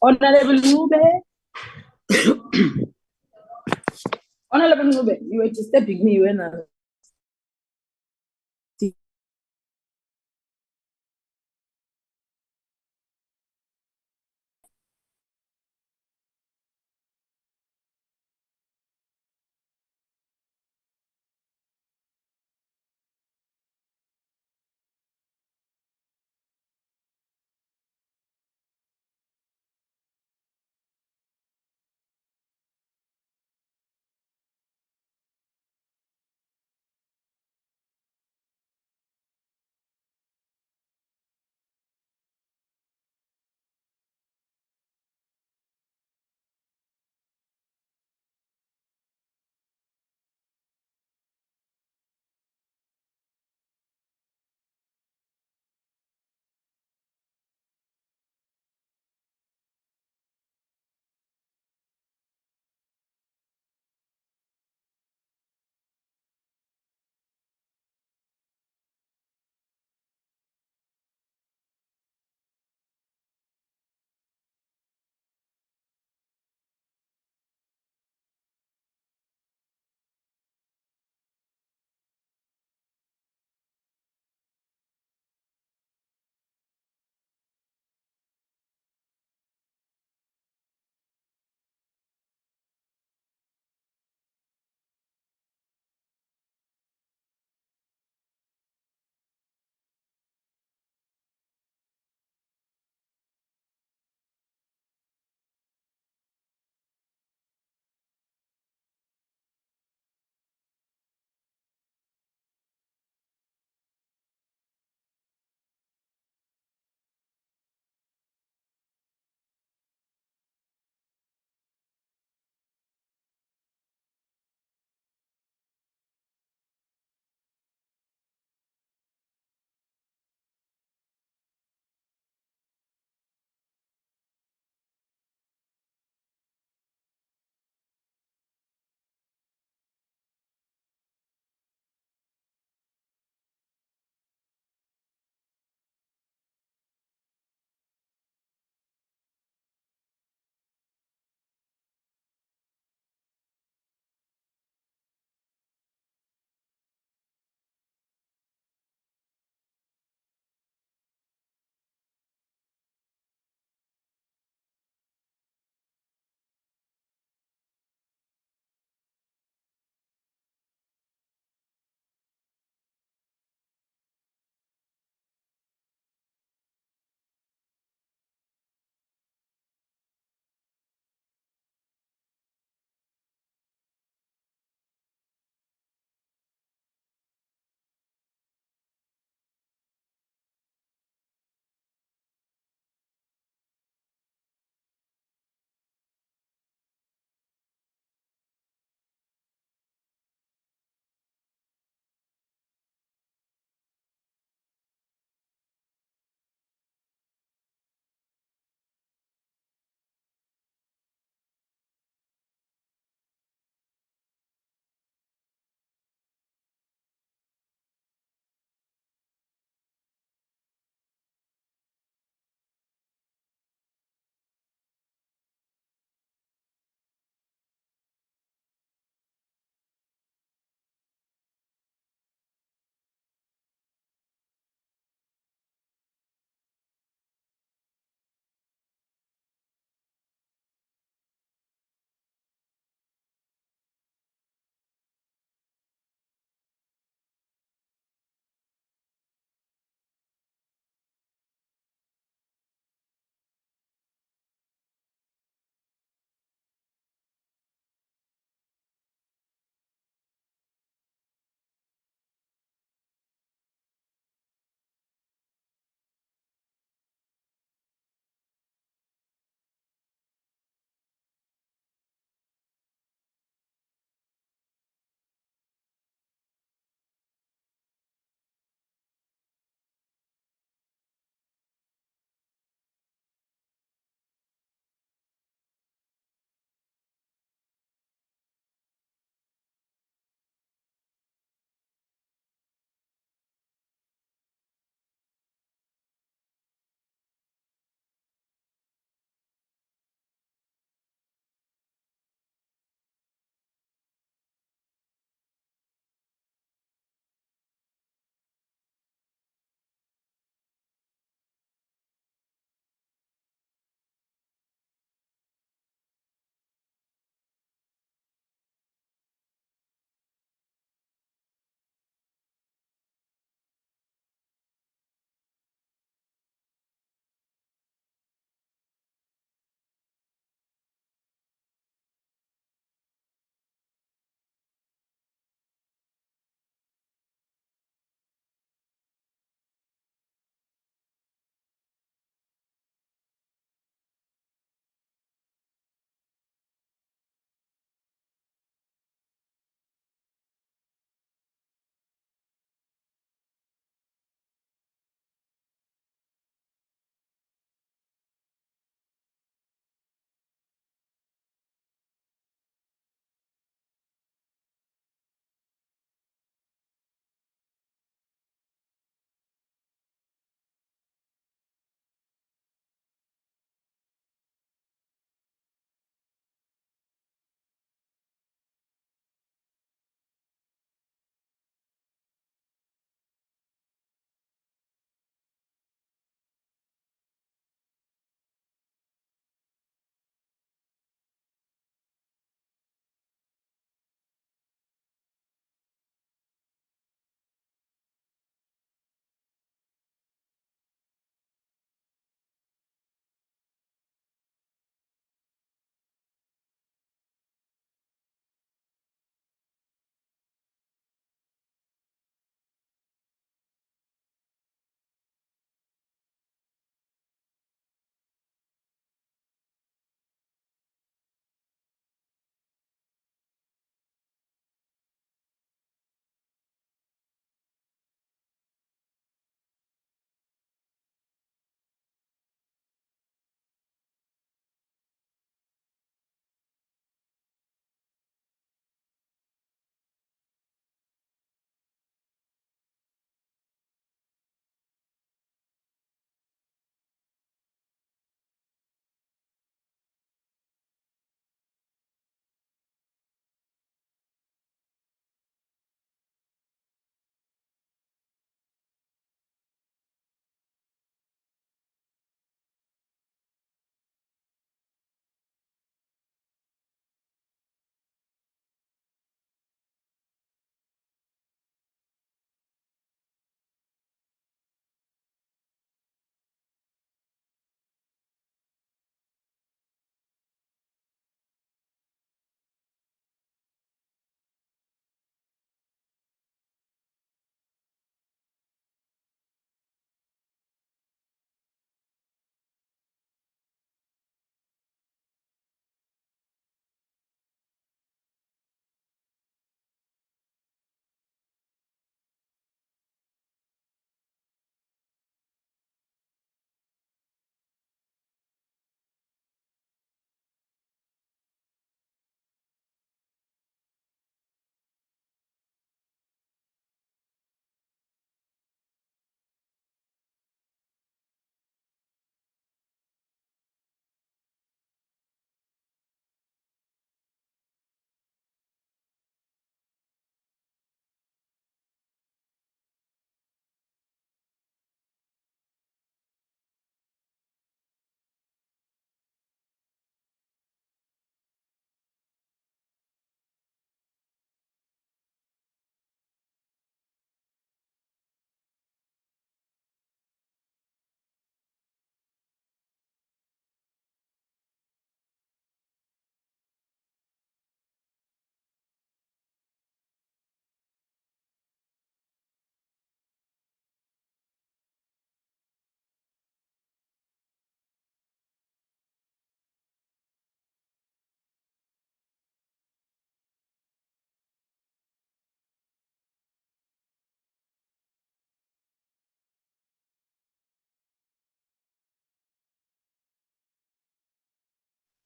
Honorable Ngube, Honorable Ngube, you were disturbing me when I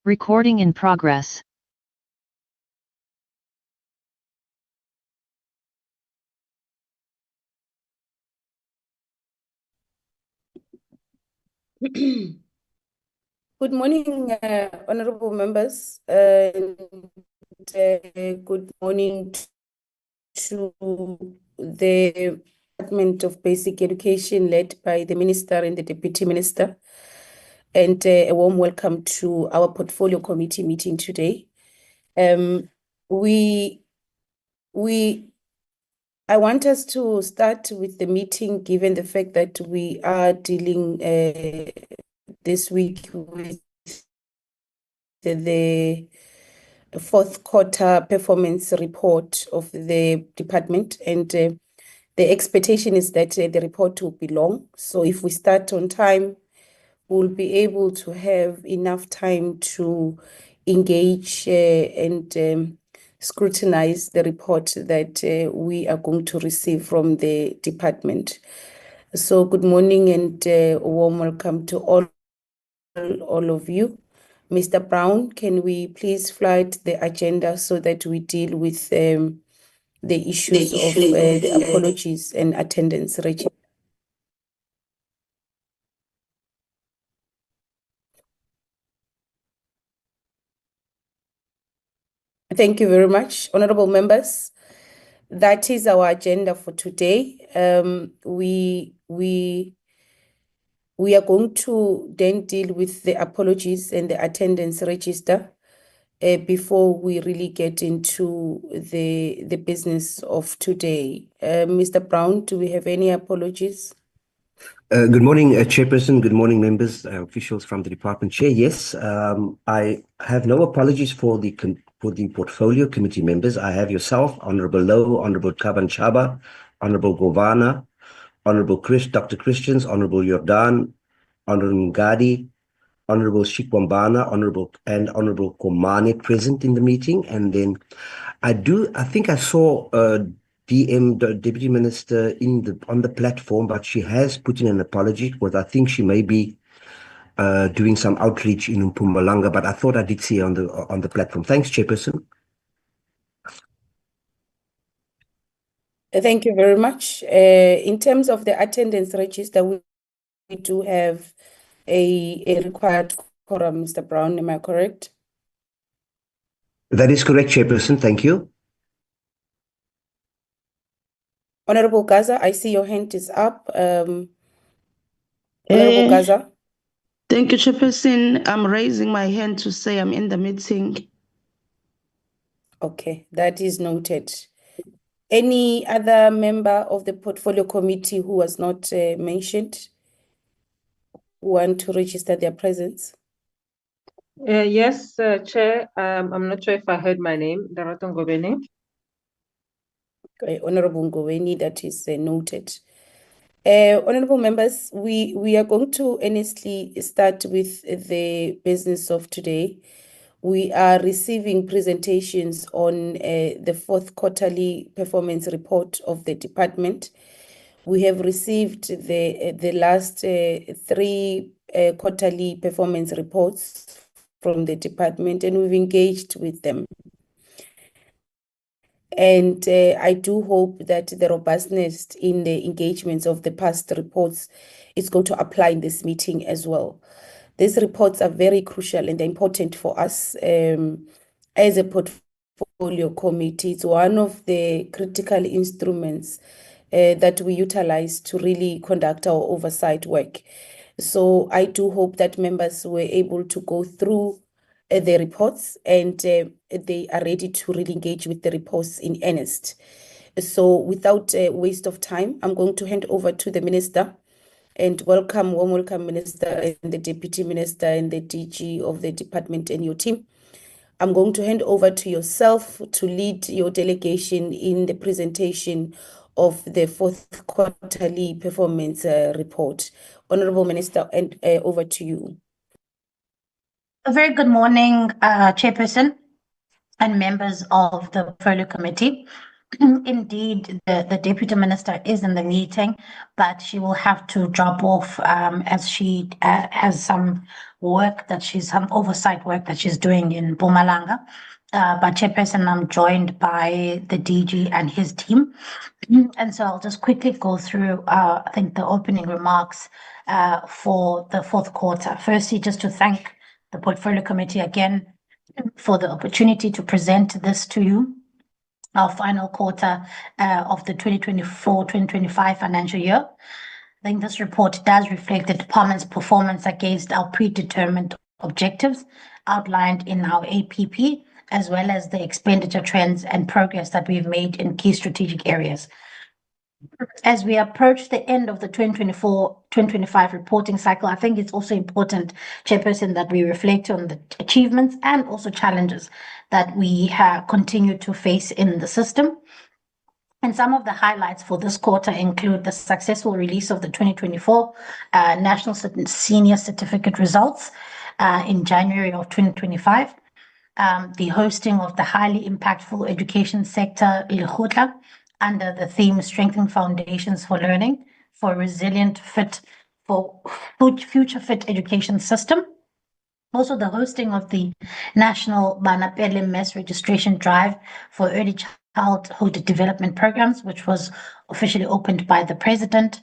Recording in progress. Good morning, honorable members, and good morning to the Department of Basic Education led by the Minister and the Deputy Minister, and a warm welcome to our Portfolio Committee meeting today. I want us to start with the meeting, given the fact that we are dealing this week with the fourth quarter performance report of the department, and the expectation is that the report will be long. So if we start on time, we'll be able to have enough time to engage and scrutinize the report that we are going to receive from the department. So good morning and a warm welcome to all of you. Mr. Brown, can we please flight the agenda so that we deal with the issues of the apologies and attendance register? Thank you very much, honorable members. That is our agenda for today. We are going to then deal with the apologies and the attendance register before we really get into the business of today. Mr. Brown, do we have any apologies? Good morning, Chairperson. Good morning, members, officials from the department. Chair, yes, I have no apologies for the portfolio committee members. I have yourself, Honorable Lowe, Honorable Kaban Chaba, Honorable Govana, Honorable Dr. Christians, Honorable Jordan, Honorable Ngadi, Honorable Shikwambana, Honorable Komane present in the meeting. And then I think I saw DM, the Deputy Minister, on the platform, but she has put in an apology because I think she may be doing some outreach in Mpumalanga, but I thought I did see her on the platform. Thanks, Chairperson. Thank you very much. In terms of the attendance register, we do have a required quorum, Mr. Brown. Am I correct? That is correct, Chairperson. Thank you. Honorable Gaza, I see your hand is up. Honorable Gaza. Thank you, Chairperson. I'm raising my hand to say I'm in the meeting. Okay, that is noted. Any other member of the Portfolio Committee who was not mentioned want to register their presence? Yes, Chair. I'm not sure if I heard my name, Darato Ngobeni. Honorable Ngoweni, that is noted. Honorable members, we are going to honestly start with the business of today. We are receiving presentations on the fourth quarterly performance report of the department. We have received the last three quarterly performance reports from the department, and we've engaged with them. And I do hope that the robustness in the engagements of the past reports is going to apply in this meeting as well. These reports are very crucial and important for us as a portfolio committee. It's one of the critical instruments that we utilize to really conduct our oversight work. So I do hope that members were able to go through the reports and they are ready to really engage with the reports in earnest. So without a waste of time, I'm going to hand over to the Minister and warm welcome, Minister and the Deputy Minister and the DG of the department and your team. I'm going to hand over to yourself to lead your delegation in the presentation of the fourth quarterly performance report. Honorable Minister, and over to you. A very good morning, Chairperson and members of the Portfolio Committee. Indeed, the Deputy Minister is in the meeting, but she will have to drop off as she has some some oversight work that she's doing in Mpumalanga. But Chairperson, I'm joined by the DG and his team. And so I'll just quickly go through, I think, the opening remarks for the fourth quarter. Firstly, just to thank the Portfolio Committee again for the opportunity to present this to you, our final quarter of the 2024-2025 financial year. I think this report does reflect the department's performance against our predetermined objectives outlined in our APP, as well as the expenditure trends and progress that we've made in key strategic areas. As we approach the end of the 2024-2025 reporting cycle, I think it's also important, Chairperson, that we reflect on the achievements and also challenges that we have continued to face in the system. And some of the highlights for this quarter include the successful release of the 2024 National Senior Certificate results in January of 2025, the hosting of the highly impactful education sector Lekgotla under the theme Strengthening Foundations for Learning for a Resilient, Future Fit Education System. Also, the hosting of the National Banapele Mess Registration Drive for Early Childhood Development Programs, which was officially opened by the President,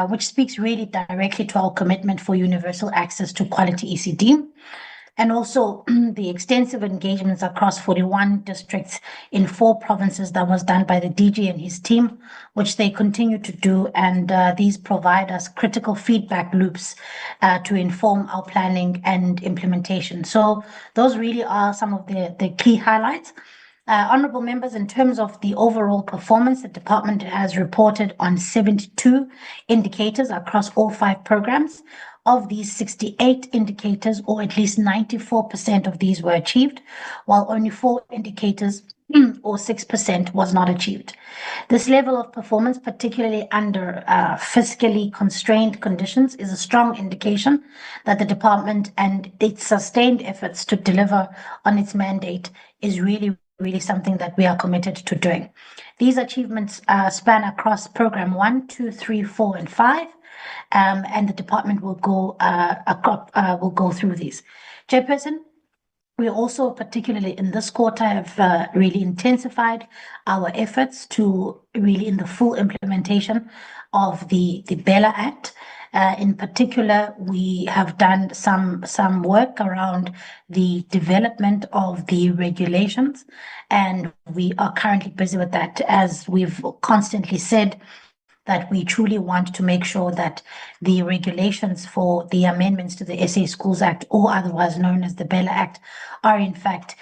which speaks really directly to our commitment for universal access to quality ECD. And also the extensive engagements across 41 districts in 4 provinces that was done by the DG and his team, which they continue to do. And these provide us critical feedback loops to inform our planning and implementation. So those really are some of the key highlights. Honorable members, in terms of the overall performance, the department has reported on 72 indicators across all 5 programs. Of these, 68 indicators, or at least 94% of these, were achieved, while only 4 indicators, or 6%, was not achieved. This level of performance, particularly under fiscally constrained conditions, is a strong indication that the department and its sustained efforts to deliver on its mandate is really something that we are committed to doing. These achievements span across program 1, 2, 3, 4, and 5. And the department will go through these. Chairperson, we also, particularly in this quarter, have really intensified our efforts to really in the full implementation of the Bella Act. In particular, we have done some work around the development of the regulations, and we are currently busy with that, as we've constantly said, that we truly want to make sure that the regulations for the amendments to the SA Schools Act, or otherwise known as the Bella Act, are in fact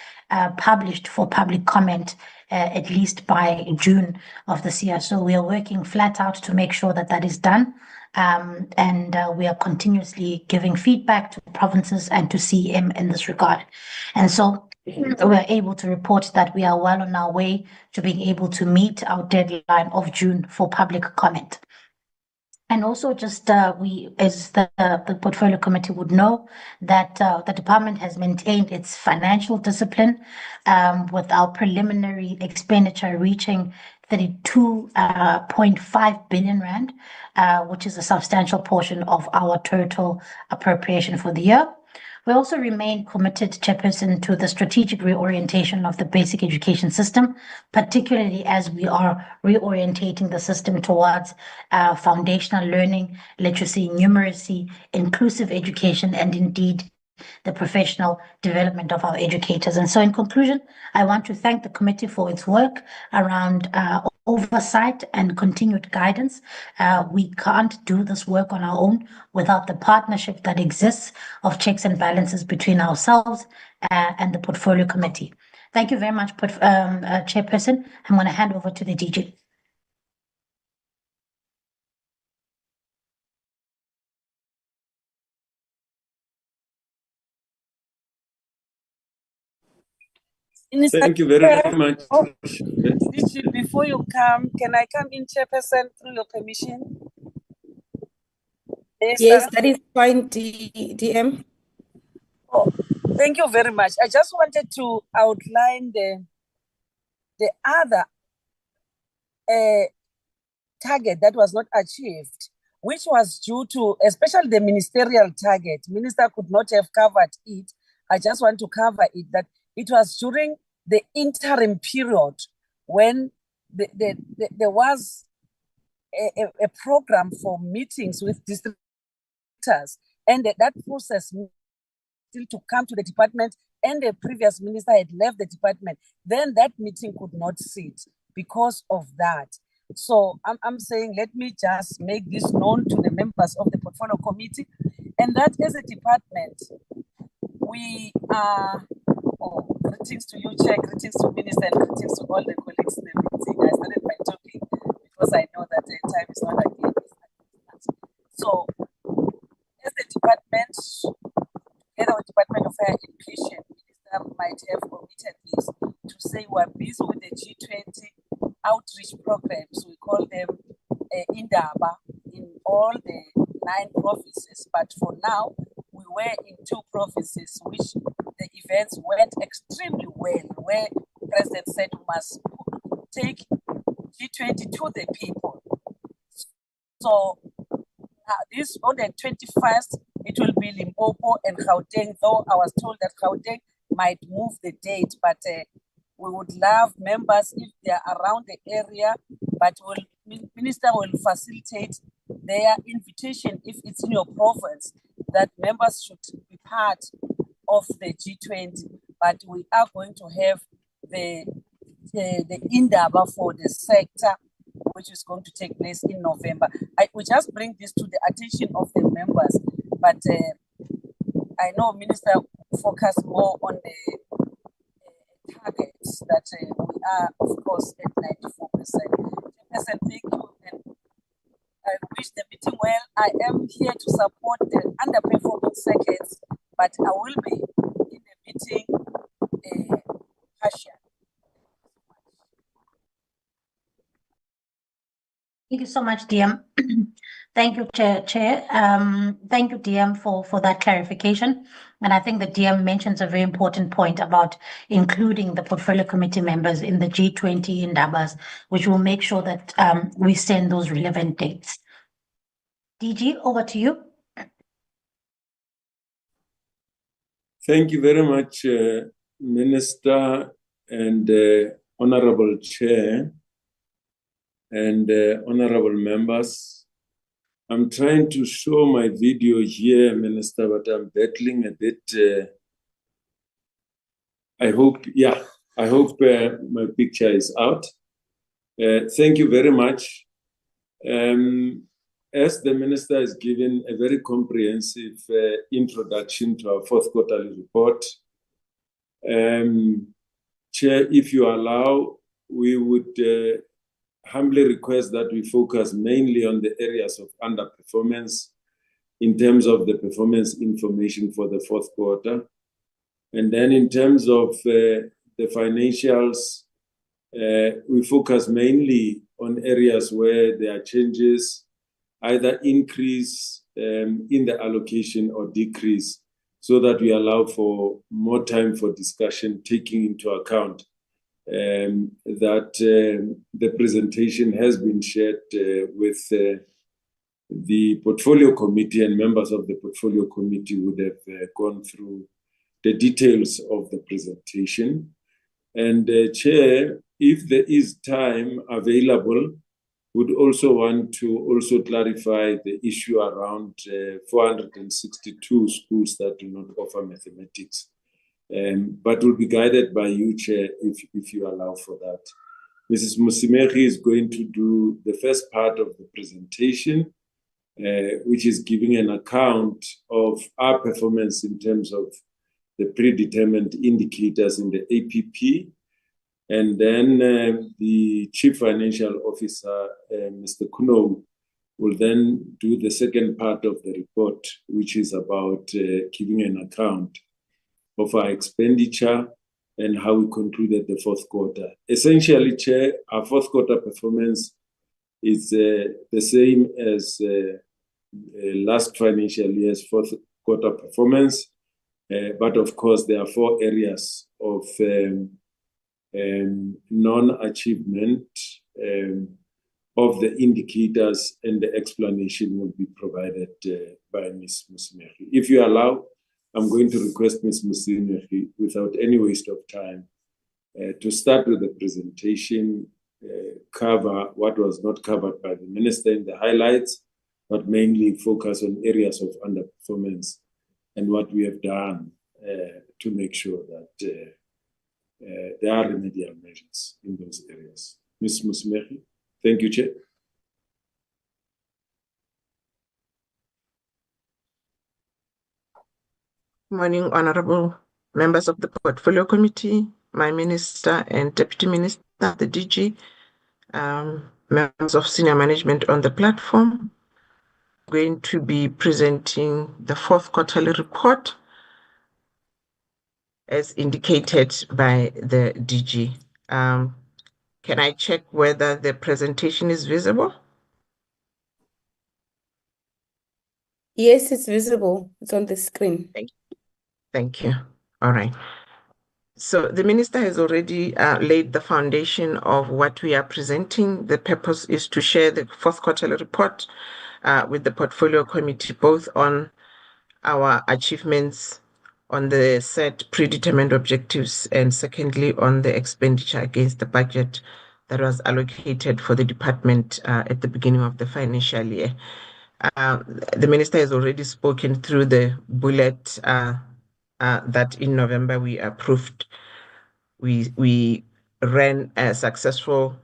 published for public comment at least by June of this year. So we are working flat out to make sure that that is done. And we are continuously giving feedback to provinces and to CM in this regard. And so we're able to report that we are well on our way to being able to meet our deadline of June for public comment. And also just as the Portfolio Committee would know, that the department has maintained its financial discipline with our preliminary expenditure reaching 32.5 billion rand, which is a substantial portion of our total appropriation for the year. We also remain committed, Chairperson, to the strategic reorientation of the basic education system, particularly as we are reorientating the system towards foundational learning, literacy, numeracy, inclusive education, and indeed the professional development of our educators. And so in conclusion, I want to thank the committee for its work around oversight and continued guidance. We can't do this work on our own without the partnership that exists of checks and balances between ourselves and the Portfolio Committee. Thank you very much, Chairperson. I'm going to hand over to the DG. Thank you very much. Oh, before you come, can I come in, Chairperson, through your permission? Yes, that is fine, DM. Oh, thank you very much. I just wanted to outline the other a target that was not achieved, which was due to, especially the ministerial target. Minister could not have covered it. I just want to cover it, that it was during the interim period when there was a program for meetings with districtors, and that process still to come to the department, and the previous minister had left the department. Then that meeting could not sit because of that. So I'm saying, let me just make this known to the members of the portfolio committee, and that as a department, we are, greetings to you, Chair, greetings to Minister, and greetings to all the colleagues in the meeting. I started by talking because I know that the time is not again. So, as the department, together with Department of Higher Education, Minister might have committed this to say we're busy with the G20 outreach programs. We call them Indaba in all the 9 provinces. But for now, we were in 2 provinces, which the events went extremely well, where the President said we must take G20 to the people. So this on the 21st, it will be Limpopo and Gauteng, though I was told that Gauteng might move the date, but we would love members if they are around the area, but Minister will facilitate their invitation if it's in your province, that members should be part of the G20. But we are going to have the Indaba for the sector, which is going to take place in November. We just bring this to the attention of the members, but I know Minister focus more on the targets that we are, of course, at 94%. Thank you, and I wish the meeting well. I am here to support the underperforming circuits, but I will be in the meeting partial. Thank you so much, DM. Thank you, Chair. Thank you, DM, for that clarification. And I think the DM mentions a very important point about including the portfolio committee members in the G20 Indabas, which will make sure that we send those relevant dates. DG, over to you. Thank you very much, Minister and Honorable Chair and honorable members. I'm trying to show my video here, Minister, but I'm battling a bit. I hope my picture is out. Thank you very much. As the Minister has given a very comprehensive introduction to our 4th quarterly report, Chair, if you allow, we would humbly request that we focus mainly on the areas of underperformance in terms of the performance information for the 4th quarter. And then in terms of the financials, we focus mainly on areas where there are changes, either increase in the allocation or decrease, so that we allow for more time for discussion, taking into account that the presentation has been shared with the portfolio committee, and members of the portfolio committee would have gone through the details of the presentation. And Chair, if there is time available, would also want to also clarify the issue around 462 schools that do not offer mathematics. But will be guided by you, Chair, if you allow for that. Mrs. Musimeri is going to do the first part of the presentation, which is giving an account of our performance in terms of the predetermined indicators in the APP. And then the Chief Financial Officer, Mr. Kuno, will then do the second part of the report, which is about giving an account of our expenditure and how we concluded the 4th quarter. Essentially, Chair, our 4th quarter performance is the same as last financial year's 4th quarter performance. But of course, there are 4 areas of non-achievement of the indicators, and the explanation will be provided by Ms. Musimehi. If you allow, I'm going to request Ms. Musimehi, without any waste of time, to start with the presentation, cover what was not covered by the Minister in the highlights, but mainly focus on areas of underperformance and what we have done to make sure that there are remedial measures in those areas. Ms. Musimehi. Thank you, Chair. Morning, honorable members of the Portfolio Committee, my Minister and Deputy Minister, the DG, members of senior management on the platform. I'm going to be presenting the fourth quarterly report as indicated by the DG. Can I check whether the presentation is visible? Yes, it's visible. It's on the screen. Thank you. All right. So the Minister has already laid the foundation of what we are presenting. The purpose is to share the fourth quarterly report with the Portfolio Committee, both on our achievements on the set predetermined objectives, and secondly, on the expenditure against the budget that was allocated for the department at the beginning of the financial year. The Minister has already spoken through the bullet that in November we approved. We ran a successful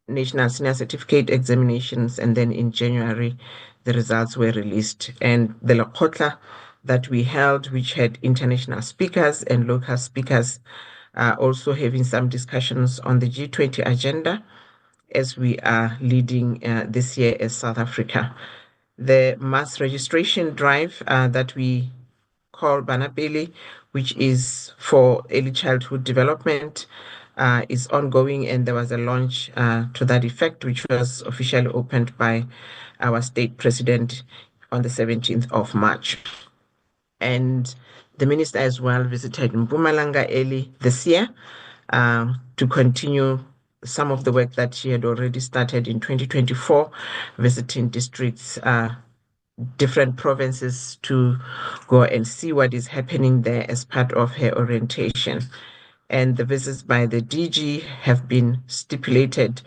national senior certificate examinations, and then in January the results were released. And the Lekgotla that we held, which had international speakers and local speakers, also having some discussions on the G20 agenda as we are leading this year as South Africa. The mass registration drive that we call Banapele, which is for early childhood development, is ongoing, and there was a launch to that effect, which was officially opened by our state president on the 17th of March. And the Minister as well visited Mpumalanga early this year to continue some of the work that she had already started in 2024, visiting districts, different provinces, to go and see what is happening there as part of her orientation. And the visits by the DG have been stipulated.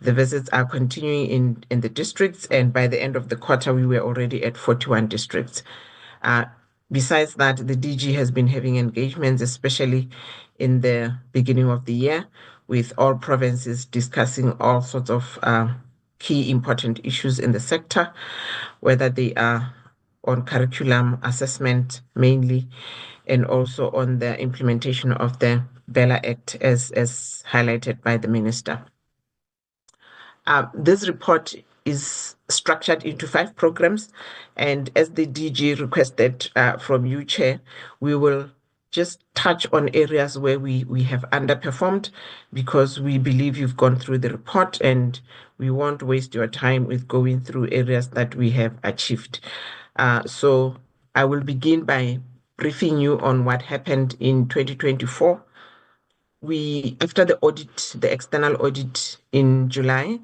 The visits are continuing in the districts, and by the end of the quarter, we were already at 41 districts. Besides that, the DG has been having engagements, especially in the beginning of the year, with all provinces discussing all sorts of key important issues in the sector, whether they are on curriculum assessment mainly, and also on the implementation of the Bella Act as highlighted by the Minister. This report is structured into 5 programs, and as the DG requested from you, Chair, we will just touch on areas where we have underperformed, because we believe you've gone through the report and we won't waste your time with going through areas that we have achieved. So I will begin by briefing you on what happened in 2024. After the audit, the external audit in July,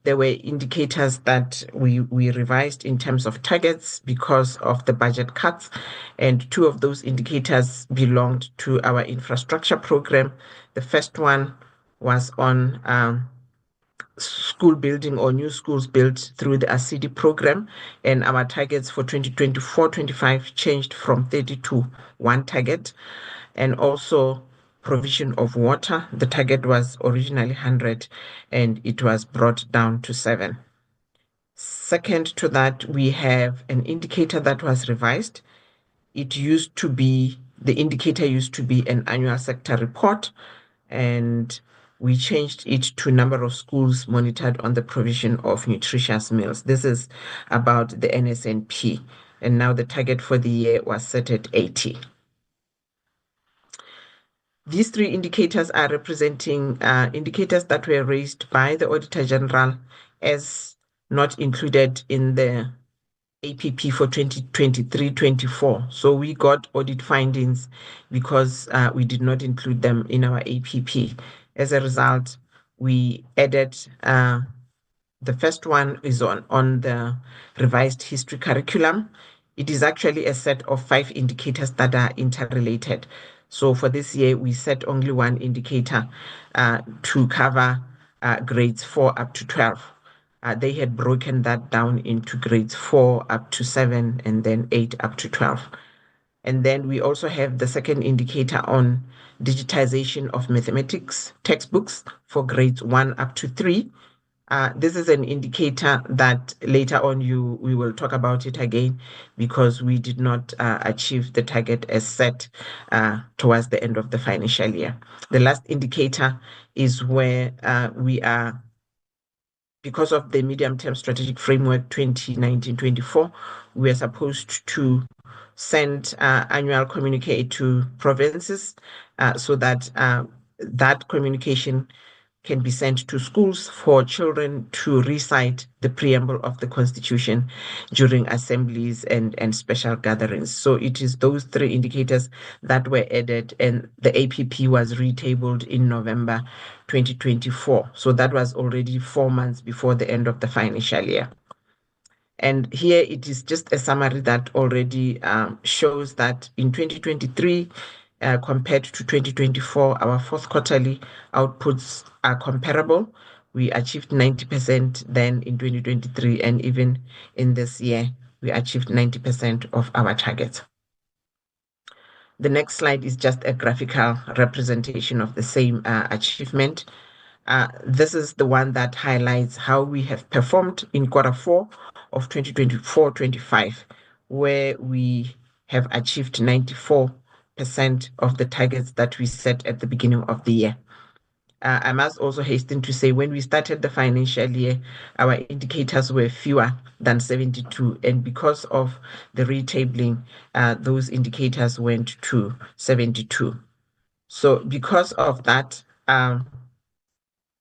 there were indicators that we revised in terms of targets because of the budget cuts, and 2 of those indicators belonged to our infrastructure program. The first one was on school building or new schools built through the ASIDI program, and our targets for 2024-25 changed from 30 to 1 target. And also provision of water, the target was originally 100 and it was brought down to 7. Second to that, we have an indicator that was revised. The indicator used to be an annual sector report, and we changed it to number of schools monitored on the provision of nutritious meals. This is about the NSNP, and now the target for the year was set at 80. These 3 indicators are representing indicators that were raised by the Auditor General as not included in the APP for 2023-24. So we got audit findings because we did not include them in our APP. As a result, we added the first one is on the revised history curriculum. It is actually a set of 5 indicators that are interrelated. So for this year, we set only one indicator to cover grades 4 up to 12. They had broken that down into grades 4 up to 7 and then 8 up to 12. And then we also have the second indicator on digitization of mathematics textbooks for grades 1 up to 3. This is an indicator that later on we will talk about it again because we did not achieve the target as set towards the end of the financial year. The last indicator is where we are, because of the medium-term strategic framework 2019-24, we are supposed to send annual communique to provinces so that that communication can be sent to schools for children to recite the preamble of the Constitution during assemblies and special gatherings. So it is those 3 indicators that were added, and the APP was retabled in November 2024. So that was already 4 months before the end of the financial year. And here it is just a summary that already shows that in 2023, compared to 2024, our 4th quarterly outputs are comparable. We achieved 90% then in 2023, and even in this year, we achieved 90% of our targets. The next slide is just a graphical representation of the same achievement. This is the one that highlights how we have performed in quarter 4 of 2024-25, where we have achieved 94% of the targets that we set at the beginning of the year. I must also hasten to say, when we started the financial year, our indicators were fewer than 72, and because of the retabling, those indicators went to 72. So because of that,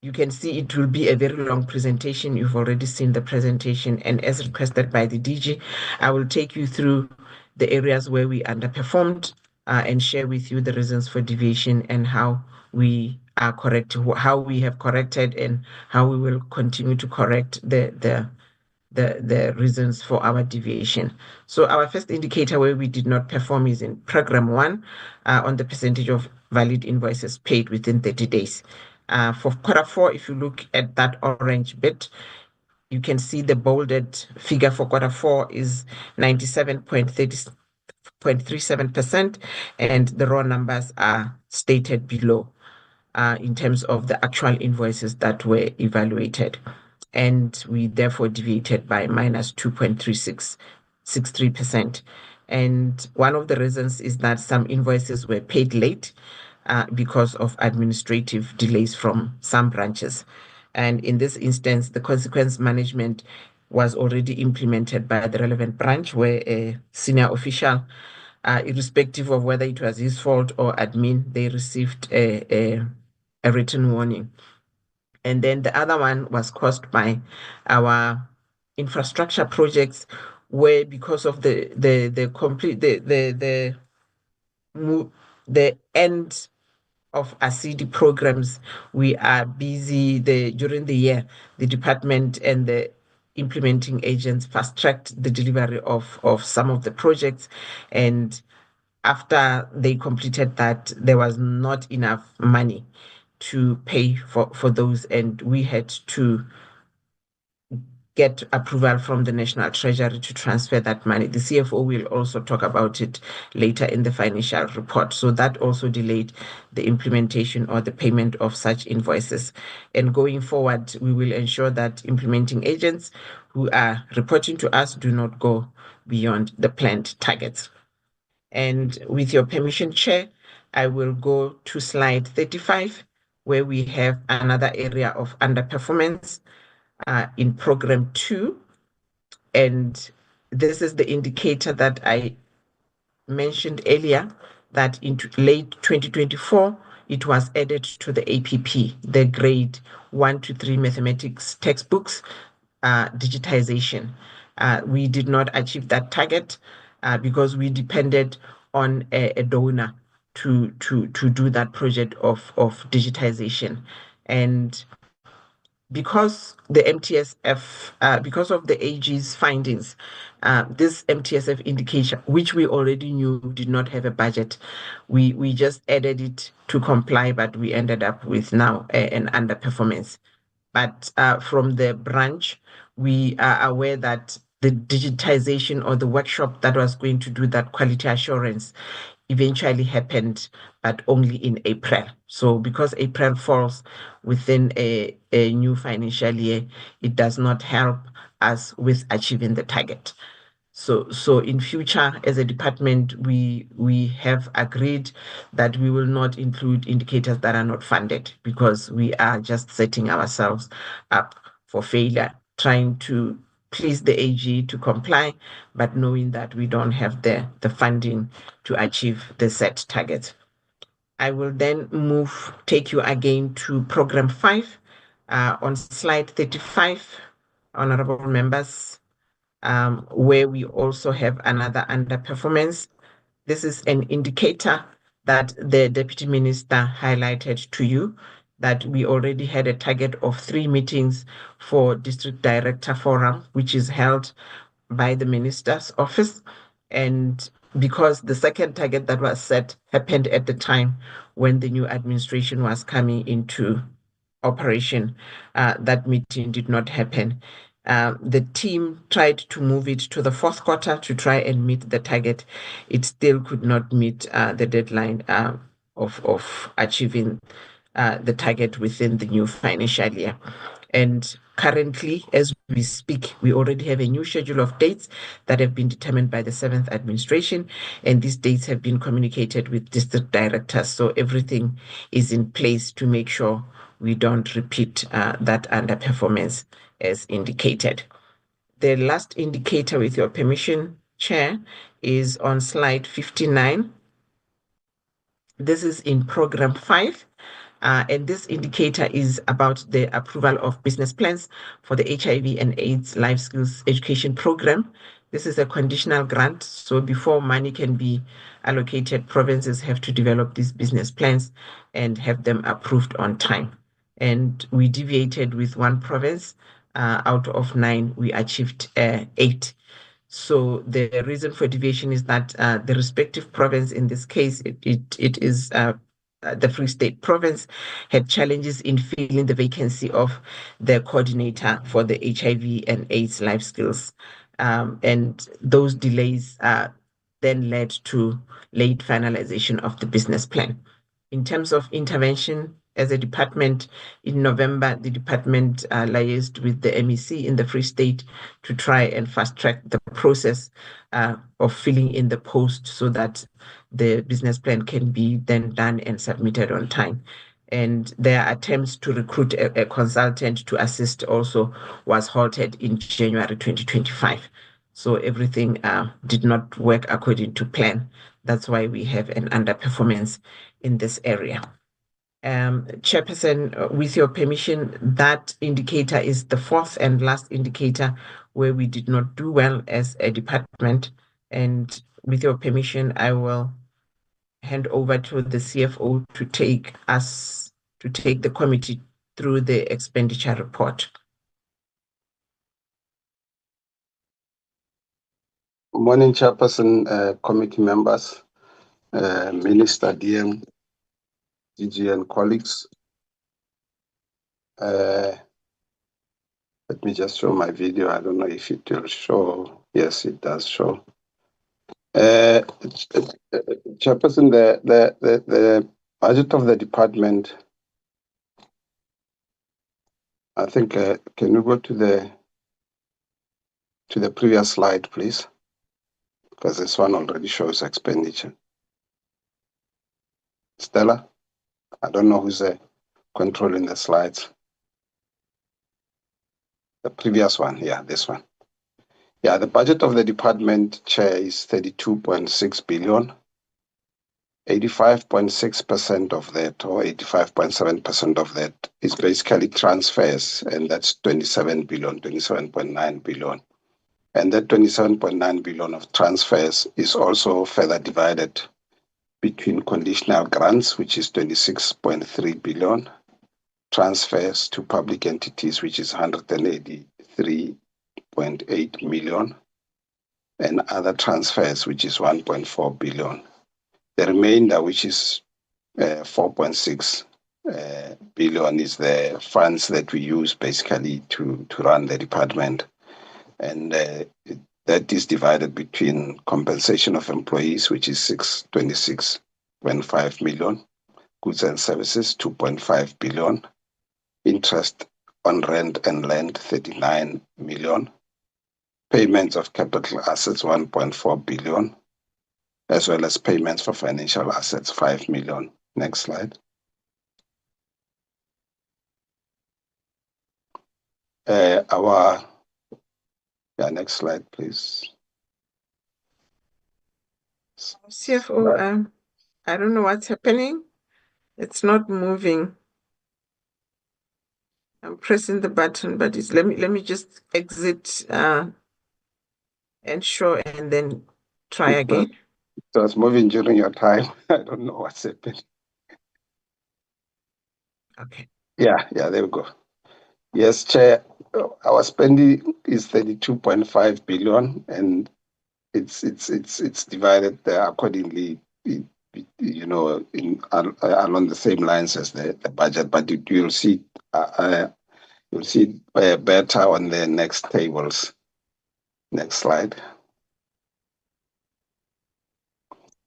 you can see it will be a very long presentation. You've already seen the presentation, and as requested by the DG, I will take you through the areas where we underperformed and share with you the reasons for deviation and how we are correct, how we have corrected, and how we will continue to correct the reasons for our deviation. So our first indicator where we did not perform is in program 1 on the percentage of valid invoices paid within 30 days. For quarter 4, if you look at that orange bit, you can see the bolded figure for quarter 4 is 97.37%, and the raw numbers are stated below in terms of the actual invoices that were evaluated. And we therefore deviated by minus 2.3663%. And one of the reasons is that some invoices were paid late because of administrative delays from some branches. And in this instance, the consequence management was already implemented by the relevant branch, where a senior official, irrespective of whether it was his fault or admin, they received a written warning. And then the other one was caused by our infrastructure projects, where because of the end of ASIDI programs, we are busy during the year. The department and the implementing agents fast-tracked the delivery of some of the projects, and after they completed that, there was not enough money to pay for those, and we had to get approval from the National Treasury to transfer that money. The CFO will also talk about it later in the financial report. So that also delayed the implementation or the payment of such invoices. And going forward, we will ensure that implementing agents who are reporting to us do not go beyond the planned targets. And with your permission, Chair, I will go to slide 35, where we have another area of underperformance in program 2. And this is the indicator that I mentioned earlier, that in late 2024, it was added to the APP, the grade 1 to 3 mathematics textbooks digitization. We did not achieve that target because we depended on a donor to do that project of digitization. And because the MTSF, because of the AG's findings, this MTSF indication, which we already knew did not have a budget, we just added it to comply, but we ended up with now an underperformance. But from the branch, we are aware that the digitization or the workshop that was going to do that quality assurance eventually happened, but only in April. So because April falls within a new financial year, it does not help us with achieving the target. So in future, as a department, we have agreed that we will not include indicators that are not funded, because we are just setting ourselves up for failure, trying to please the AG to comply, but knowing that we don't have the funding to achieve the set targets. I will then take you again to Program 5 on slide 35, honorable members. Where we also have another underperformance. This is an indicator that the Deputy Minister highlighted to you, that we already had a target of 3 meetings for District Director Forum, which is held by the Minister's office. And because the second target that was set happened at the time when the new administration was coming into operation, that meeting did not happen. The team tried to move it to the fourth quarter to try and meet the target. It still could not meet the deadline of achieving the target within the new financial year. And currently, as we speak, we already have a new schedule of dates that have been determined by the 7th administration, and these dates have been communicated with district directors. So everything is in place to make sure we don't repeat that underperformance as indicated. The last indicator, with your permission, Chair, is on slide 59. This is in Program 5. And this indicator is about the approval of business plans for the HIV and AIDS Life Skills Education Program. This is a conditional grant, so before money can be allocated, provinces have to develop these business plans and have them approved on time. And we deviated with 1 province. Out of 9, we achieved 8. So the reason for deviation is that the respective province, in this case, it is the Free State province, had challenges in filling the vacancy of the coordinator for the HIV and AIDS life skills. And those delays then led to late finalization of the business plan. In terms of intervention, as a department, in November, the department liaised with the MEC in the Free State to try and fast-track the process of filling in the post so that the business plan can be then done and submitted on time. And their attempts to recruit a consultant to assist also was halted in January 2025. So everything did not work according to plan. That's why we have an underperformance in this area. Chairperson, with your permission, that indicator is the 4th and last indicator where we did not do well as a department. And with your permission, I will hand over to the CFO to take the committee through the expenditure report. Good morning, Chairperson, committee members, Minister, DM, DG, and colleagues. Let me just show my video. I don't know if it will show. Yes, it does show. Chairperson, the budget of the department, I think, can you go to the previous slide, please? Because this one already shows expenditure. Stella, I don't know who's controlling the slides. The previous one, yeah, this one. Yeah, the budget of the department, Chair, is 32.6 billion. 85.6% of that, or 85.7% of that, is basically transfers, and that's 27 billion, 27.9 billion. And that 27.9 billion of transfers is also further divided between conditional grants, which is 26.3 billion, transfers to public entities, which is 183.8 million, and other transfers, which is 1.4 billion. The remainder, which is 4.6 billion, is the funds that we use basically to run the department. And that is divided between compensation of employees, which is 626.5 million, goods and services, 2.5 billion, interest on rent and land, 39 million, payments of capital assets, 1.4 billion, as well as payments for financial assets, 5 million. Next slide. Next slide, please. CFO, I don't know what's happening. It's not moving. I'm pressing the button, but it's let me just exit and show and then try again. It was moving during your time. I don't know what's happening. Okay. Yeah, there we go. Yes, Chair. Our spending is 32.5 billion, and it's divided accordingly, along the same lines as the budget. But you'll see better on the next tables. Next slide.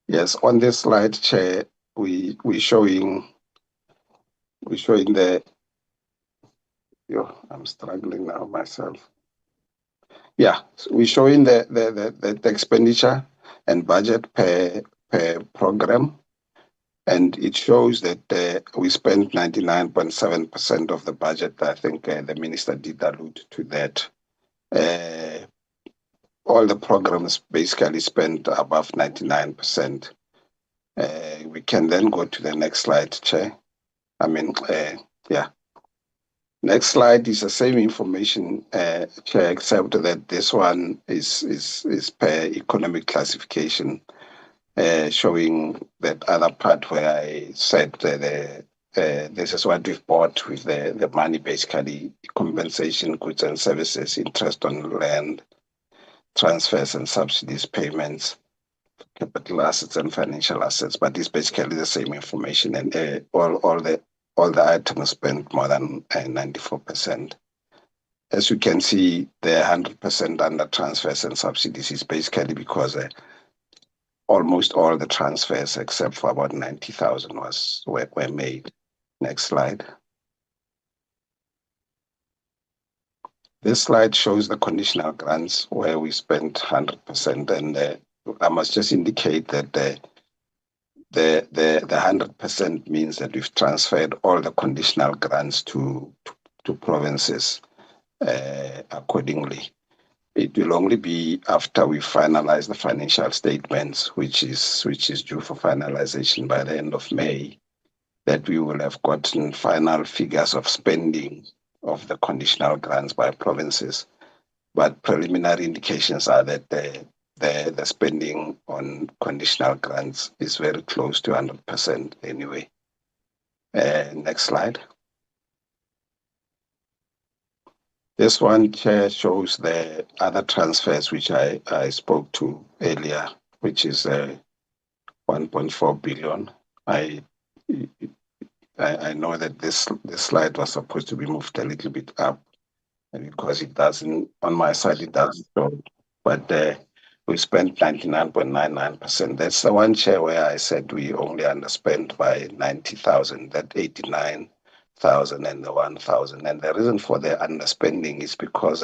Yes, on this slide, Chair, we're showing the. I'm struggling now myself. Yeah, so we're showing the expenditure and budget per program, and it shows that we spent 99.7% of the budget. I think the minister did allude to that. All the programs basically spent above 99%. We can then go to the next slide, Chair. Next slide is the same information, Chair, except that this one is per economic classification, showing that other part where I said that this is what we've bought with the money, basically compensation, goods and services, interest on land, transfers and subsidies, payments, capital assets and financial assets. But it's basically the same information, and all the items spent more than 94%. As you can see, the 100% under transfers and subsidies is basically because almost all the transfers, except for about 90,000, were made. Next slide. This slide shows the conditional grants where we spent 100%, and I must just indicate that the 100% means that we've transferred all the conditional grants to provinces accordingly. It will only be after we finalize the financial statements, which is due for finalization by the end of May, that we will have gotten final figures of spending of the conditional grants by provinces. But preliminary indications are that the spending on conditional grants is very close to 100% anyway. Next slide. This one, Chair, shows the other transfers which I spoke to earlier, which is 1.4 billion. I know that this slide was supposed to be moved a little bit up, because it doesn't, on my side, it doesn't show. But we spent 99.99%. That's the one, Chair, where I said we only underspent by 90,000, that 89,000 and the 1,000. And the reason for the underspending is because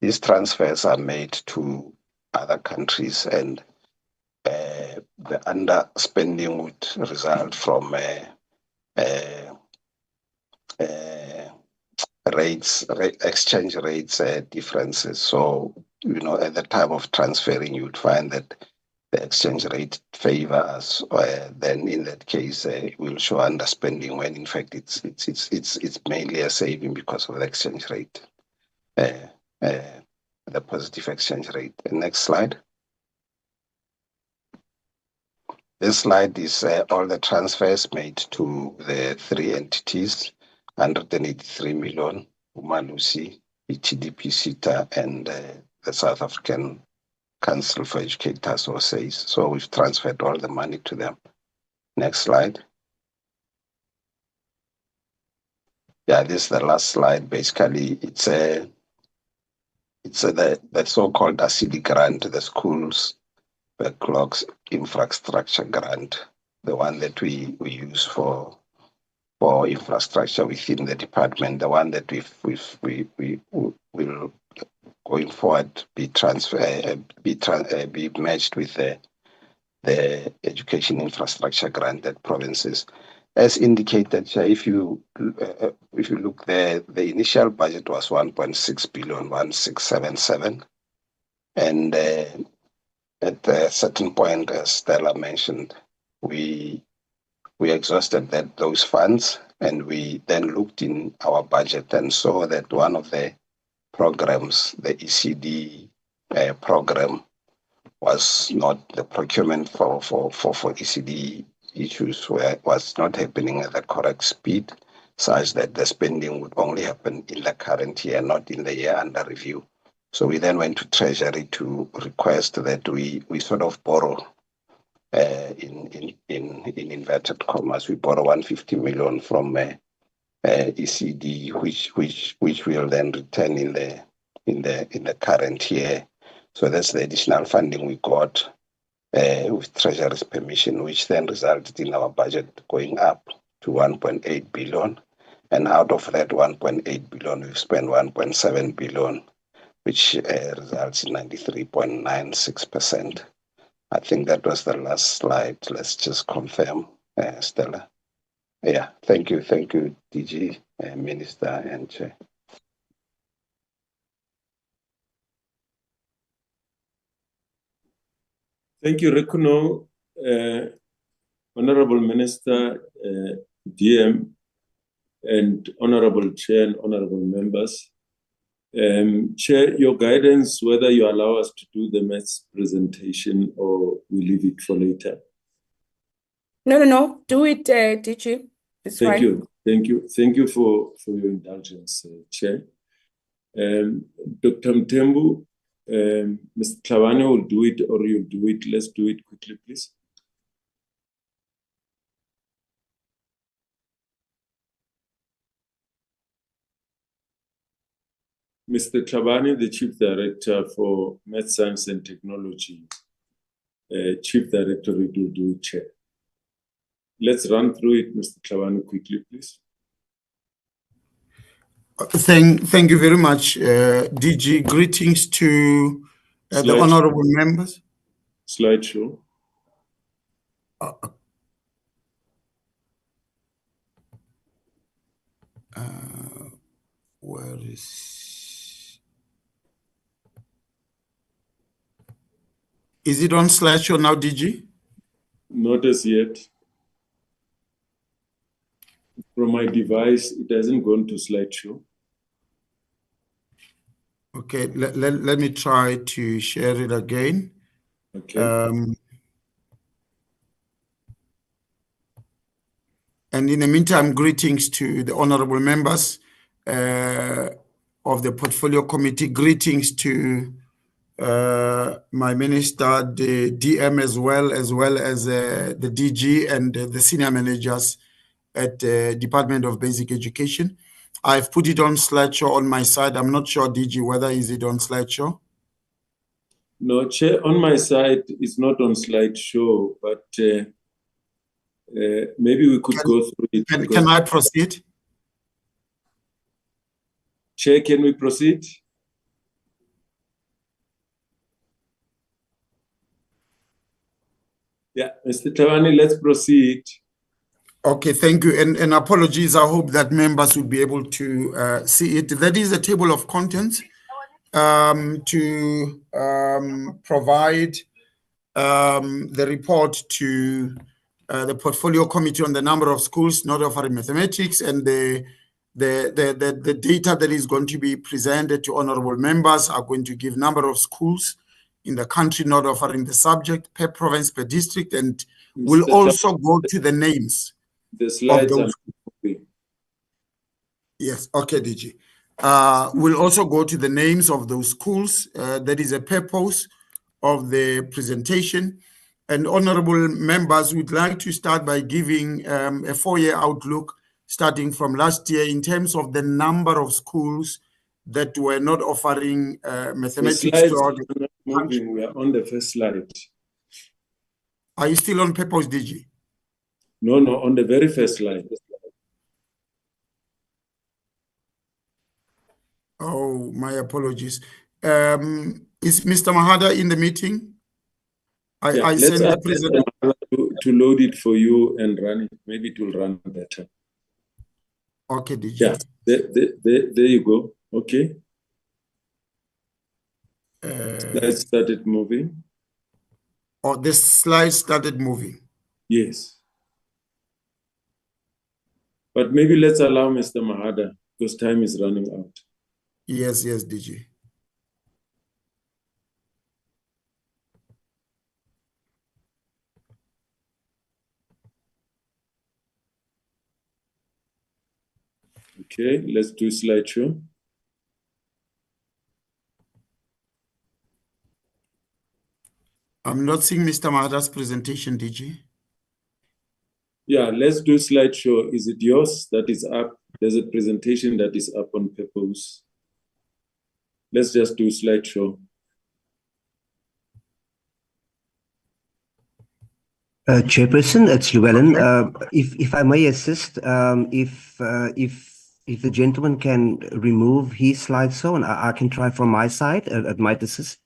these transfers are made to other countries, and the underspending would result from exchange rates differences. So, at the time of transferring, you would find that the exchange rate favor us. Then, in that case, we'll show underspending when, in fact, it's mainly a saving because of the exchange rate, the positive exchange rate. The next slide. This slide is all the transfers made to the three entities, 183 million, Umalusi, ETDP SITA, and the South African Council for Educators or SAIS. So we've transferred all the money to them. Next slide. Yeah, this is the last slide. Basically, it's the so-called ASIDI grant, the schools backlogs infrastructure grant, the one that we use for infrastructure within the department, the one that we will going forward be merged with the education infrastructure grant that provinces. As indicated, if you look there, the initial budget was 1.6 billion, 1677, and at a certain point, as Stella mentioned, we exhausted those funds, and we then looked in our budget and saw that one of the programs, the ECD program, was not, the procurement for ECD issues was not happening at the correct speed, such that the spending would only happen in the current year, not in the year under review. So we then went to Treasury to request that we sort of borrow, in inverted commas, we borrow 150 million from ECD, which will then return in the current year. So that's the additional funding we got with Treasury's permission, which then resulted in our budget going up to 1.8 billion. And out of that 1.8 billion, we've spent 1.7 billion, which results in 93.96%. I think that was the last slide. Let's just confirm, Stella. Yeah, thank you, DG, Minister, and Chair. Thank you, Rekuno, Honorable Minister, DM, and Honorable Chair and Honorable Members. Chair, your guidance, whether you allow us to do the maths presentation or we leave it for later. No. Do it, DG. It's Thank fine. you. Thank you for your indulgence, Chair. Dr. Mtembu, Mr. Tlhabane will do it, or you'll do it. Let's do it quickly, please. Mr. Tlhabane, the Chief Director for Math Science and Technology, Chief Director, will do it, Chair. Let's run through it, Mr. Tlhabane, quickly, please. Thank you very much, DG. Greetings to the honorable members. Slideshow. Where is it on slideshow now, DG? Not as yet. From my device, it hasn't gone to slideshow. Okay, let me try to share it again. Okay. And in the meantime, greetings to the honorable members of the Portfolio Committee. Greetings to my minister, the DM, as well as the DG and the senior managers at the Department of Basic Education. I've put it on slideshow on my side. I'm not sure, DG, whether is it on slideshow? No, Chair, on my side, it's not on slideshow, but maybe we could go through it. Can I proceed? Chair, can we proceed? Yeah, Mr. Tlhabane, let's proceed. Okay, thank you. And apologies, I hope that members will be able to see it. That is a table of contents to provide the report to the Portfolio Committee on the number of schools not offering mathematics, and the data that is going to be presented to honorable members are going to give number of schools in the country not offering the subject per province, per district, and will also go to the names. The slides are moving. Yes, okay, DG. We'll also go to the names of those schools. That is a purpose of the presentation. And honorable members, we'd like to start by giving a 4-year outlook starting from last year in terms of the number of schools that were not offering The mathematics slides throughout are not moving. We are on the first slide. Are you still on purpose, DG? No, on the very first slide. Oh, my apologies. Is Mr. Mahada in the meeting? Yeah, I let's sent the ask president. to load it for you and run it. Maybe it will run better. Okay, DG. Yeah, there you go. Okay. Let's start it moving. Oh, the slide started moving. Yes. But maybe let's allow Mr. Mahada because time is running out. Yes, DG. Okay, let's do slideshow. I'm not seeing Mr. Mahada's presentation, DG. Yeah, let's do slideshow. Is it yours that is up? There's a presentation that is up on purpose. Let's just do slideshow. Chairperson, it's Llewellyn. If I may assist, if the gentleman can remove his slideshow, and I can try from my side, it might assist.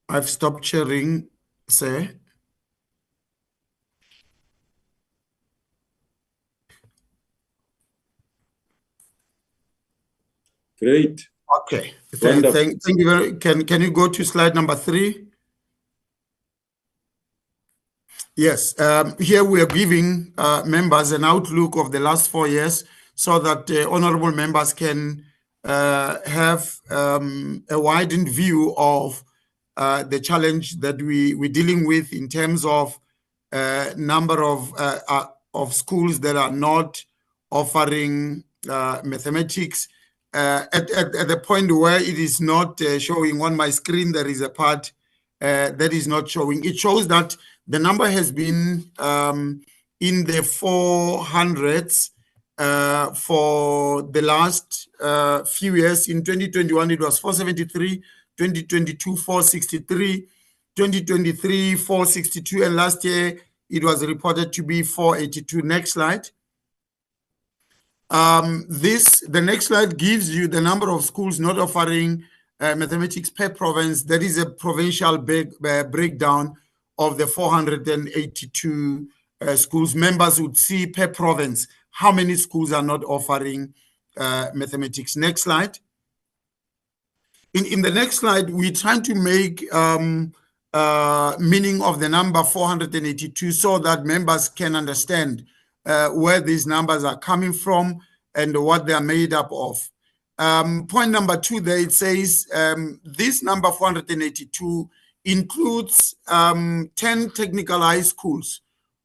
I've stopped sharing, sir. Great. Okay. Thank you very. Can you go to slide number 3? Yes. Here we are giving members an outlook of the last 4 years so that honorable members can have a widened view of the challenge that we're dealing with in terms of number of schools that are not offering mathematics. At the point where it is not showing on my screen, there is a part that is not showing. It shows that the number has been in the 400s for the last few years. In 2021, it was 473, 2022, 463, 2023, 462, and last year it was reported to be 482. Next slide. The next slide gives you the number of schools not offering mathematics per province. That is a provincial breakdown of the 482 schools. Members would see per province how many schools are not offering mathematics. Next slide. In the next slide, we're trying to make meaning of the number 482 so that members can understand where these numbers are coming from and what they are made up of. Point number 2 there, it says this number 482 includes 10 technical high schools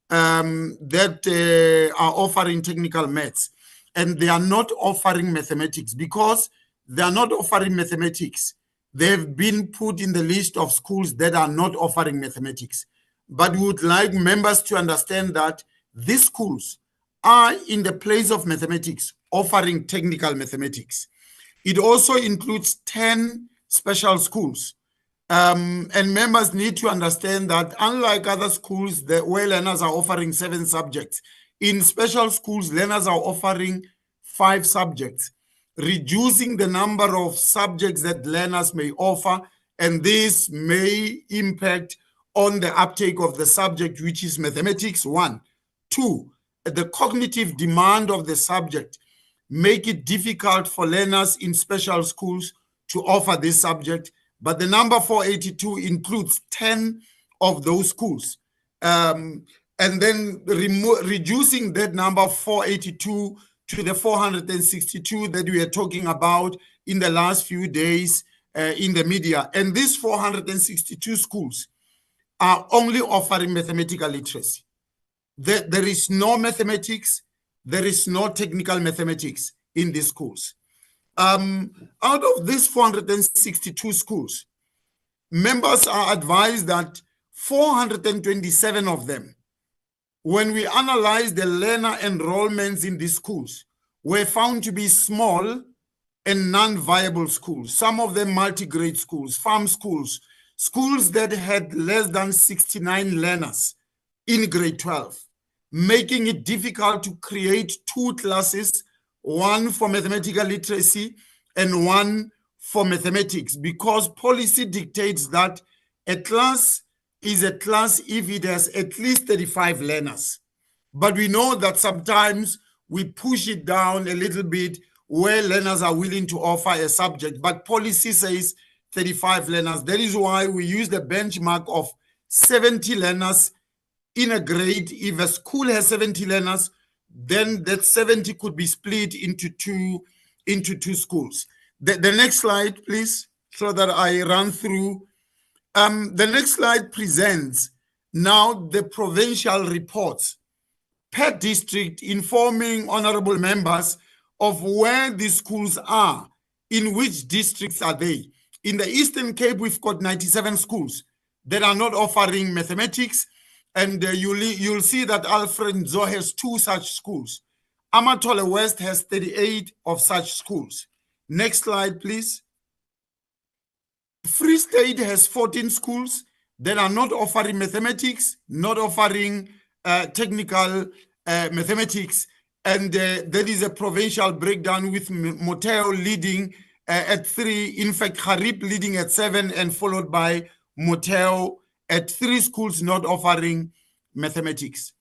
that are offering technical maths, and they are not offering mathematics. Because they are not offering mathematics, they've been put in the list of schools that are not offering mathematics. But we would like members to understand that these schools are in the place of mathematics, offering technical mathematics. It also includes 10 special schools. And members need to understand that unlike other schools where learners are offering 7 subjects, in special schools, learners are offering 5 subjects, reducing the number of subjects that learners may offer, and this may impact on the uptake of the subject, which is mathematics, 1. 2, the cognitive demand of the subject make it difficult for learners in special schools to offer this subject. But the number 482 includes 10 of those schools. And then reducing that number 482 to the 462 that we are talking about in the last few days in the media. And these 462 schools are only offering mathematical literacy. There is no mathematics, there is no technical mathematics in these schools. Out of these 462 schools, members are advised that 427 of them, when we analyze the learner enrollments in these schools, were found to be small and non-viable schools. Some of them multi-grade schools, farm schools, schools that had less than 69 learners in grade 12, making it difficult to create two classes, one for mathematical literacy and one for mathematics, because policy dictates that a class is a class if it has at least 35 learners. But we know that sometimes we push it down a little bit where learners are willing to offer a subject, but policy says 35 learners. That is why we use the benchmark of 70 learners in a grade. If a school has 70 learners, then that 70 could be split into two schools. The next slide, please, so that I run through. The next slide presents now the provincial reports per district, informing honorable members of where these schools are, in which districts are they. In the Eastern Cape, we've got 97 schools that are not offering mathematics, and you'll see that Alfred Nzo has 2 such schools. Amatole West has 38 of such schools. Next slide, please. Free State has 14 schools that are not offering mathematics, not offering technical mathematics, and that is a provincial breakdown with Moteo leading at 3, in fact, Harip leading at 7, and followed by Moteo at 3 schools not offering mathematics.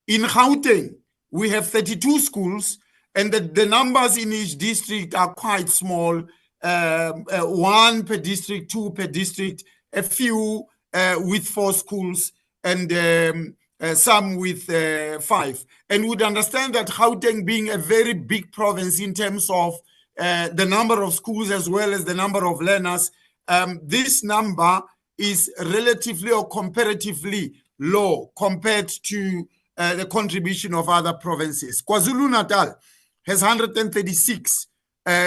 In Gauteng, we have 32 schools, and the numbers in each district are quite small. 1 per district, 2 per district, a few with 4 schools, and some with 5. And would understand that Gauteng, being a very big province in terms of the number of schools as well as the number of learners, this number is relatively or comparatively low compared to the contribution of other provinces. KwaZulu-Natal has 136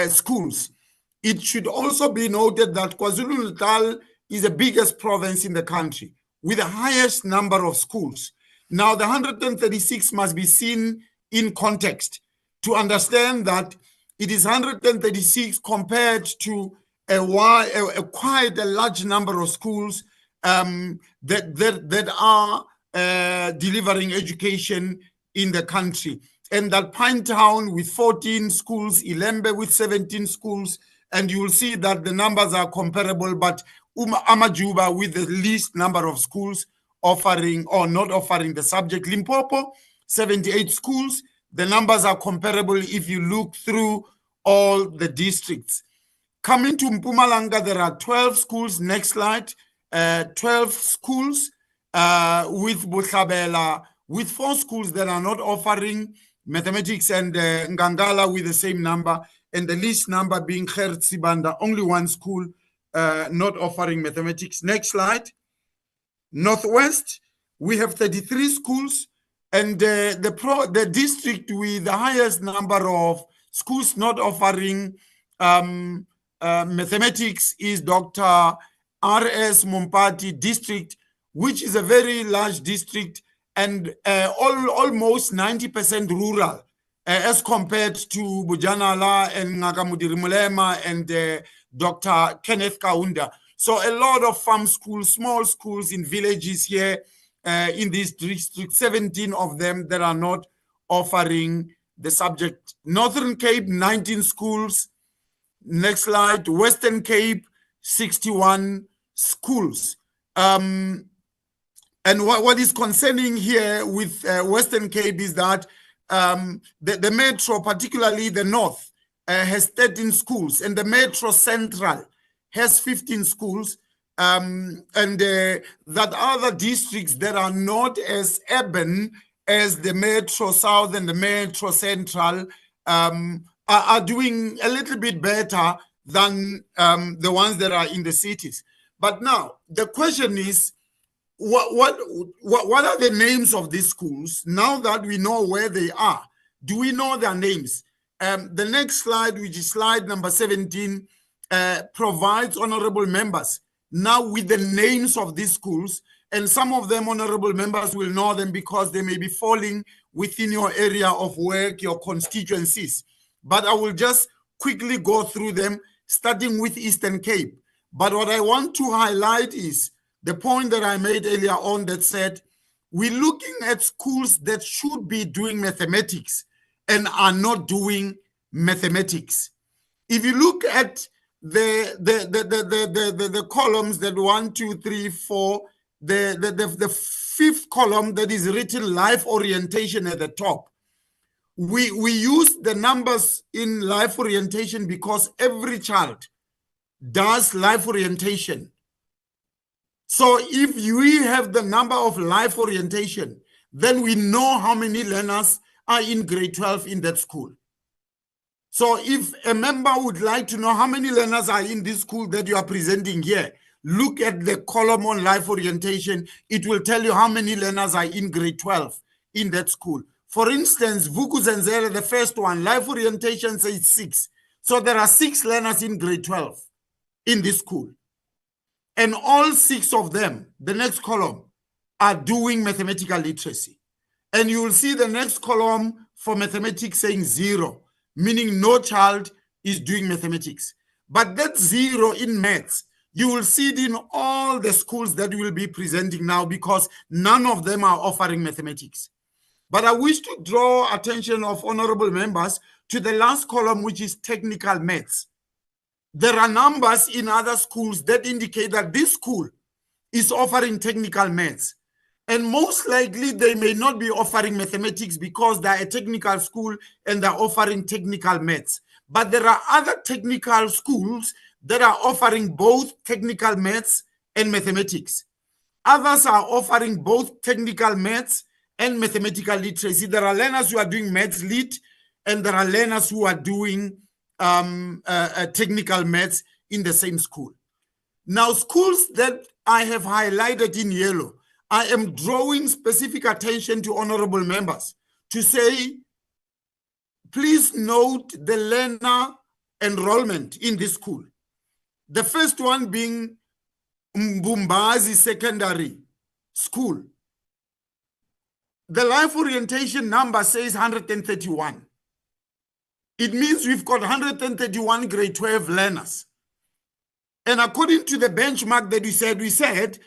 schools. It should also be noted that KwaZulu-Natal is the biggest province in the country with the highest number of schools. Now, the 136 must be seen in context to understand that it is 136 compared to quite a large number of schools that are delivering education in the country. And that Pinetown with 14 schools, Ilembe with 17 schools, and you will see that the numbers are comparable, but Amajuba with the least number of schools offering or not offering the subject. Limpopo, 78 schools. The numbers are comparable if you look through all the districts. Coming to Mpumalanga, there are 12 schools. Next slide. 12 schools with Butlabela, with 4 schools that are not offering mathematics, and Ngangala with the same number, and the least number being Gertsibanda, only 1 school not offering mathematics. Next slide. Northwest, we have 33 schools, and the district with the highest number of schools not offering mathematics is Dr. R.S. Mompati district, which is a very large district and almost 90% rural as compared to Bujanala and Ngakamudiri Mulema and Dr. Kenneth Kaunda. So a lot of farm schools, small schools in villages here in this district, 17 of them that are not offering the subject. Northern Cape, 19 schools. Next slide. Western Cape, 61 schools. And what is concerning here with Western Cape is that the metro, particularly the north, has 13 schools, and the metro central has 15 schools, and that other districts that are not as urban as the Metro South and the Metro Central are doing a little bit better than the ones that are in the cities. But now, the question is, what are the names of these schools? Now that we know where they are, do we know their names? The next slide, which is slide number 17, provides honorable members now with the names of these schools, and some of them honorable members will know them because they may be falling within your area of work, your constituencies. But I will just quickly go through them, starting with Eastern Cape. But what I want to highlight is the point that I made earlier on that said, we're looking at schools that should be doing mathematics and are not doing mathematics. If you look at the columns, that 1, 2, 3, 4, the fifth column that is written life orientation at the top, we use the numbers in life orientation because every child does life orientation. So if we have the number of life orientation, then we know how many learners are in grade 12 in that school. So if a member would like to know how many learners are in this school that you are presenting here, look at the column on life orientation. It will tell you how many learners are in grade 12 in that school. For instance, Vukuzenzele, the first one, life orientation says 6. So there are 6 learners in grade 12 in this school. And all 6 of them, the next column, are doing mathematical literacy. And you will see the next column for mathematics saying 0, meaning no child is doing mathematics. But that 0 in maths, you will see it in all the schools that we will be presenting now because none of them are offering mathematics. But I wish to draw attention of honorable members to the last column, which is technical maths. There are numbers in other schools that indicate that this school is offering technical maths. And most likely they may not be offering mathematics because they're a technical school and they're offering technical maths. But there are other technical schools that are offering both technical maths and mathematics. Others are offering both technical maths and mathematical literacy. There are learners who are doing maths lit, and there are learners who are doing technical maths in the same school. Now, schools that I have highlighted in yellow, I am drawing specific attention to honorable members to say, please note the learner enrollment in this school. The first one being Mbumbazi Secondary School. The life orientation number says 131. It means we've got 131 grade 12 learners. And according to the benchmark that we said,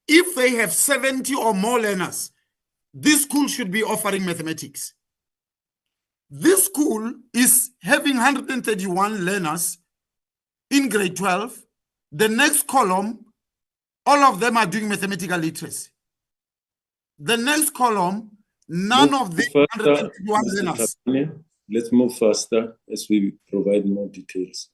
if they have 70 or more learners, this school should be offering mathematics. This school is having 131 learners in grade 12. The next column, all of them are doing mathematical literacy. The next column, none of the 131 learners. Let's move faster as we provide more details.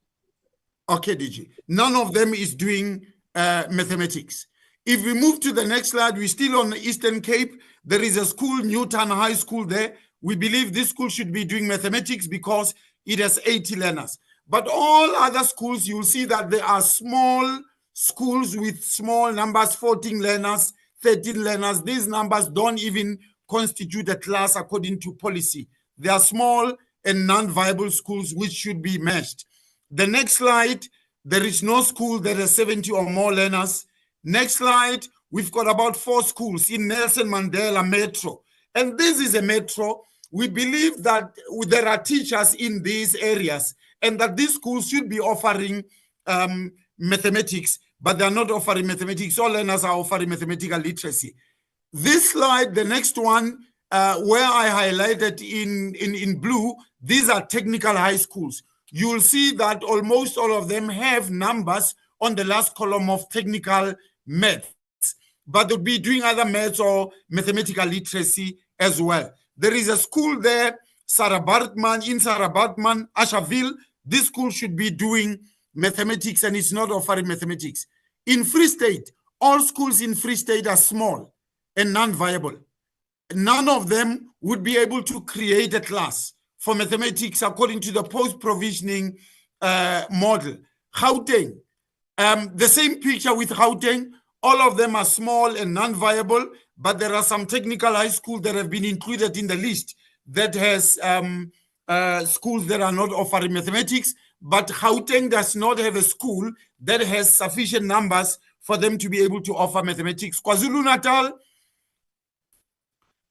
Okay, DG. None of them is doing mathematics. If we move to the next slide, we're still on the Eastern Cape. There is a school, Newtown High School there. We believe this school should be doing mathematics because it has 80 learners. But all other schools, you'll see that there are small schools with small numbers, 14 learners, 13 learners. These numbers don't even constitute a class according to policy. They are small and non-viable schools which should be matched. The next slide, there is no school that has 70 or more learners. Next slide, we've got about 4 schools in Nelson Mandela Metro. And this is a metro. We believe that there are teachers in these areas and that these schools should be offering mathematics, but they're not offering mathematics. All learners are offering mathematical literacy. This slide, the next one, where I highlighted in blue, these are technical high schools. You will see that almost all of them have numbers on the last column of technical maths, but they'll be doing other maths or mathematical literacy as well. There is a school there, Sarah Bartman, in Sarah Bartman, Ashaville. This school should be doing mathematics and it's not offering mathematics. In Free State, all schools in Free State are small and non-viable. None of them would be able to create a class for mathematics according to the post-provisioning model. Gauteng, the same picture with Gauteng. All of them are small and non-viable, but there are some technical high schools that have been included in the list that has schools that are not offering mathematics, but Gauteng does not have a school that has sufficient numbers for them to be able to offer mathematics. KwaZulu-Natal,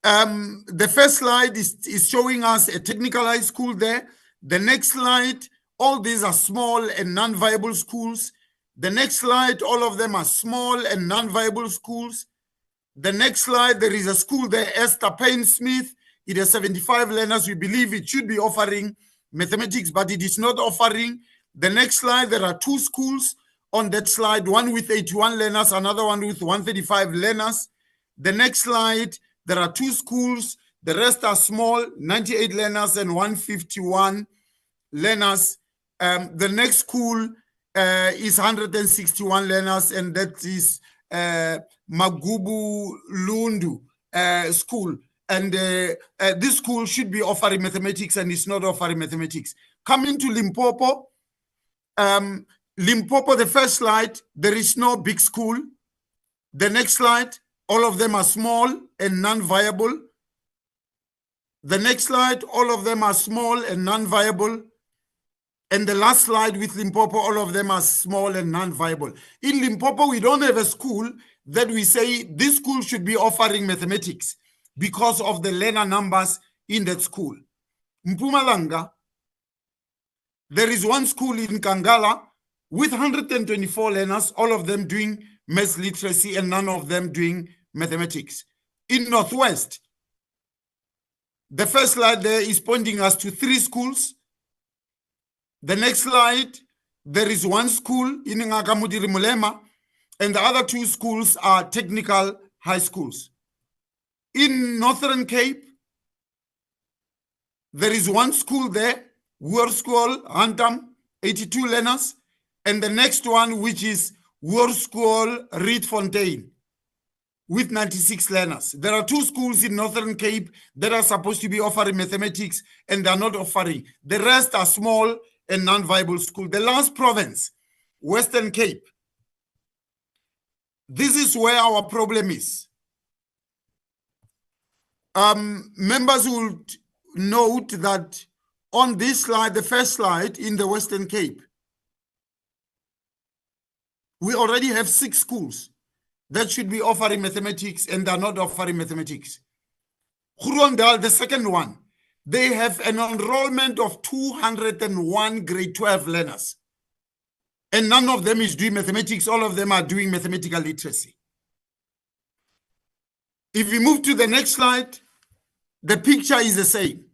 the first slide is showing us a technical high school there. The next slide, all these are small and non-viable schools. The next slide, all of them are small and non-viable schools. The next slide, there is a school there, Esther Payne Smith. It has 75 learners. We believe it should be offering mathematics, but it is not offering. The next slide, there are two schools on that slide, one with 81 learners, another one with 135 learners. The next slide, there are two schools. The rest are small, 98 learners and 151 learners. The next school is 161 learners, and that is Magubu Lundu school. And this school should be offering mathematics and is not offering mathematics. Coming to Limpopo, Limpopo, the first slide, there is no big school. The next slide, all of them are small and non-viable. The next slide, all of them are small and non-viable. And the last slide with Limpopo, all of them are small and non-viable. In Limpopo, we don't have a school that we say this school should be offering mathematics because of the learner numbers in that school. Mpumalanga, there is one school in Kangala with 124 learners, all of them doing maths literacy and none of them doing mathematics. In Northwest, the first slide there is pointing us to 3 schools. The next slide, there is one school in Ngakamudiri Mulema, and the other 2 schools are technical high schools. In Northern Cape, there is one school there, School, Antam, 82 learners, and the next one, which is School, Rietfontein, with 96 learners. There are 2 schools in Northern Cape that are supposed to be offering mathematics, and they are not offering. The rest are small and non-viable schools. The last province, Western Cape. This is where our problem is. Members will note that on this slide, the first slide in the Western Cape, we already have 6 schools that should be offering mathematics and are not offering mathematics. Grondal, the second one, they have an enrollment of 201 grade 12 learners. And none of them is doing mathematics. All of them are doing mathematical literacy. If we move to the next slide, the picture is the same.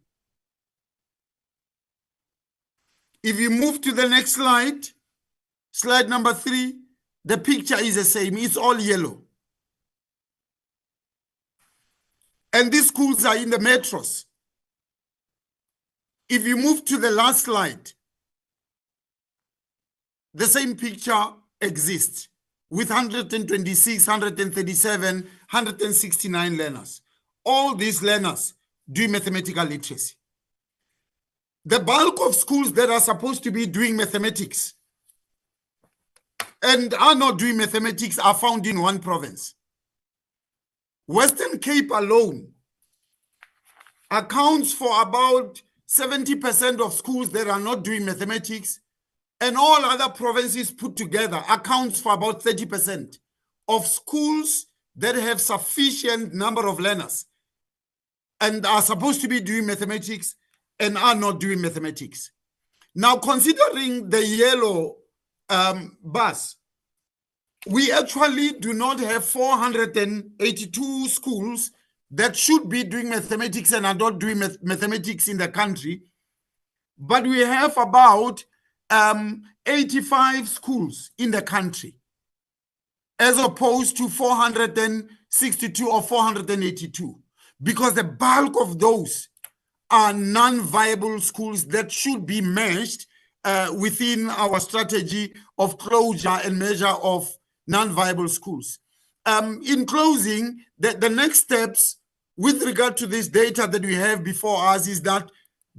If you move to the next slide, slide number 3, the picture is the same. It's all yellow. And these schools are in the metros. If you move to the last slide, the same picture exists with 126, 137, 169 learners. All these learners do mathematical literacy. The bulk of schools that are supposed to be doing mathematics and are not doing mathematics are found in one province. Western Cape alone accounts for about 70% of schools that are not doing mathematics, and all other provinces put together accounts for about 30% of schools that have sufficient number of learners and are supposed to be doing mathematics and are not doing mathematics. Now, considering the yellow bus, we actually do not have 482 schools that should be doing mathematics and are not doing mathematics in the country, but we have about 85 schools in the country, as opposed to 462 or 482, because the bulk of those are non-viable schools that should be merged within our strategy of closure and measure of non-viable schools. In closing, the next steps with regard to this data that we have before us is that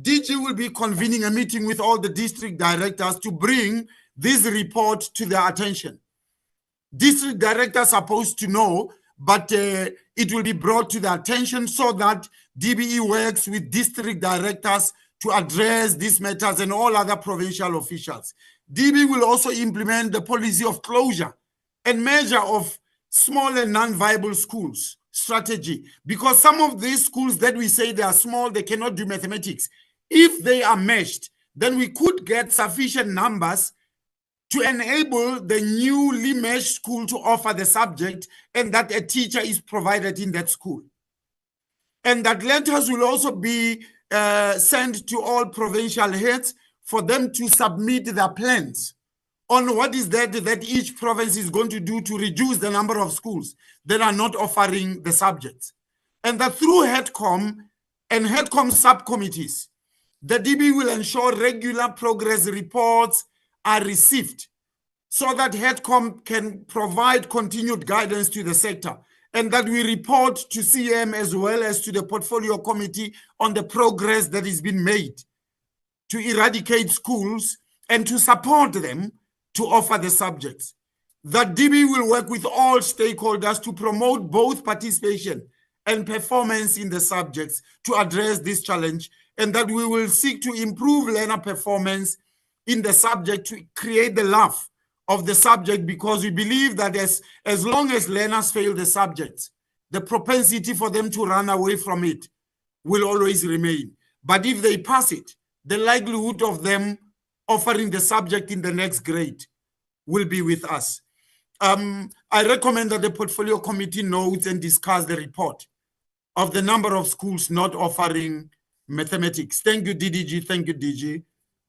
DG will be convening a meeting with all the district directors to bring this report to their attention. District directors are supposed to know, but it will be brought to their attention so that DBE works with district directors to address these matters and all other provincial officials. DB will also implement the policy of closure and measure of small and non-viable schools strategy, because some of these schools that we say they are small, they cannot do mathematics. If they are meshed, then we could get sufficient numbers to enable the newly meshed school to offer the subject, and that a teacher is provided in that school. And that letters will also be sent to all provincial heads for them to submit their plans on what is that each province is going to do to reduce the number of schools that are not offering the subjects. And that through HEDCOM and HEDCOM subcommittees, the DB will ensure regular progress reports are received so that HEDCOM can provide continued guidance to the sector, and that we report to CM as well as to the portfolio committee on the progress that has been made to eradicate schools and to support them to offer the subjects. That DB will work with all stakeholders to promote both participation and performance in the subjects to address this challenge, and that we will seek to improve learner performance in the subject to create the love of the subject, because we believe that as long as learners fail the subject, the propensity for them to run away from it will always remain. But if they pass it, the likelihood of them offering the subject in the next grade will be with us. I recommend that the portfolio committee notes and discuss the report of the number of schools not offering mathematics. Thank you, DDG. Thank you, DG,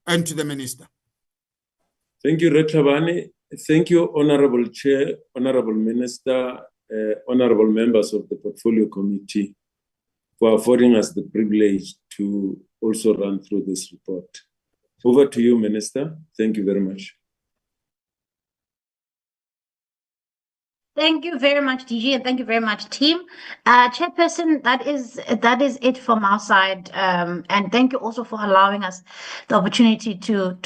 and to the Minister. Thank you, Rethabani. Thank you, Honorable Chair, Honorable Minister, honorable members of the Portfolio Committee, for affording us the privilege to also run through this report. Over to you, Minister. Thank you very much. Thank you very much, DG, and thank you very much, team. Chairperson, that is it from our side. And thank you also for allowing us the opportunity to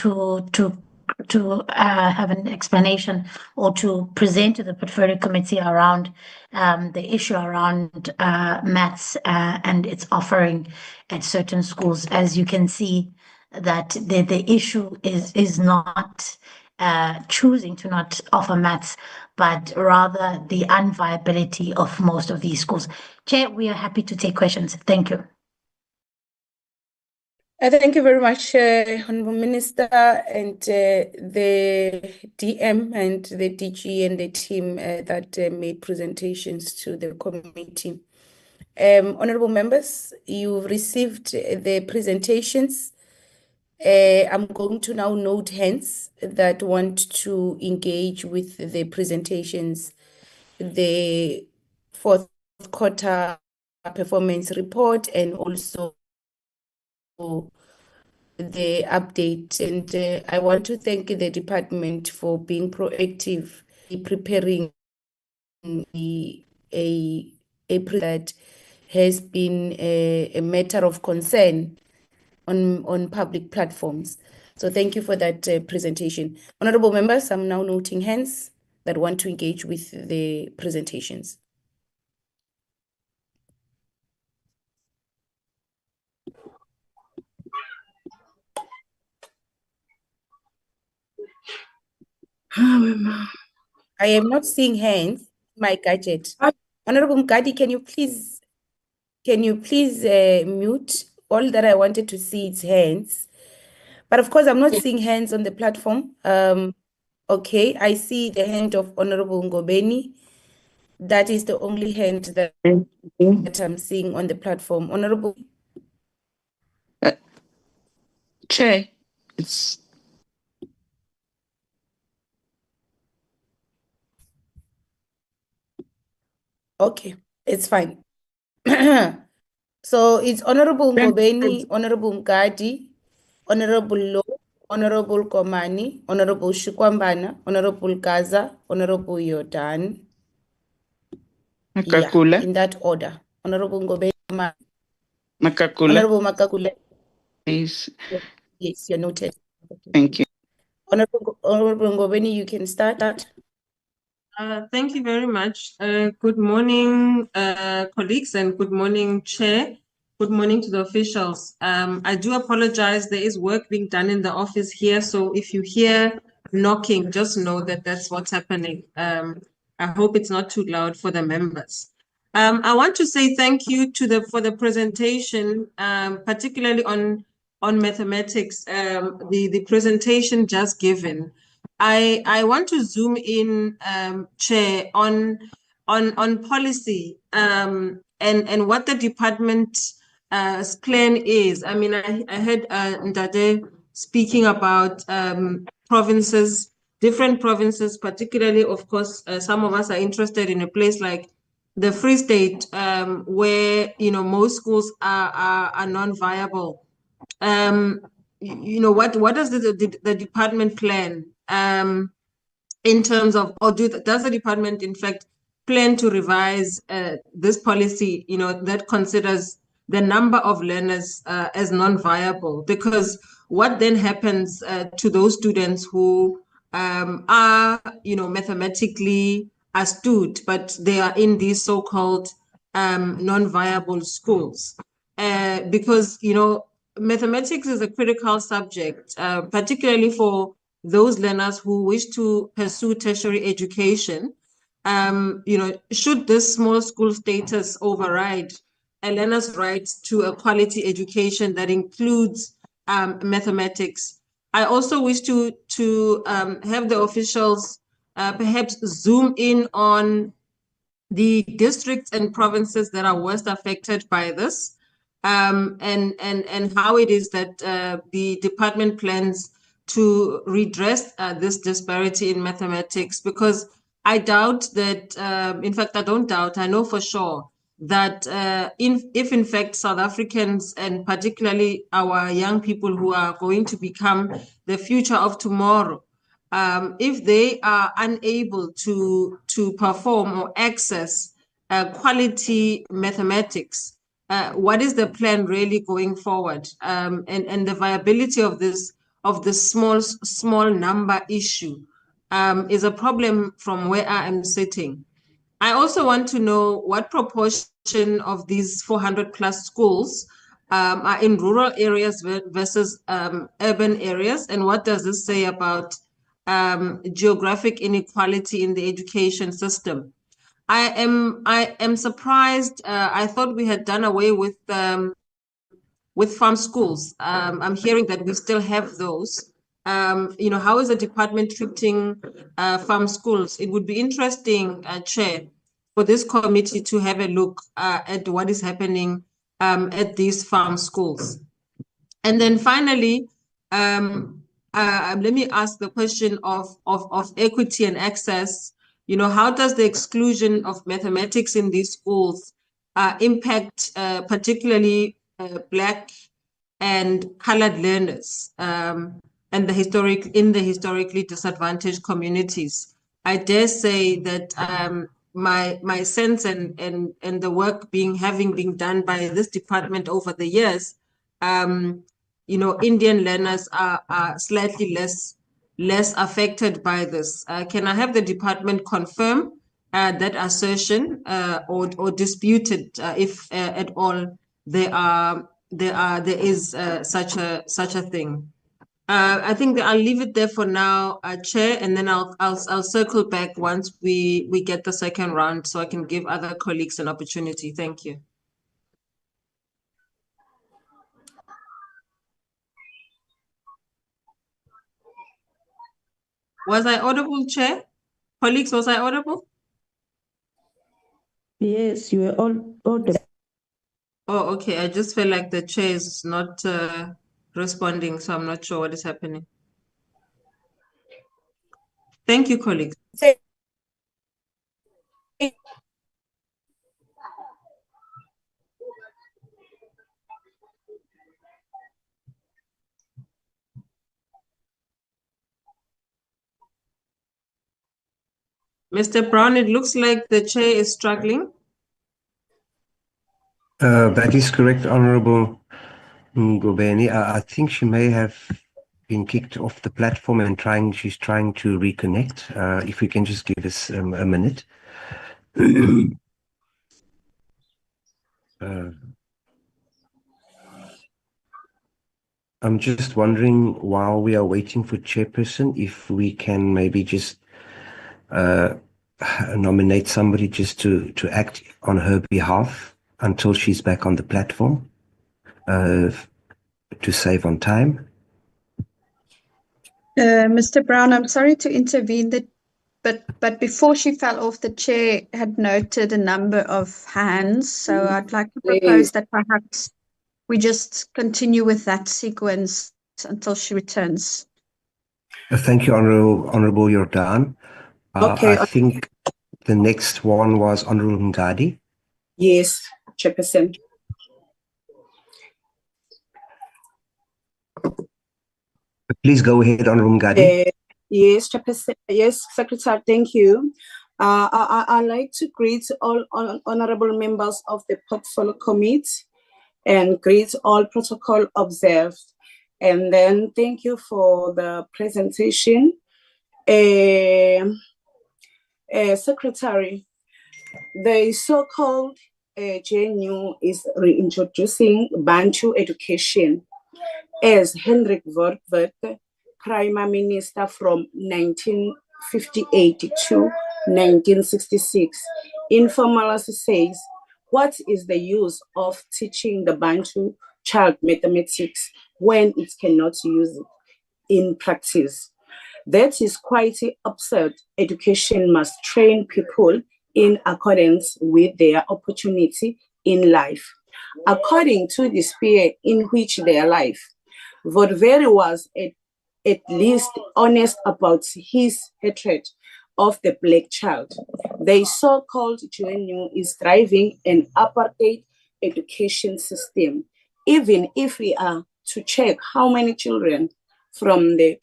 have an explanation or to present to the portfolio committee around the issue around maths and its offering at certain schools. As you can see, that the issue is not choosing to not offer maths, but rather the unviability of most of these schools. Chair, we are happy to take questions. Thank you. Thank you very much, Honorable Minister, and the DM and the DG and the team that made presentations to the committee. Honorable members, you've received the presentations. I'm going to now note hands that want to engage with the presentations, the fourth quarter performance report, and also the update. And I want to thank the department for being proactive in preparing a that has been a matter of concern on public platforms. So thank you for that presentation. Honorable members, I'm now noting hands that want to engage with the presentations. I am not seeing hands, my gadget. Honorable Mgadi, can you please mute? All that I wanted to see is hands. But of course, I'm not seeing hands on the platform. Okay, I see the hand of Honorable Ngobeni. That is the only hand that I'm seeing on the platform. Honorable Chair, it's okay, it's fine. So it's Honorable Ngobeni, Honorable Mgadi, Honorable Lo, Honorable Komani, Honorable Shikwambana, Honorable Gaza, Honorable Yordan. Yeah, Makakula. in that order. Honorable Ngobeni, Makakula. Honorable Makakule. Please. Yes, you're noted. Thank you. Honorable Ngobeni, you can start. Thank you very much. Good morning, colleagues, and good morning, Chair. Good morning to the officials. I do apologize. There is work being done in the office here, so if you hear knocking, just know that that's what's happening. I hope it's not too loud for the members. I want to say thank you for the presentation, particularly on mathematics. The presentation just given. I want to zoom in, Chair, on policy and what the department's plan is. I mean, I heard Ndade speaking about provinces, different provinces, particularly, of course, some of us are interested in a place like the Free State, where most schools are non-viable. What does the department plan in terms of, or does the department in fact plan to revise this policy, that considers the number of learners as non-viable? Because what then happens to those students who are, mathematically astute, but they are in these so-called non-viable schools? Because, mathematics is a critical subject, particularly for those learners who wish to pursue tertiary education. Should this small school status override a learner's right to a quality education that includes mathematics? I also wish to have the officials perhaps zoom in on the districts and provinces that are worst affected by this, and how it is that the department plans to redress this disparity in mathematics. Because I doubt that, in fact, I don't doubt, I know for sure that if in fact South Africans, and particularly our young people who are going to become the future of tomorrow, if they are unable to perform or access quality mathematics, what is the plan really going forward? And the viability of this small number issue is a problem from where I am sitting. I also want to know what proportion of these 400 plus schools are in rural areas versus urban areas, and what does this say about geographic inequality in the education system? I am surprised. I thought we had done away with farm schools. I'm hearing that we still have those. How is the department treating farm schools? It would be interesting, Chair, for this committee to have a look at what is happening at these farm schools. And then finally, let me ask the question of equity and access. How does the exclusion of mathematics in these schools impact particularly Black and colored learners and in the historically disadvantaged communities? I dare say that my sense and the work having been done by this department over the years, Indian learners are slightly less affected by this. Can I have the department confirm that assertion or dispute it if at all there is such a thing? I think that I'll leave it there for now, Chair, and then I'll circle back once we get the second round, so I can give other colleagues an opportunity. Thank you. Was I audible, Chair? Colleagues, was I audible? Yes, you were all audible. Oh, okay. I just feel like the Chair is not responding, so I'm not sure what is happening. Thank you, colleagues. Mr. Brown, it looks like the Chair is struggling. That is correct, Honorable Ngobeni. I think she may have been kicked off the platform and she's trying to reconnect. If we can just give us a minute. I'm just wondering, while we are waiting for chairperson, if we can maybe just nominate somebody just to act on her behalf until she's back on the platform, to save on time. Mr. Brown, I'm sorry to intervene, but before she fell off, the chair had noted a number of hands, so I'd like to propose that perhaps we just continue with that sequence until she returns. Thank you, Honorable Jordan. Okay. I think the next one was Honorable Ngadi. Yes, Chairperson. Please go ahead, Honorable Ngadi. Yes, Chairperson. Yes, Secretary, thank you. I'd like to greet all honorable members of the Portfolio Committee and greet all protocol observed. And then thank you for the presentation. Secretary, the so-called GNU is reintroducing Bantu education as Hendrik Verwoerd, Prime Minister from 1958 to 1966. Informal says, what is the use of teaching the Bantu child mathematics when it cannot use it in practice? That is quite absurd. Education must train people in accordance with their opportunity in life, according to the sphere in which they are life. Verwoerd was at least honest about his hatred of the black child. The so-called GNU is driving an apartheid education system. Even if we are to check how many children from the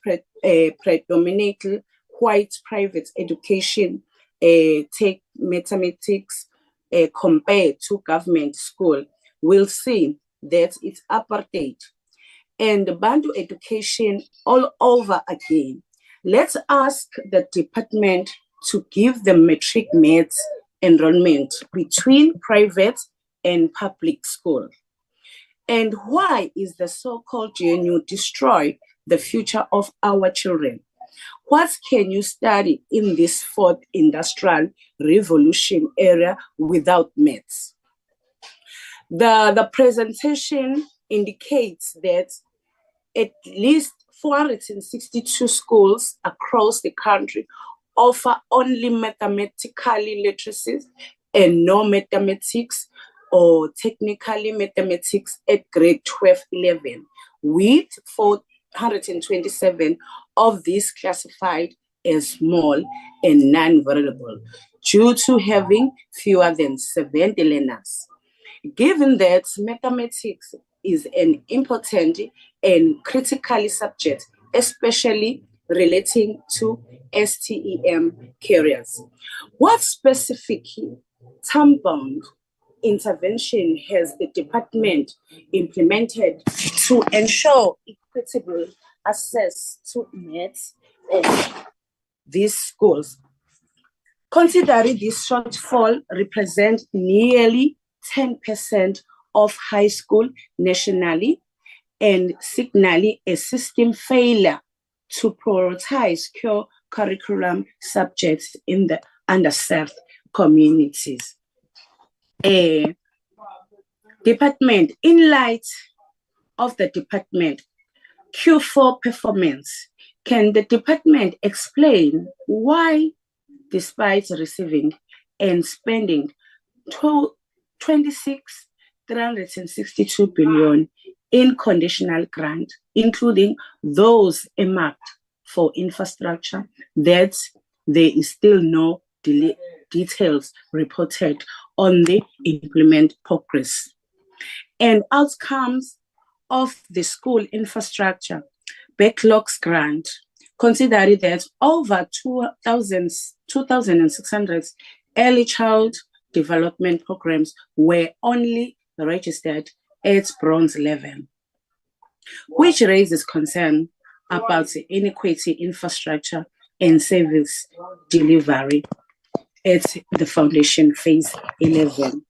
predominantly white private education take mathematics compared to government school, we'll see that it's apartheid. And Bantu education all over again. Let's ask the department to give the matric maths enrollment between private and public school. And why is the so-called GNU destroy the future of our children? What can you study in this fourth industrial revolution era without maths? The presentation indicates that at least 462 schools across the country offer only mathematical literacy and no mathematics or technically mathematics at grade 12-11, with 427 of these classified as small and non-vulnerable due to having fewer than 70 learners. Given that mathematics is an important and critical subject, especially relating to STEM careers, what specific time-bound intervention has the department implemented to ensure equitable access to maths at these schools? Considering this shortfall represents nearly 10% of high school nationally and signaling a system failure to prioritize core curriculum subjects in the underserved communities. Department, in light of the department Q4 performance, can the department explain why, despite receiving and spending 362 billion in conditional grant, including those earmarked for infrastructure, that there is still no details reported on the implement progress and outcomes of the school infrastructure backlogs grant, considering that over 2,600 early child development programs were only registered at bronze level, which raises concern about inequity, infrastructure, and service delivery at the foundation phase 11.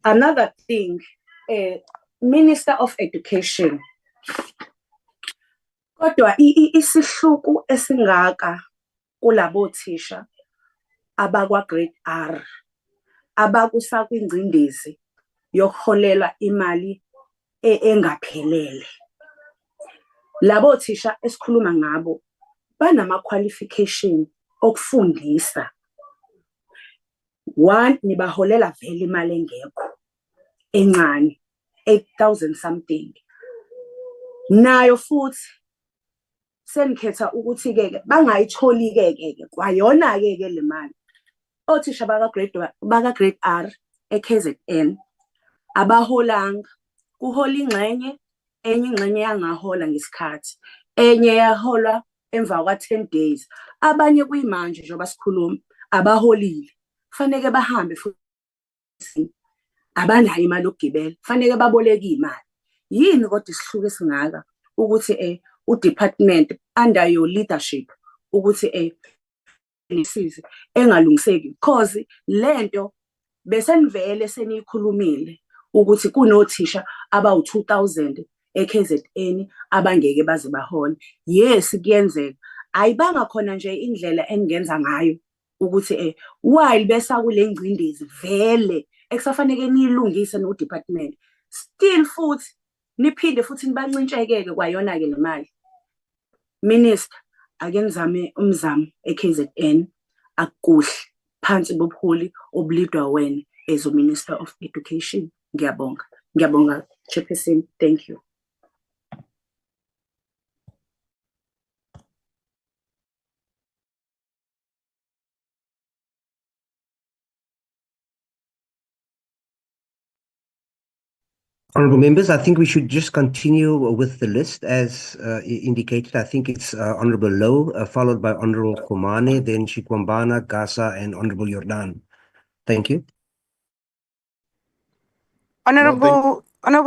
Another thing, Minister of Education, kodwa isihluku esingaka kulabo thisha abakwa grade R abakusakwingcindezi yokuholela imali engaphelele. Labo thisha esikhuluma ngabo banama qualification okufundisa. One, nibaholela vele imali engekho encane, 8,000 something. Nayo futhi senikhetha ukuthi ke bangayitholi ke kwayona ke le mali. Othisha baka grade R eKZN abaholanga, kuhola ingxenye, enye ingxenye yangahola ngesikhathi, enye yahola emva kwa 10 days. Abanye kuyimanje njengoba sikhuluma abaholile, fanele bahambe futhi abanayo imali yokugibela, fanele baboleke imali. Yini kodwa isihluku esingaka ukuthi udepartment under your leadership ukuthi lesize engalungiseki, because lento besenivele seniyikhulumile ukuthi kunothisha abawu 2000 eKZN abangeke baze bahole. Yes, kuyenzeka. Ayibanga khona nje indlela engenza ngayo ukuthi while besa kule ngcindezi vele ekusafanele niyilungise no department, still futhi niphinde futhi nibancintshekeke kwayona ke le mali. Minister, ake nizame umzamo eKZN akuhle phansi bobuholi obulidwa wena as a Minister of Education. Ngiyabonga. Ngiyabonga, Chairperson. Thank you. Honourable members, I think we should just continue with the list as indicated. I think it's Honourable Low, followed by Honourable Khumane, then Shikwambana, Gasa, and Honourable Jordan. Thank you. Honourable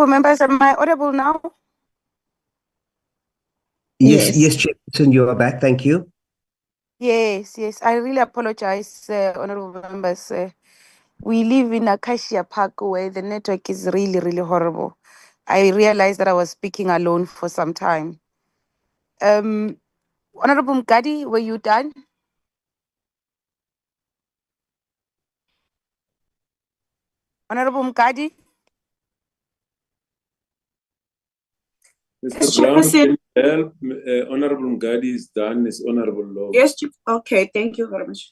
members, am I audible now? Yes, Chairperson, you are back. Thank you. Yes. I really apologize, honourable members. We live in Acacia Park where the network is really, really horrible. I realized that I was speaking alone for some time. Honourable Mgadi, were you done? Honourable Mgadi? Mr. Brown, can you help? Honourable Mgadi is done. It's Honourable Low. Yes, okay, thank you very much.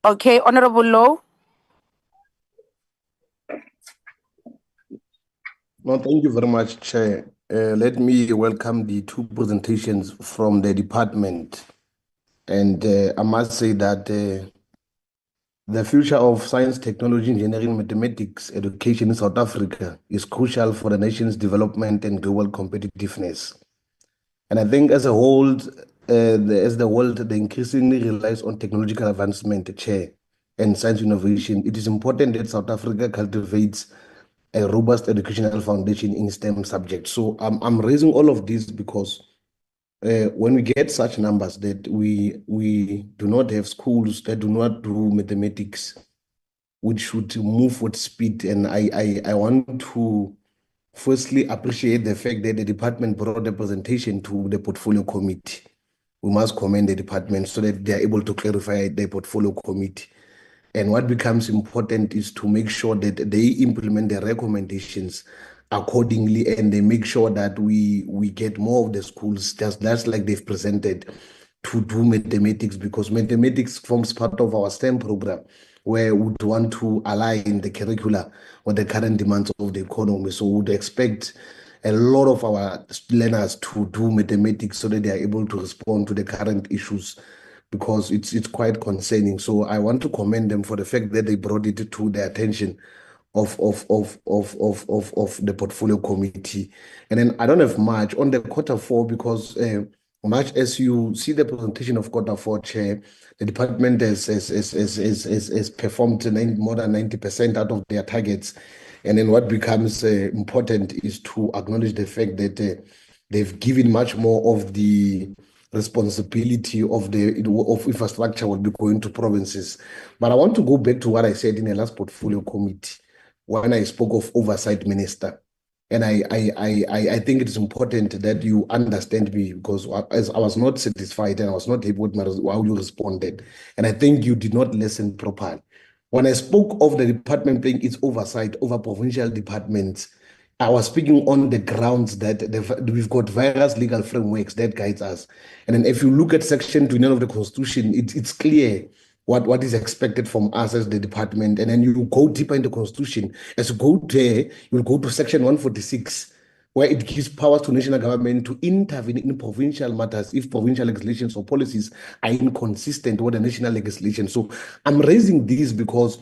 Okay, Honourable Low. No, thank you very much, Chair. Let me welcome the two presentations from the department. And I must say that the future of science, technology, engineering, mathematics, education in South Africa is crucial for the nation's development and global competitiveness. And I think as a whole, as the world increasingly relies on technological advancement, Chair, and science innovation, it is important that South Africa cultivates a robust educational foundation in STEM subjects. So I'm raising all of this because when we get such numbers that we do not have schools that do not do mathematics, which should move with speed. And I want to firstly appreciate the fact that the department brought the presentation to the portfolio committee. We must commend the department so that they are able to clarify the portfolio committee. And what becomes important is to make sure that they implement the recommendations accordingly, and they make sure that we get more of the schools, just like they've presented, to do mathematics, because mathematics forms part of our STEM program, where we would want to align the curricula with the current demands of the economy. So we would expect a lot of our learners to do mathematics so that they are able to respond to the current issues, because it's quite concerning. So I want to commend them for the fact that they brought it to the attention of the portfolio committee. And then I don't have much on the Q4 because much as you see the presentation of Q4, Chair, the department has performed more than 90% out of their targets. And then what becomes important is to acknowledge the fact that they've given much more of the responsibility of infrastructure will be going to provinces. But I want to go back to what I said in the last portfolio committee when I spoke of oversight minister. And I think it is important that you understand me, because as I was not satisfied and I was not happy with how you responded. And I think you did not listen properly. When I spoke of the department playing its oversight over provincial departments, I was speaking on the grounds that we've got various legal frameworks that guides us. And then if you look at Section 29 of the Constitution, it's clear what is expected from us as the department. And then you go deeper in the Constitution. As you go there, you'll go to Section 146, where it gives powers to national government to intervene in provincial matters if provincial legislations or policies are inconsistent with the national legislation. So I'm raising this because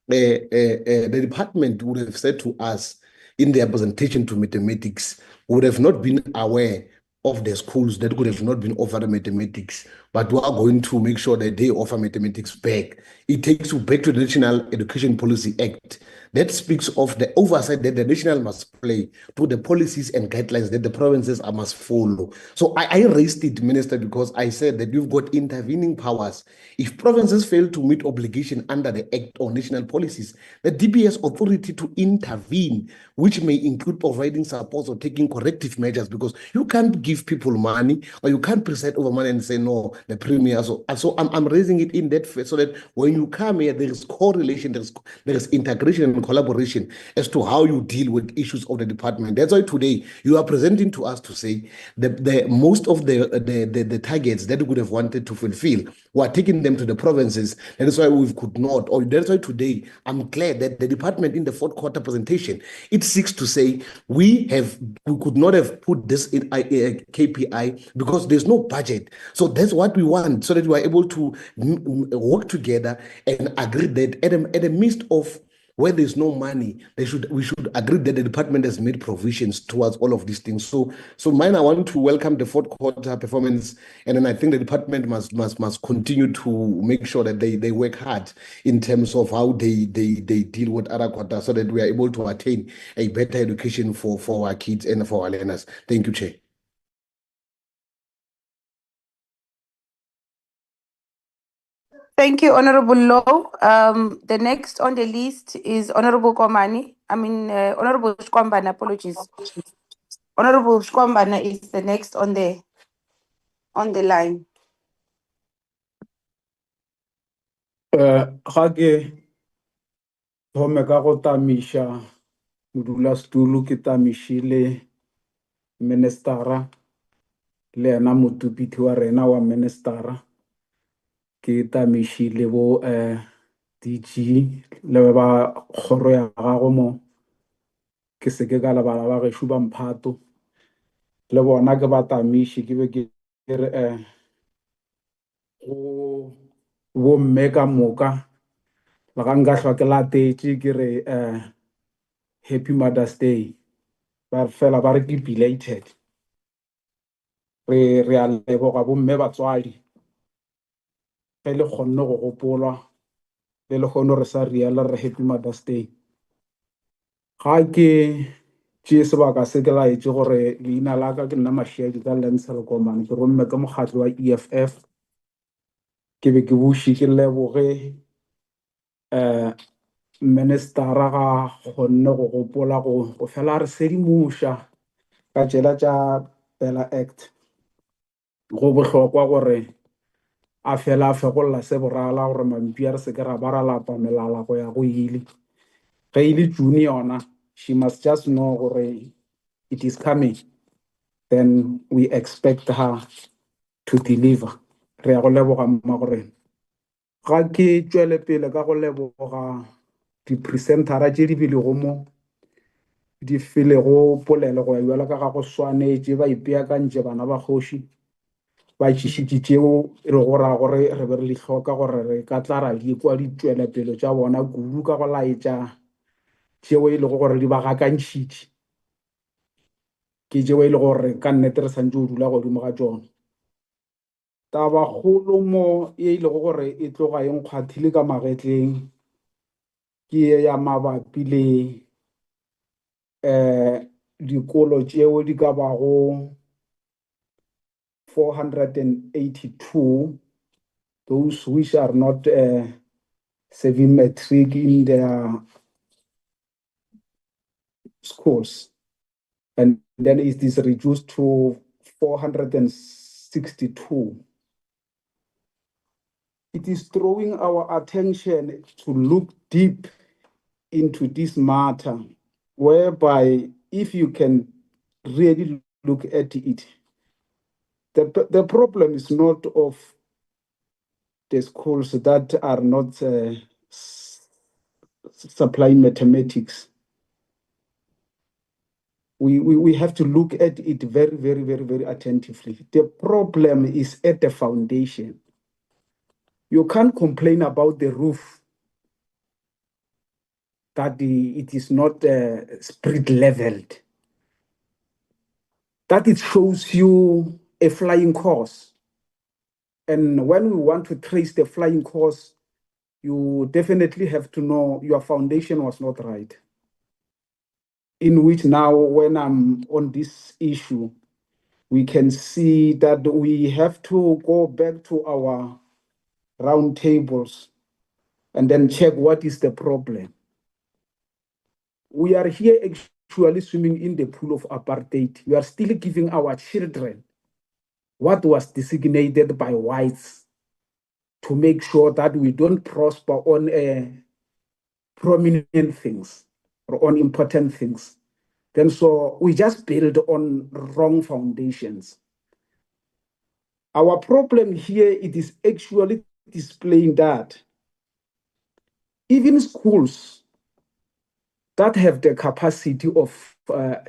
the department would have said to us in their presentation to mathematics, would have not been aware of the schools that could have not been offered mathematics, but we are going to make sure that they offer mathematics back. It takes you back to the National Education Policy Act. That speaks of the oversight that the national must play to the policies and guidelines that the provinces must follow. So I raised it, Minister, because I said that you've got intervening powers. If provinces fail to meet obligation under the Act or national policies, the DP has authority to intervene, which may include providing support or taking corrective measures, because you can't give people money or you can't preside over money and say, no, the premier. So I'm raising it in that so that when you come here, there is correlation, there is integration and collaboration as to how you deal with issues of the department. That's why today you are presenting to us to say the most of the targets that we would have wanted to fulfill, we are taking them to the provinces. That is why we could not, or that's why today I'm glad that the department in the fourth quarter presentation, it seeks to say we could not have put this in KPI because there's no budget. So that's what we want, so that we are able to work together and agree that at the midst of where there's no money, we should agree that the department has made provisions towards all of these things. So mine, I want to welcome the fourth quarter performance, and then I think the department must continue to make sure that they work hard in terms of how they deal with other quarters, so that we are able to attain a better education for our kids and for our learners. Thank you, Chair. Thank you, Honorable Law. The next on the list is Honorable Komani. Honorable Shkwambana, apologies. Honorable Shkwambana is the next on the line. Ga ke thome ka go tamisha modulasetulo ke tamishile ministera le ena motupiti wa rena wa ministera, ke tamishile bo DG le ba kgoro ya gago mo, ke seke ka lebala ba gešo ba Mphato le bona ke ba tamiši, ke be ke re go bomme ka moka le ga nka hlwa ke latetše ke re Happy Mother's Day, ba fela ba re ke belated. Re a leboga bomme batswadi ge le kgonne go gopolwa le kgone re sa riala re Happy Mother's Day. Ga ke tšee sebaka se ke laetse gore leina la ka ke nna Mashiadi ka Lensel Komane, ke romme ke mokgatlo wa EFF, ke be ke buši ke leboge ministera ga kgonne go gopola go fela re sedimoša ka tšela tša Bella Act. Go bohlokwa gore a fela a fegolla se borala gore mampi a re se ke ra ba ra lapa melala go ya go ile. Ge ile June yona, she must just know gore it is coming, then we expect her to deliver. Re ya go leboga mmagorena. Ga ke tšwele pele ka go leboga di-presentera tše di bilego mo, di filego polelo go ya bjala ka ga go swanetše, ba ipeakantše bana ba kgoši, ba tšišitše tšeo e re go raya gore re be re le hloka gore re ka tla ra di kwa ditšwelepele tša bona kudu ka go laetša tšeo e lego gore di ba gakantšhitše, ke tšeo e le gore ka nnete re santše o dula godimo ga tšona. Taba kgolo mo e lego gore e tloga e nkgwathile ka magetleng ke ya mabapi le dikolo tšeo di ka bago 482, those which are not serving matric in their schools. And then it is reduced to 462. It is drawing our attention to look deep into this matter, whereby if you can really look at it, the problem is not of the schools that are not supplying mathematics. We have to look at it very, very, very, very attentively. The problem is at the foundation. You can't complain about the roof, that it is not spirit leveled. That it shows you a flying course. And when we want to trace the flying course, you definitely have to know your foundation was not right. In which now, when I'm on this issue, we can see that we have to go back to our round tables and then check what is the problem. We are here actually swimming in the pool of apartheid. We are still giving our children what was designated by whites to make sure that we don't prosper on prominent things or on important things. Then so we just build on wrong foundations. Our problem here, it is actually displaying that even schools that have the capacity of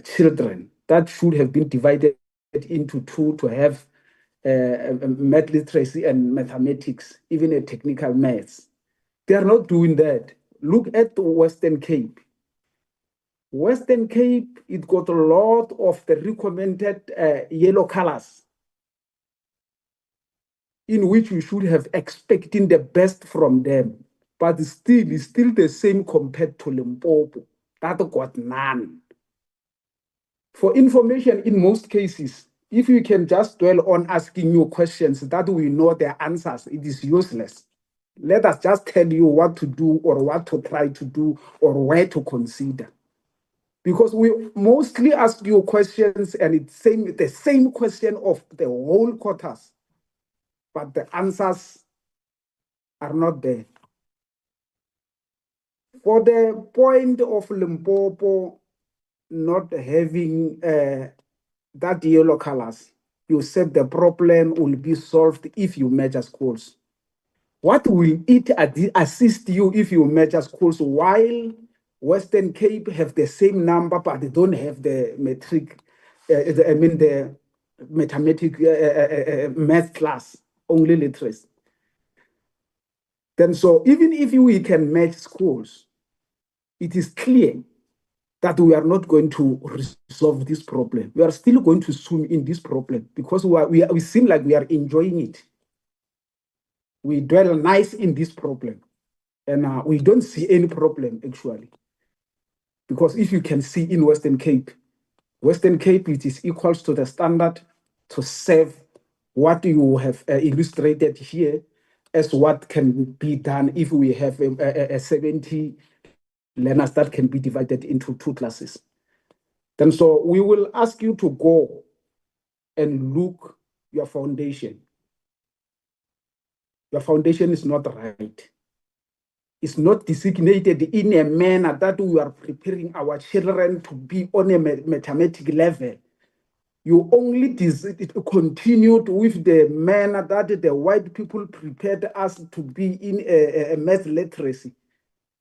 children that should have been divided into two to have math literacy and mathematics, even a technical maths. They are not doing that. Look at the Western Cape. Western Cape, it got a lot of the recommended yellow colors, in which we should have expecting the best from them. But still, it's still the same compared to Limpopo. That got none. For information, in most cases, if you can just dwell on asking you questions that we know the answers, it is useless. Let us just tell you what to do or what to try to do or where to consider. Because we mostly ask you questions and it's the same question of the whole quarters, but the answers are not there. For the point of Limpopo not having that yellow colors, you said the problem will be solved if you measure schools. What will it assist you if you measure schools while Western Cape have the same number, but they don't have the metric, the mathematic math class, only literacy? Then so even if we can match schools, it is clear that we are not going to resolve this problem. We are still going to swim in this problem because we seem like we are enjoying it. We dwell nice in this problem. And we don't see any problem, actually. Because if you can see in Western Cape, it is equals to the standard to serve what you have illustrated here as what can be done if we have 70 learners that can be divided into two classes. Then so we will ask you to go and look your foundation. Your foundation is not right. It's not designated in a manner that we are preparing our children to be on a mathematical level. You only continued with the manner that the white people prepared us to be in a math literacy.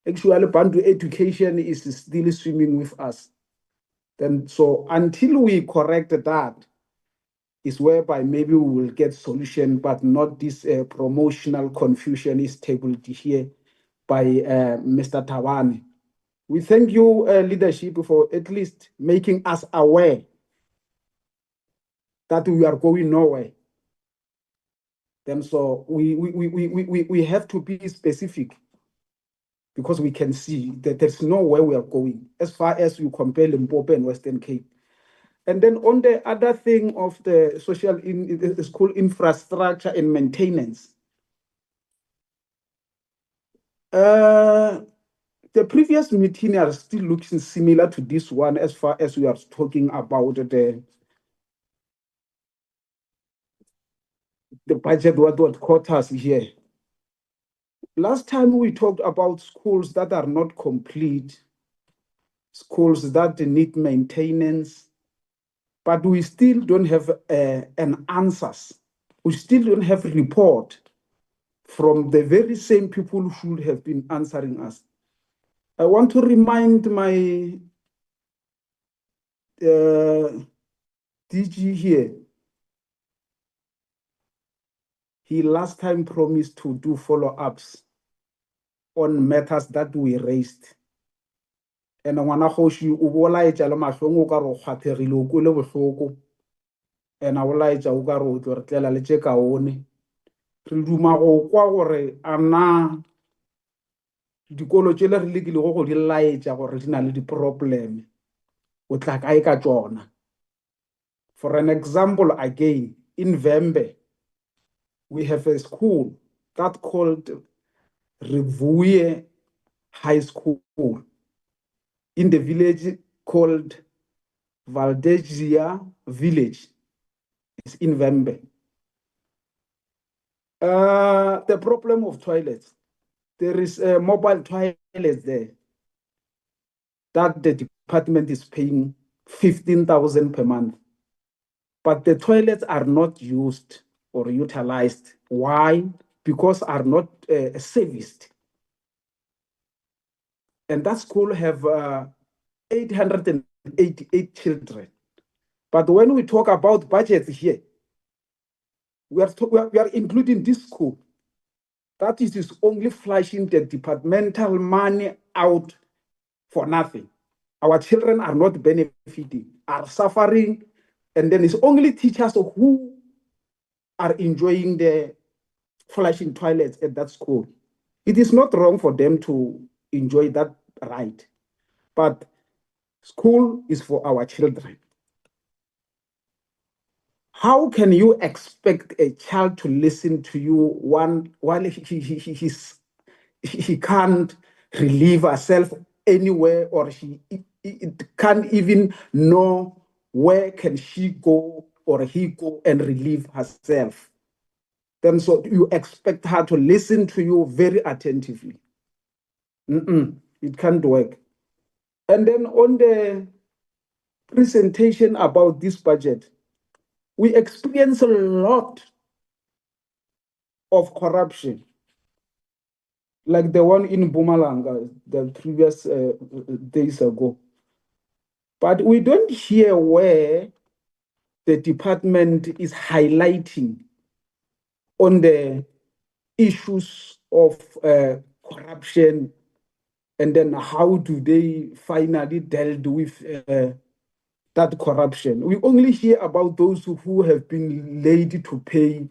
Actually, Bantu education is still swimming with us. Then, so until we correct that, is whereby maybe we will get solution, but not this promotional confusion is tabled here by Mr. Tawani. We thank you, leadership, for at least making us aware that we are going nowhere. Then so we have to be specific, because we can see that there's nowhere we are going as far as you compare Limpopo and Western Cape. And then on the other thing of the school infrastructure and maintenance, the previous meeting are still looking similar to this one as far as we are talking about the budget, what quarters here. Last time we talked about schools that are not complete, schools that need maintenance, but we still don't have an answers. We still don't have a report from the very same people who should have been answering us. I want to remind my DG here. He last time promised to do follow-ups on matters that we raised. And ngwana kgoši o bolaetša le mahlong o ka re o kgwathegile o kwele bohloko, and a bolaetša o ka re o tlo re tlela le tše kaone. Re duma go kwa gore a na dikolo tšele re lekile go di laetša gore di na le di-problem, o tla kae ka tšona. For an example, again, in Vembe, we have a school that called Rivuye High School in the village called Valdezia Village. It's in Vembe. The problem of toilets, there is a mobile toilet there that the department is paying 15,000 per month. But the toilets are not used or utilized. Why? Because are not serviced. And that school have 888 children. But when we talk about budgets here, we are including this school. That is only flashing the departmental money out for nothing. Our children are not benefiting, are suffering, and then it's only teachers who are enjoying the flashing toilets at that school. It is not wrong for them to enjoy that right, but school is for our children. How can you expect a child to listen to you while he can't relieve herself anywhere, or he can't even know where can she go or he go and relieve herself? Then so you expect her to listen to you very attentively. It can't work. And then on the presentation about this budget, we experience a lot of corruption, like the one in Mpumalanga the previous days ago. But we don't hear where the department is highlighting on the issues of corruption, and then how do they finally dealt with that corruption. We only hear about those who have been late to pay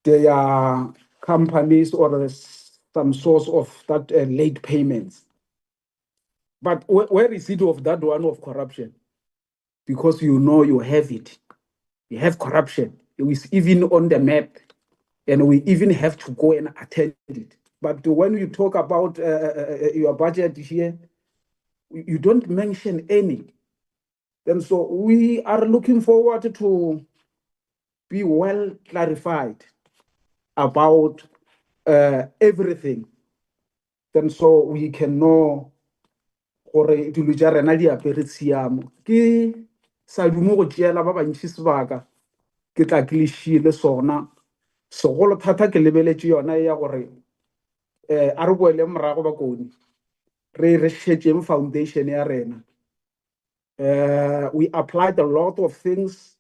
their companies or some source of that late payments. But where is it of that one of corruption? Because you know you have it. You have corruption. It is even on the map, and we even have to go and attend it. But when you talk about your budget here, you don't mention any. And so we are looking forward to be well clarified about everything. Then so we can know gore dilo tša rena di apere tshiamo. Ke sa dumo go tšeela ba bantši sebaka ke tla ke lešile sona segolo thata ke lebeletše yona ya gore a re boele morago bakoni re šetšeng foundation ya rena. We applied a lot of things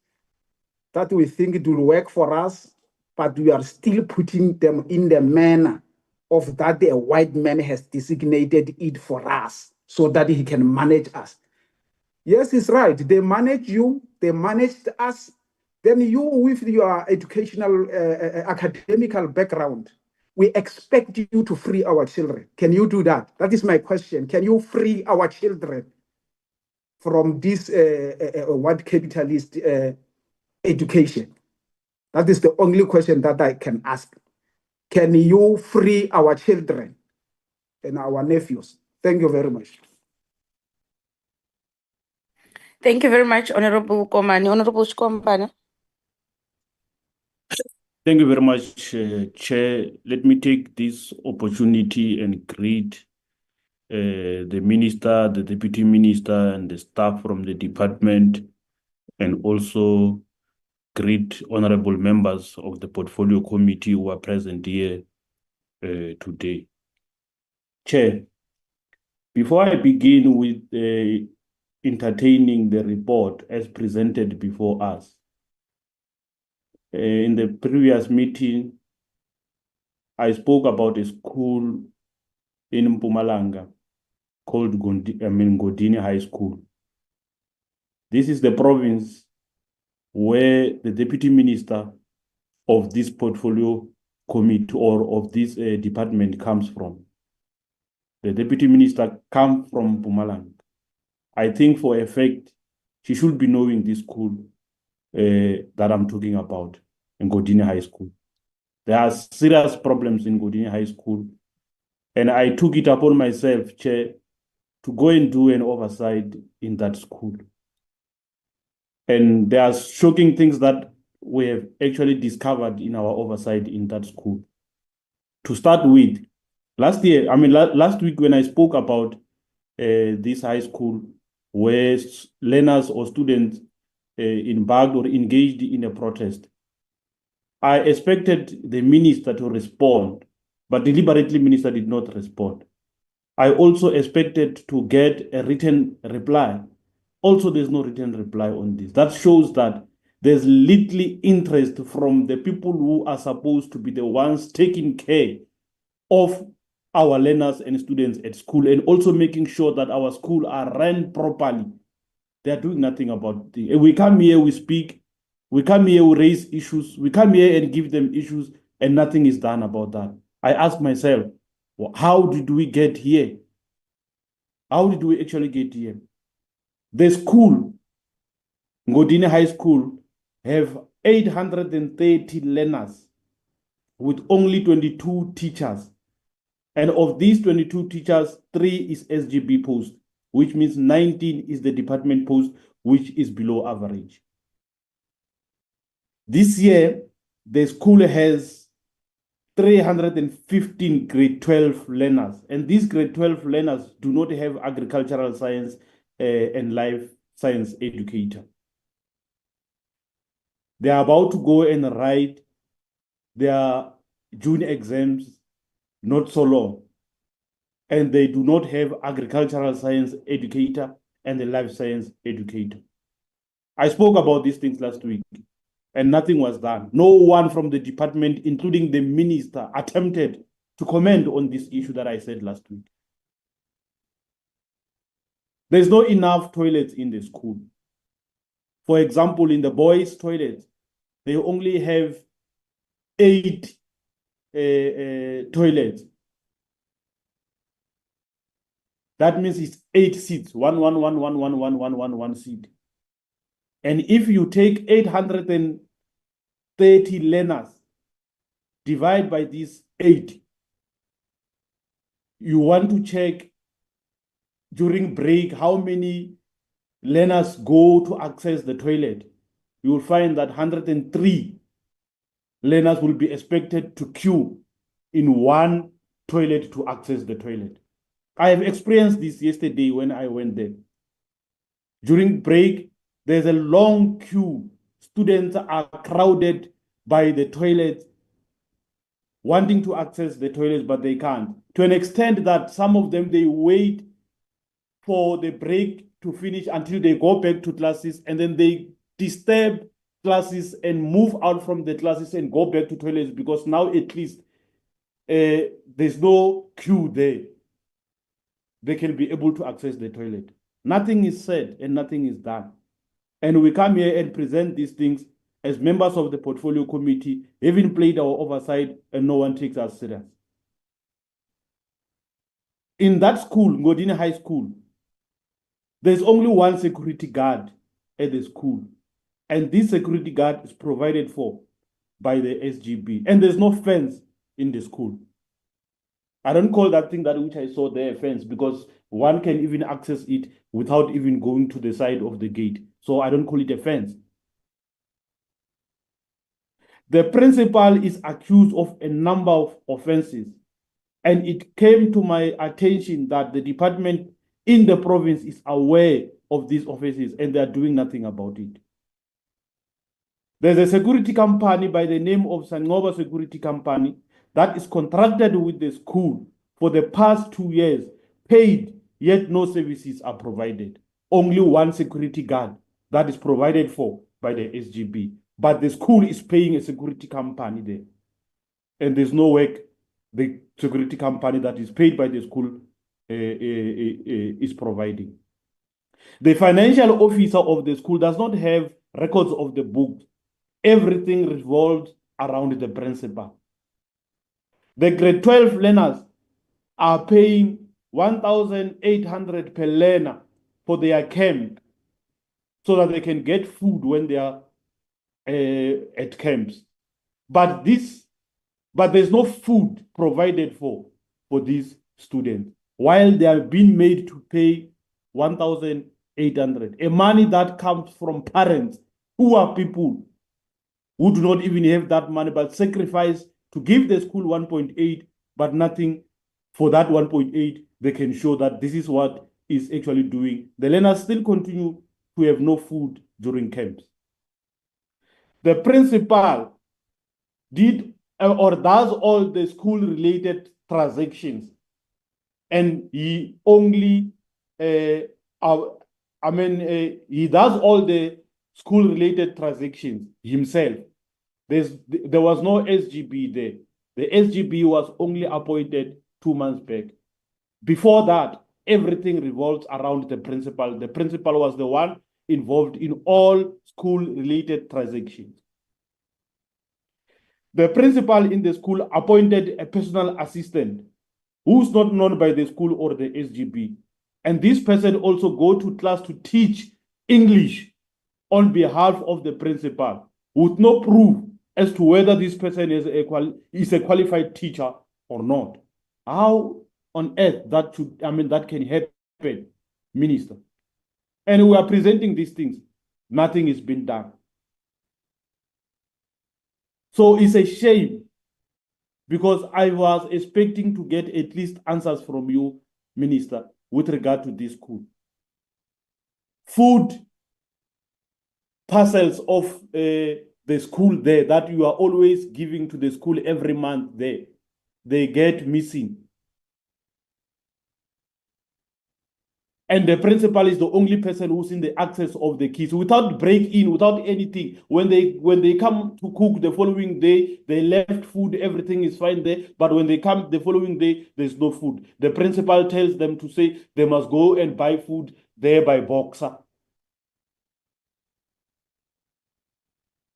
that we think it will work for us, but we are still putting them in the manner of that a white man has designated it for us so that he can manage us. Yes, it's right. They manage you, they managed us. Then you, with your educational, academical background, we expect you to free our children. Can you do that? That is my question. Can you free our children from this white capitalist education? That is the only question that I can ask. Can you free our children and our nephews? Thank you very much. Thank you very much, Honorable Komani. Honorable Shkompana. Thank you very much, Chair. Let me take this opportunity and greet the Minister, the Deputy Minister, and the staff from the department, and also greet honorable members of the Portfolio Committee who are present here today. Chair, before I begin with entertaining the report as presented before us, in the previous meeting, I spoke about a school in Mpumalanga called Godini High School. This is the province where the Deputy Minister of this Portfolio Committee or of this department comes from. The Deputy Minister comes from Mpumalanga. I think for a fact, she should be knowing this school that I'm talking about in Godini High School. There are serious problems in Godini High School, and I took it upon myself, Chair, to go and do an oversight in that school. And there are shocking things that we have actually discovered in our oversight in that school. To start with, last week when I spoke about this high school where learners or students embarked or engaged in a protest, I expected the minister to respond, but deliberately minister did not respond. I also expected to get a written reply. Also, there's no written reply on this. That shows that there's little interest from the people who are supposed to be the ones taking care of our learners and students at school, and also making sure that our schools are run properly. They are doing nothing about it. We come here, we speak, we come here, we raise issues, we come here and give them issues, and nothing is done about that. I ask myself, well, how did we get here? How did we actually get here? The school, Godini High School, have 830 learners with only 22 teachers. And of these 22 teachers, 3 is SGB post, which means 19 is the department post, which is below average. This year, the school has 315 grade 12 learners, and these grade 12 learners do not have agricultural science and life science educator. They are about to go and write their June exams not so long, and they do not have agricultural science educator and the life science educator. I spoke about these things last week, and nothing was done. No one from the department, including the minister, attempted to comment on this issue that I said last week. There's not enough toilets in the school. For example, in the boys' toilets, they only have 8 toilets. That means it's 8 seats, one seat. And if you take 830 learners, divide by these 8, you want to check during break how many learners go to access the toilet. You will find that 103 learners will be expected to queue in one toilet to access the toilet. I have experienced this yesterday when I went there. During break, there's a long queue. Students are crowded by the toilets, wanting to access the toilets, but they can't. To an extent that some of them, they wait for the break to finish until they go back to classes, and then they disturb classes and move out from the classes and go back to toilets, because now at least there's no queue there. They can be able to access the toilet. Nothing is said and nothing is done. And we come here and present these things, as members of the portfolio committee, having played our oversight, and no one takes us serious. In that school, Ngodini High School, there's only one security guard at the school. And this security guard is provided for by the SGB. And there's no fence in the school. I don't call that thing that which I saw there a fence, because one can even access it without even going to the side of the gate. So I don't call it a fence. The principal is accused of a number of offenses. And it came to my attention that the department in the province is aware of these offenses and they are doing nothing about it. There's a security company by the name of Sangoba Security Company that is contracted with the school for the past 2 years, paid, yet no services are provided. Only one security guard that is provided for by the SGB. But the school is paying a security company there. And there's no work the security company that is paid by the school is providing. The financial officer of the school does not have records of the books. Everything revolves around the principal. The grade 12 learners are paying 1,800 per learner for their camp so that they can get food when they are at camps. But there's no food provided for these students, while they are being made to pay 1,800, a money that comes from parents who are people who do not even have that money, but sacrifice to give the school 1.8, but nothing for that 1.8. They can show that this is what is actually doing. The learners still continue to have no food during camps. The principal did or does all the school-related transactions, and he only, he does all the school-related transactions himself. There was no SGB there. The SGB was only appointed 2 months back. Before that, everything revolves around the principal. The principal was the one involved in all school-related transactions. The principal in the school appointed a personal assistant who's not known by the school or the SGB. And this person also go to class to teach English on behalf of the principal with no proof as to whether this person is a qualified teacher or not. How on earth that can happen, Minister? And we are presenting these things. Nothing is being done. So it's a shame, because I was expecting to get at least answers from you, Minister, with regard to this school. Food parcels of the school there that you are always giving to the school every month there, they get missing. And the principal is the only person who's in the access of the kids without break-in, without anything. When they come to cook the following day, they left food, everything is fine there. But when they come the following day, there's no food. The principal tells them to say they must go and buy food there by Boxer.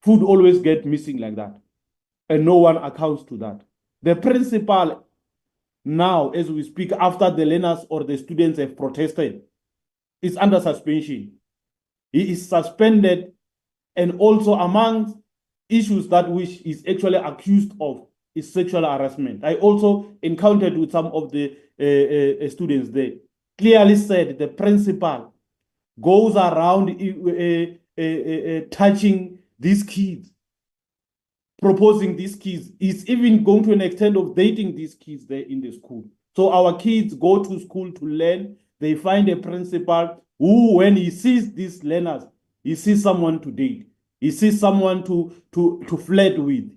Food always gets missing like that. And no one accounts to that. The principal now, as we speak, after the learners or the students have protested, is under suspension. He is suspended, and also among issues that which is actually accused of is sexual harassment. I also encountered with some of the students there. Clearly said the principal goes around touching these kids, proposing these kids, is even going to an extent of dating these kids there in the school. So our kids go to school to learn. They find a principal who, when he sees these learners, he sees someone to date. He sees someone to flirt with.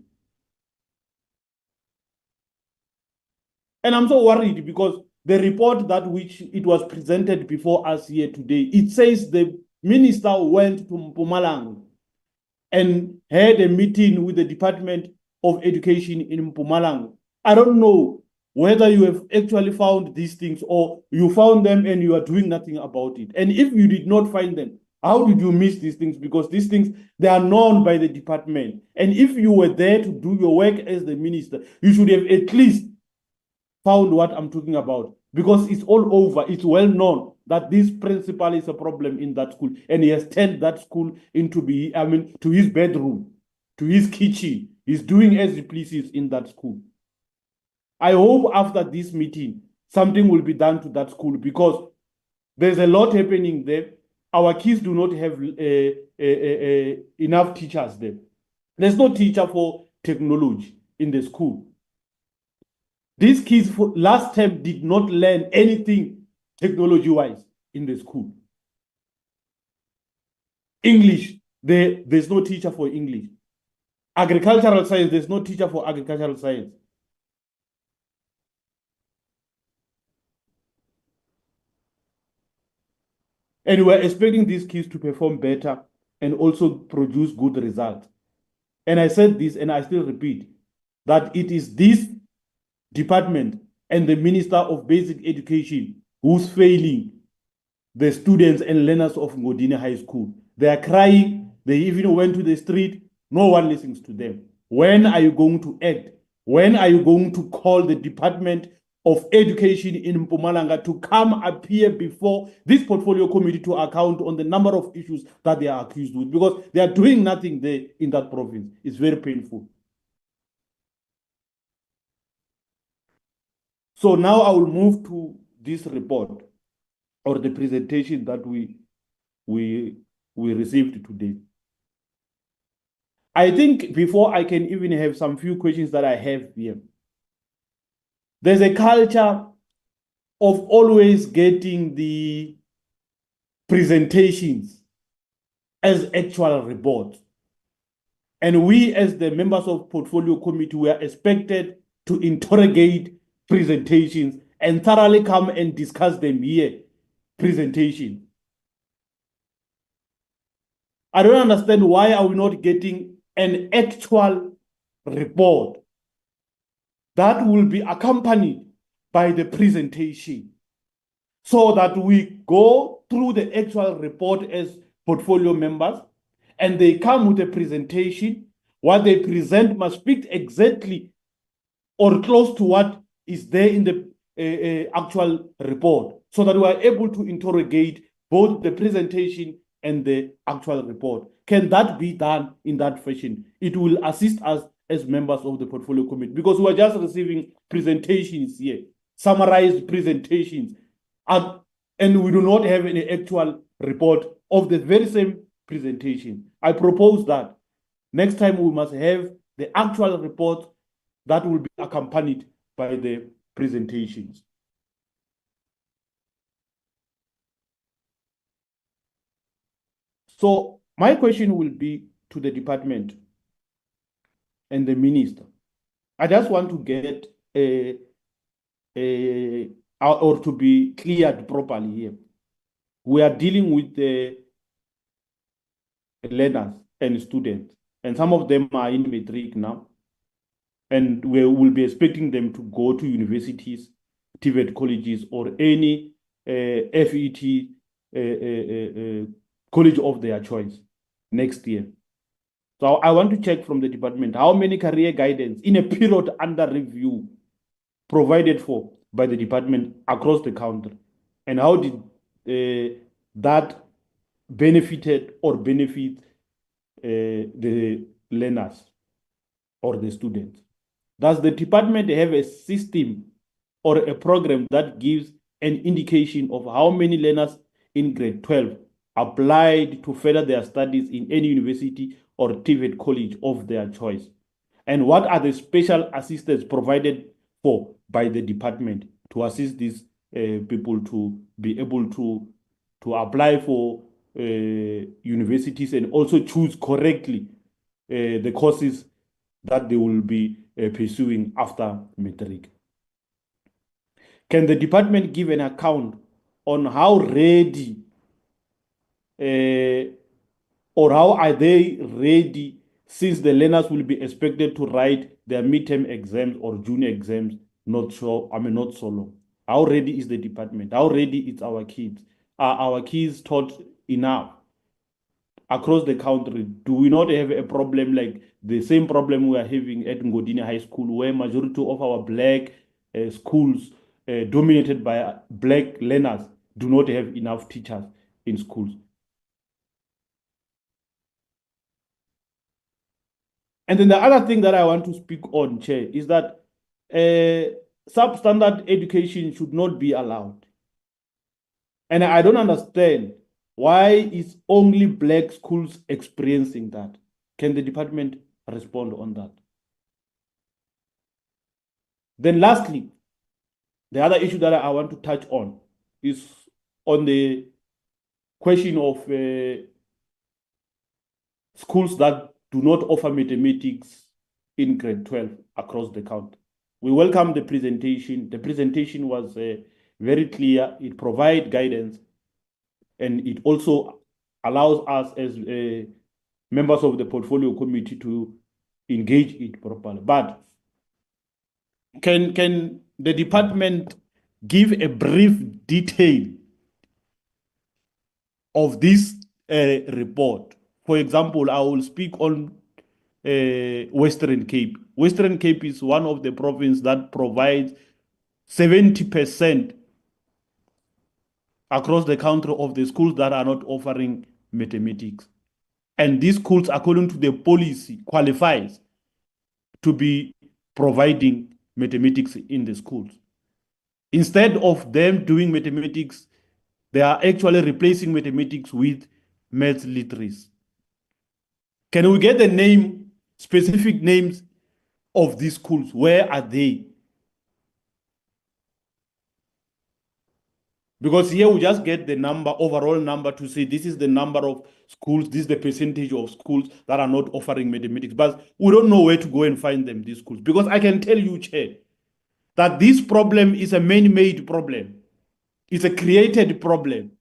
And I'm so worried because the report that which it was presented before us here today, it says the minister went to Mpumalanga and had a meeting with the Department of Education in Mpumalanga. I don't know whether you have actually found these things or you found them and you are doing nothing about it. And if you did not find them, How did you miss these things? Because these things, they are known by the department. And if you were there to do your work as the minister, you should have at least found what I'm talking about, because it's all over. It's well known that this principal is a problem in that school, and he has turned that school into to his bedroom, to his kitchen. He's doing as he pleases in that school. I hope after this meeting, something will be done to that school, because there's a lot happening there. Our kids do not have enough teachers there. There's no teacher for technology in the school. These kids last term did not learn anything technology-wise in the school. English, there's no teacher for English. Agricultural science, there's no teacher for agricultural science. And we're expecting these kids to perform better and also produce good results. And I said this, and I still repeat, that it is this department and the Minister of Basic Education who's failing the students and learners of Ngodini High School. They are crying. They even went to the street. No one listens to them. When are you going to act? When are you going to call the Department of Education in Mpumalanga to come appear before this portfolio committee to account on the number of issues that they are accused with? Because they are doing nothing there in that province. It's very painful. So now I will move to this report, or the presentation that we received today. I think before I can even have some few questions that I have here, there's a culture of always getting the presentations as actual reports. And we, as the members of portfolio committee, we are expected to interrogate presentations and thoroughly come and discuss them here. Presentation. I don't understand, why are we not getting an actual report that will be accompanied by the presentation, so that we go through the actual report as portfolio members and they come with a presentation. What they present must speak exactly or close to what is there in the actual report, so that we are able to interrogate both the presentation and the actual report. Can that be done in that fashion? It will assist us as members of the portfolio committee, because we are just receiving presentations here, summarized presentations, and we do not have any actual report of the very same presentation. I propose that next time we must have the actual report that will be accompanied by the presentations. So my question will be to the department and the minister. I just want to get or to be cleared properly here. We are dealing with the learners and students, and some of them are in matric now, and we will be expecting them to go to universities, TVET colleges, or any FET college of their choice next year. So I want to check from the department how many career guidance in a period under review provided for by the department across the country, and how did that benefited or benefit the learners or the students. Does the department have a system or a program that gives an indication of how many learners in grade 12 applied to further their studies in any university or TVET college of their choice? And what are the special assistance provided for by the department to assist these people to be able to apply for universities and also choose correctly the courses that they will be pursuing after matric? Can the department give an account on how ready or how are they ready, since the learners will be expected to write their midterm exams or junior exams not so long? How ready is the department? How ready is our kids? Are our kids taught enough? across the country, do we not have a problem like the same problem we are having at Ngodini High School, where majority of our black schools dominated by black learners do not have enough teachers in schools? And then the other thing that I want to speak on, Chair, is that substandard education should not be allowed. And I don't understand why is only black schools experiencing that. Can the department respond on that? Then lastly, the other issue that I want to touch on is on the question of schools that do not offer mathematics in grade 12 across the country. We welcome the presentation. The presentation was very clear. It provides guidance, and it also allows us as members of the portfolio committee to engage it properly. But can the department give a brief detail of this report? For example, I will speak on Western Cape. Western Cape is one of the provinces that provides 70% across the country of the schools that are not offering mathematics. And these schools, according to the policy, qualifies to be providing mathematics in the schools. Instead of them doing mathematics, they are actually replacing mathematics with maths literacy. Can we get the name, specific names of these schools? Where are they? Because here we just get the number, overall number, to say this is the number of schools, this is the percentage of schools that are not offering mathematics. But we don't know where to go and find them, these schools. Because I can tell you, Chair, that this problem is a man-made problem. It's a created problem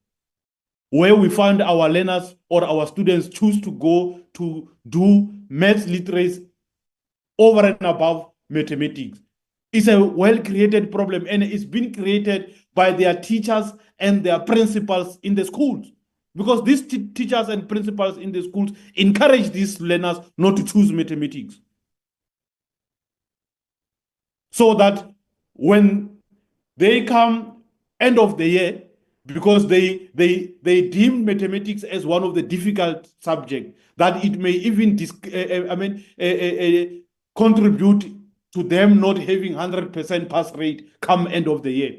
where we find our learners or our students choose to go to do maths literacy over and above mathematics. It's a well-created problem, and it's been created by their teachers and their principals in the schools. Because these teachers and principals in the schools encourage these learners not to choose mathematics. So that when they come end of the year, because they deem mathematics as one of the difficult subjects, that it may even contribute to them not having 100% pass rate come end of the year.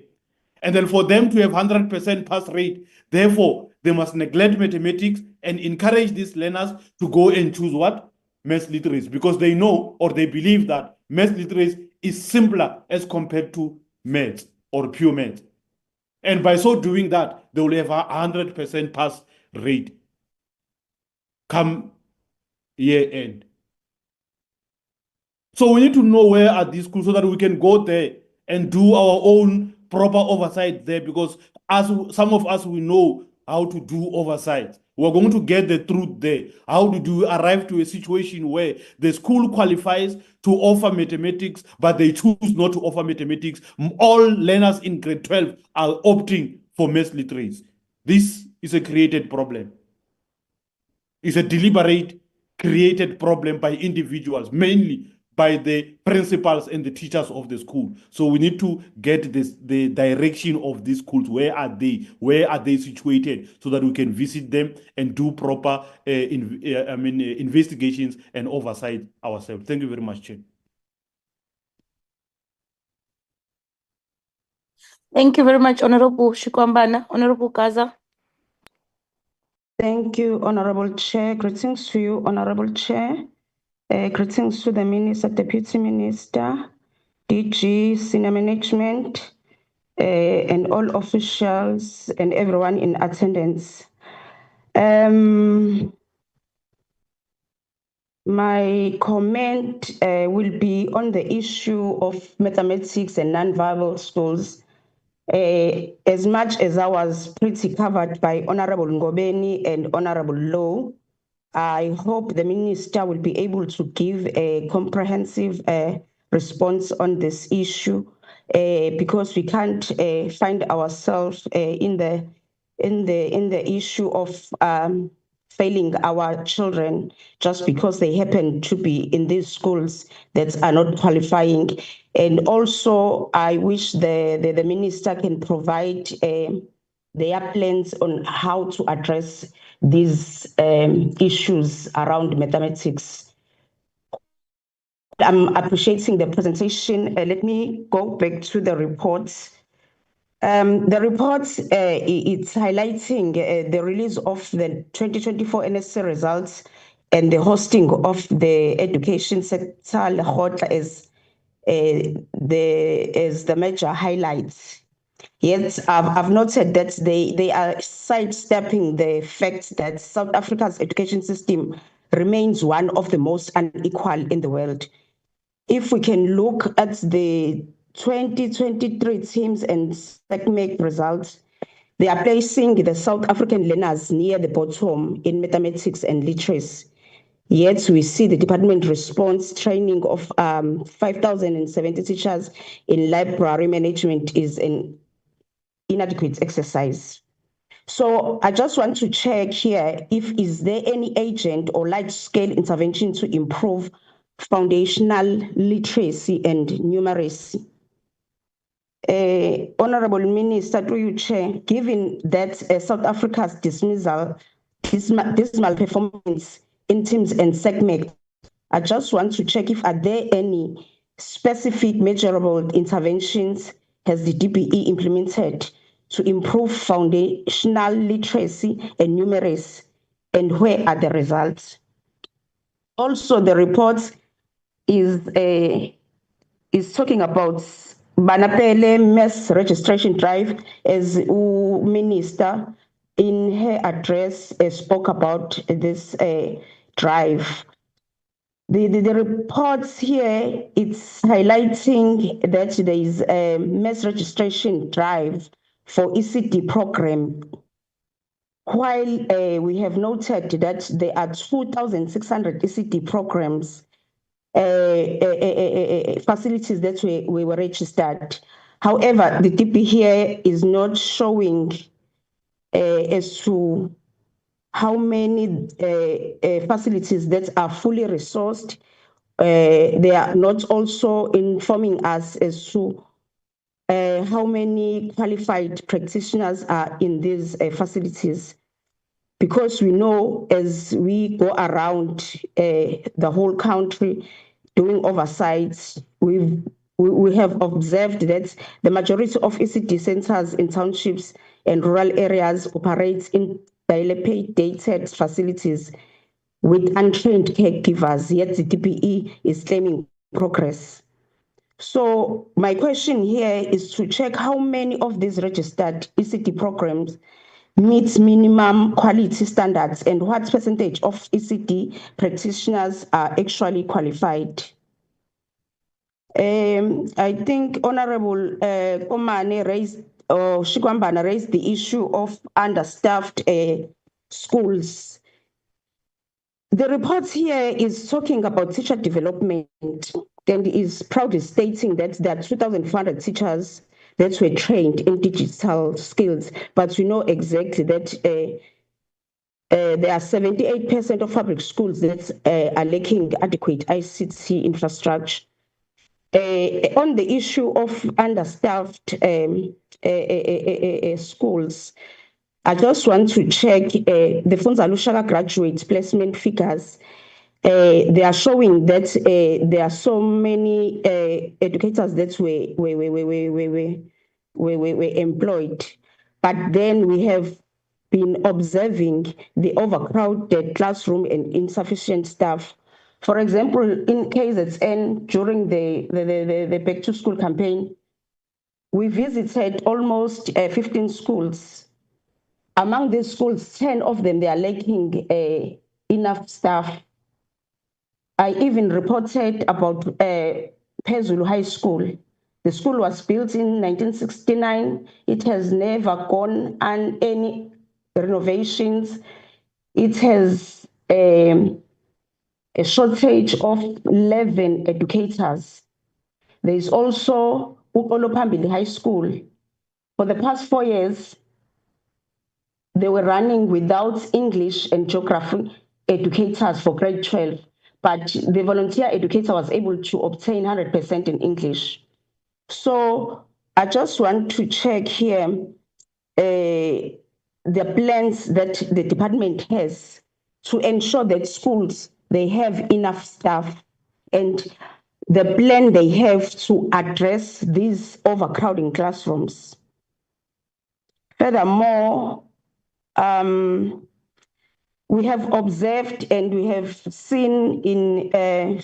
And then for them to have 100% pass rate, therefore, they must neglect mathematics and encourage these learners to go and choose what? Maths literacy, because they know or they believe that maths literacy is simpler as compared to maths or pure maths. And by so doing that, they will have a 100% pass rate come year end. So we need to know where are these schools so that we can go there and do our own proper oversight there, because as some of us, we know how to do oversight. We're going to get the truth there. How do we arrive to a situation where the school qualifies to offer mathematics, but they choose not to offer mathematics? All learners in grade 12 are opting for maths literacy. This is a created problem. It's a deliberate created problem by individuals, mainly by the principals and the teachers of the school. So we need to get the direction of these schools. Where are they? Where are they situated? So that we can visit them and do proper investigations and oversight ourselves. Thank you very much, Chair. Thank you very much, Honorable Shikwambana. Honorable Gaza. Thank you, Honorable Chair. Greetings to you, Honorable Chair. Greetings to the Minister, Deputy Minister, DG, Senior Management, and all officials and everyone in attendance. My comment will be on the issue of mathematics and non-viable schools. As much as I was pretty covered by Honorable Ngobeni and Honorable Low, I hope the Minister will be able to give a comprehensive response on this issue, because we can't find ourselves in the issue of failing our children just because they happen to be in these schools that are not qualifying. And also, I wish the minister can provide their plans on how to address these issues around mathematics. I'm appreciating the presentation. Let me go back to the report. The report, it's highlighting the release of the 2024 NSC results and the hosting of the education sector as the major highlights. Yet, I've noted that they are sidestepping the fact that South Africa's education system remains one of the most unequal in the world. If we can look at the 2023 teams and SECMEC results, they are placing the South African learners near the bottom in mathematics and literacy. Yet we see the department response training of 5,070 teachers in library management is an inadequate exercise. So I just want to check here if is there any agent or large-scale intervention to improve foundational literacy and numeracy. Honorable Minister, through you, Chair, given that South Africa's dismal performance in teams and SECMEC, I just want to check if are there any specific measurable interventions has the DPE implemented to improve foundational literacy and numeracy, and where are the results? Also, the report is talking about Banapele mass registration drive, as Minister in her address spoke about this drive. The reports here, it's highlighting that there is a mass registration drive for ECD program. While we have noted that there are 2,600 ECD programs, facilities that we were registered. However, the DP here is not showing as to how many facilities that are fully resourced. They are not also informing us as to how many qualified practitioners are in these facilities. Because we know as we go around the whole country doing oversights, we have observed that the majority of ECD centers in townships and rural areas operate in dilapidated facilities with untrained caregivers, yet the DPE is claiming progress. So my question here is to check how many of these registered ECD programs meets minimum quality standards and what percentage of ECD practitioners are actually qualified. I think Honorable Komane raised, or Shikwambana raised the issue of understaffed schools. The report here is talking about teacher development and is proudly stating that there are 2,400 teachers that were trained in digital skills, but we know exactly that there are 78% of public schools that are lacking adequate ICT infrastructure. On the issue of understaffed schools, I just want to check the Funza Lushaka graduate placement figures. They are showing that there are so many educators that were employed, but then we have been observing the overcrowded classroom and insufficient staff. For example, in KZN during the back to school campaign, we visited almost 15 schools. Among these schools, 10 of them, they are lacking enough staff. I even reported about Pezulu High School. The school was built in 1969. It has never gone on any renovations. It has a shortage of 11 educators. There is also Upolopambili High School. For the past 4 years, they were running without English and geography educators for grade 12, but the volunteer educator was able to obtain 100% in English. So I just want to check here the plans that the department has to ensure that schools, they have enough staff and the plan they have to address these overcrowding classrooms. Furthermore, we have observed and we have seen in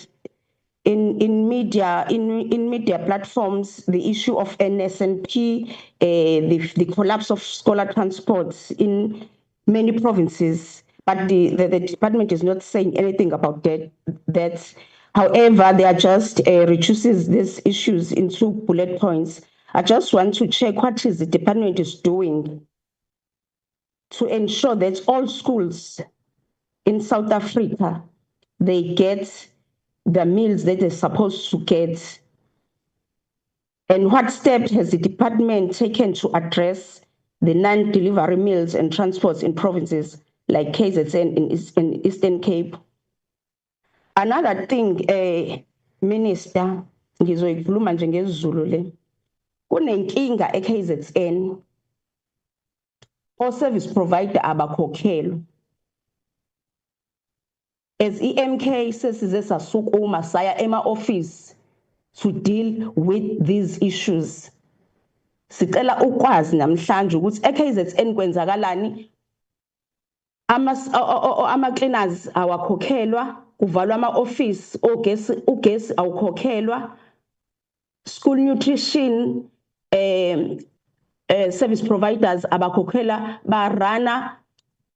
media platforms the issue of NSNP, the collapse of scholar transports in many provinces, but the department is not saying anything about that. However, they are just reduces these issues into bullet points. I just want to check what is the department is doing to ensure that all schools in South Africa, they get the meals that they're supposed to get. And what steps has the department taken to address the non-delivery meals and transports in provinces like KZN in Eastern Cape? Another thing, Minister, ngizoyikhuluma nje ngesiZulu le. Kunenkinga eKZN. O-service provider abakhokhelwa. As EMK sesize sasukuma saya ema-office to deal with these issues. Sicela ukwazi namhlanje ukuthi eKZN kwenzakalani, ama-cleaners awakhokhelwa, kuvalwa ama-office, ugesi awukhokhelwa, school nutrition service providers abakhokhela barana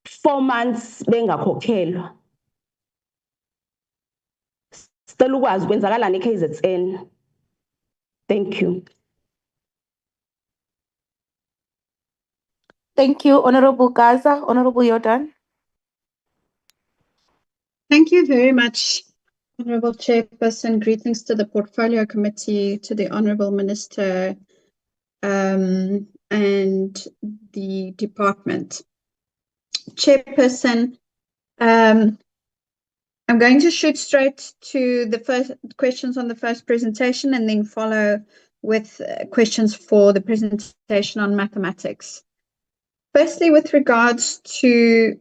4 months bengakhokhelwa. Sicela ukwazi kwenzakalani eKZN. Thank you. Thank you, Honorable Gaza. Honorable Jordan. Thank you very much, Honorable Chairperson. Greetings to the Portfolio Committee, to the Honorable Minister, and the department. Chairperson, I'm going to shoot straight to the first questions on the first presentation and then follow with questions for the presentation on mathematics. Firstly, with regards to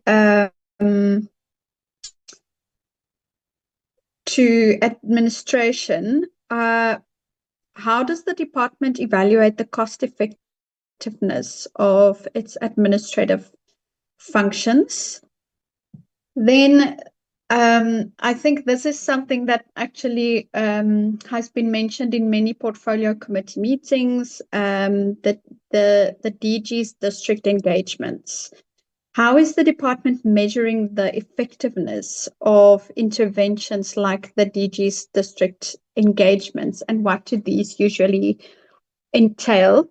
administration, how does the department evaluate the cost effectiveness of its administrative functions? Then I think this is something that actually has been mentioned in many portfolio committee meetings, that the DG's district engagements. How is the department measuring the effectiveness of interventions like the DG's district engagements, and what do these usually entail?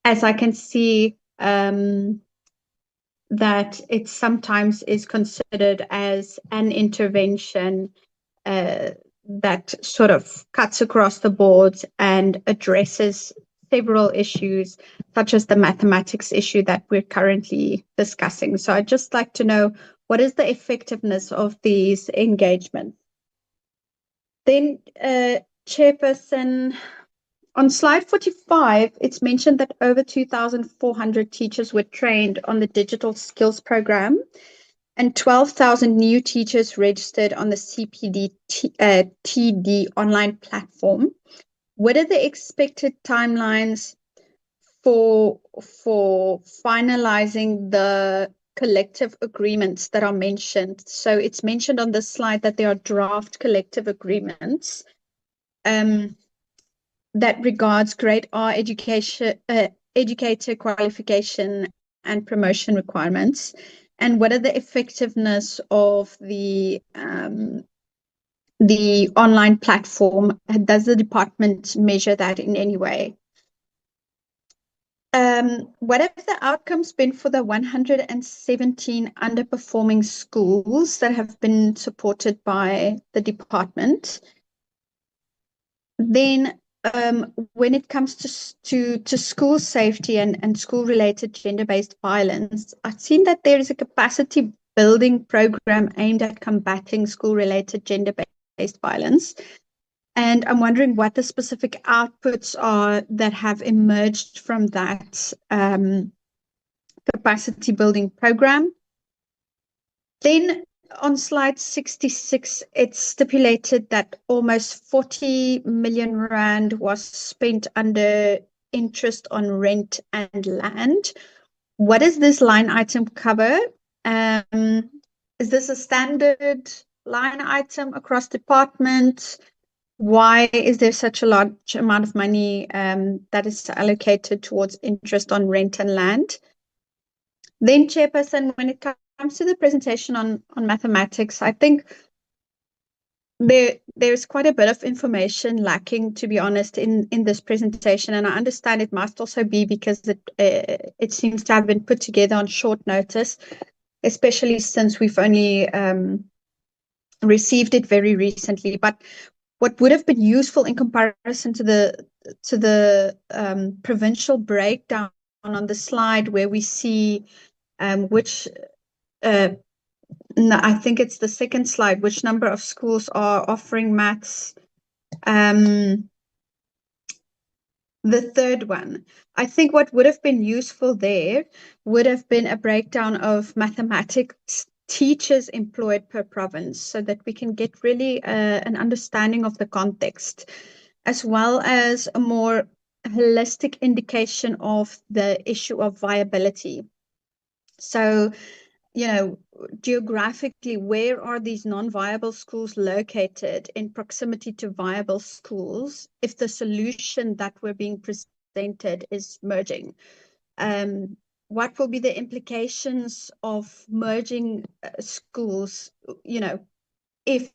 As I can see, that it sometimes is considered as an intervention that sort of cuts across the board and addresses several issues, such as the mathematics issue that we're currently discussing. So I'd just like to know, what is the effectiveness of these engagements? Then, Chairperson, on slide 45, it's mentioned that over 2,400 teachers were trained on the digital skills program and 12,000 new teachers registered on the CPD TD online platform. What are the expected timelines for finalizing the collective agreements that are mentioned? So it's mentioned on this slide that there are draft collective agreements that regards grade R education, educator qualification and promotion requirements. And what are the effectiveness of the online platform? Does the department measure that in any way? What have the outcomes been for the 117 underperforming schools that have been supported by the department? Then when it comes to school safety and school-related gender-based violence, I've seen that there is a capacity building program aimed at combating school-related gender-based violence. And I'm wondering what the specific outputs are that have emerged from that capacity building program. Then on slide 66, it's stipulated that almost 40 million rand was spent under interest on rent and land. What does this line item cover? Is this a standard line item across departments? Why is there such a large amount of money that is allocated towards interest on rent and land? Then, Chairperson, when it comes to the presentation on mathematics, I think there's quite a bit of information lacking, to be honest, in this presentation, and I understand it must also be because it seems to have been put together on short notice, especially since we've only received it very recently. But what would have been useful in comparison to the provincial breakdown on the slide where we see which no, I think it's the second slide, which number of schools are offering maths. The third one, I think what would have been useful there would have been a breakdown of mathematics teachers employed per province so that we can get really an understanding of the context, as well as a more holistic indication of the issue of viability. So, geographically, where are these non-viable schools located in proximity to viable schools if the solution that we're being presented is merging? What will be the implications of merging schools, if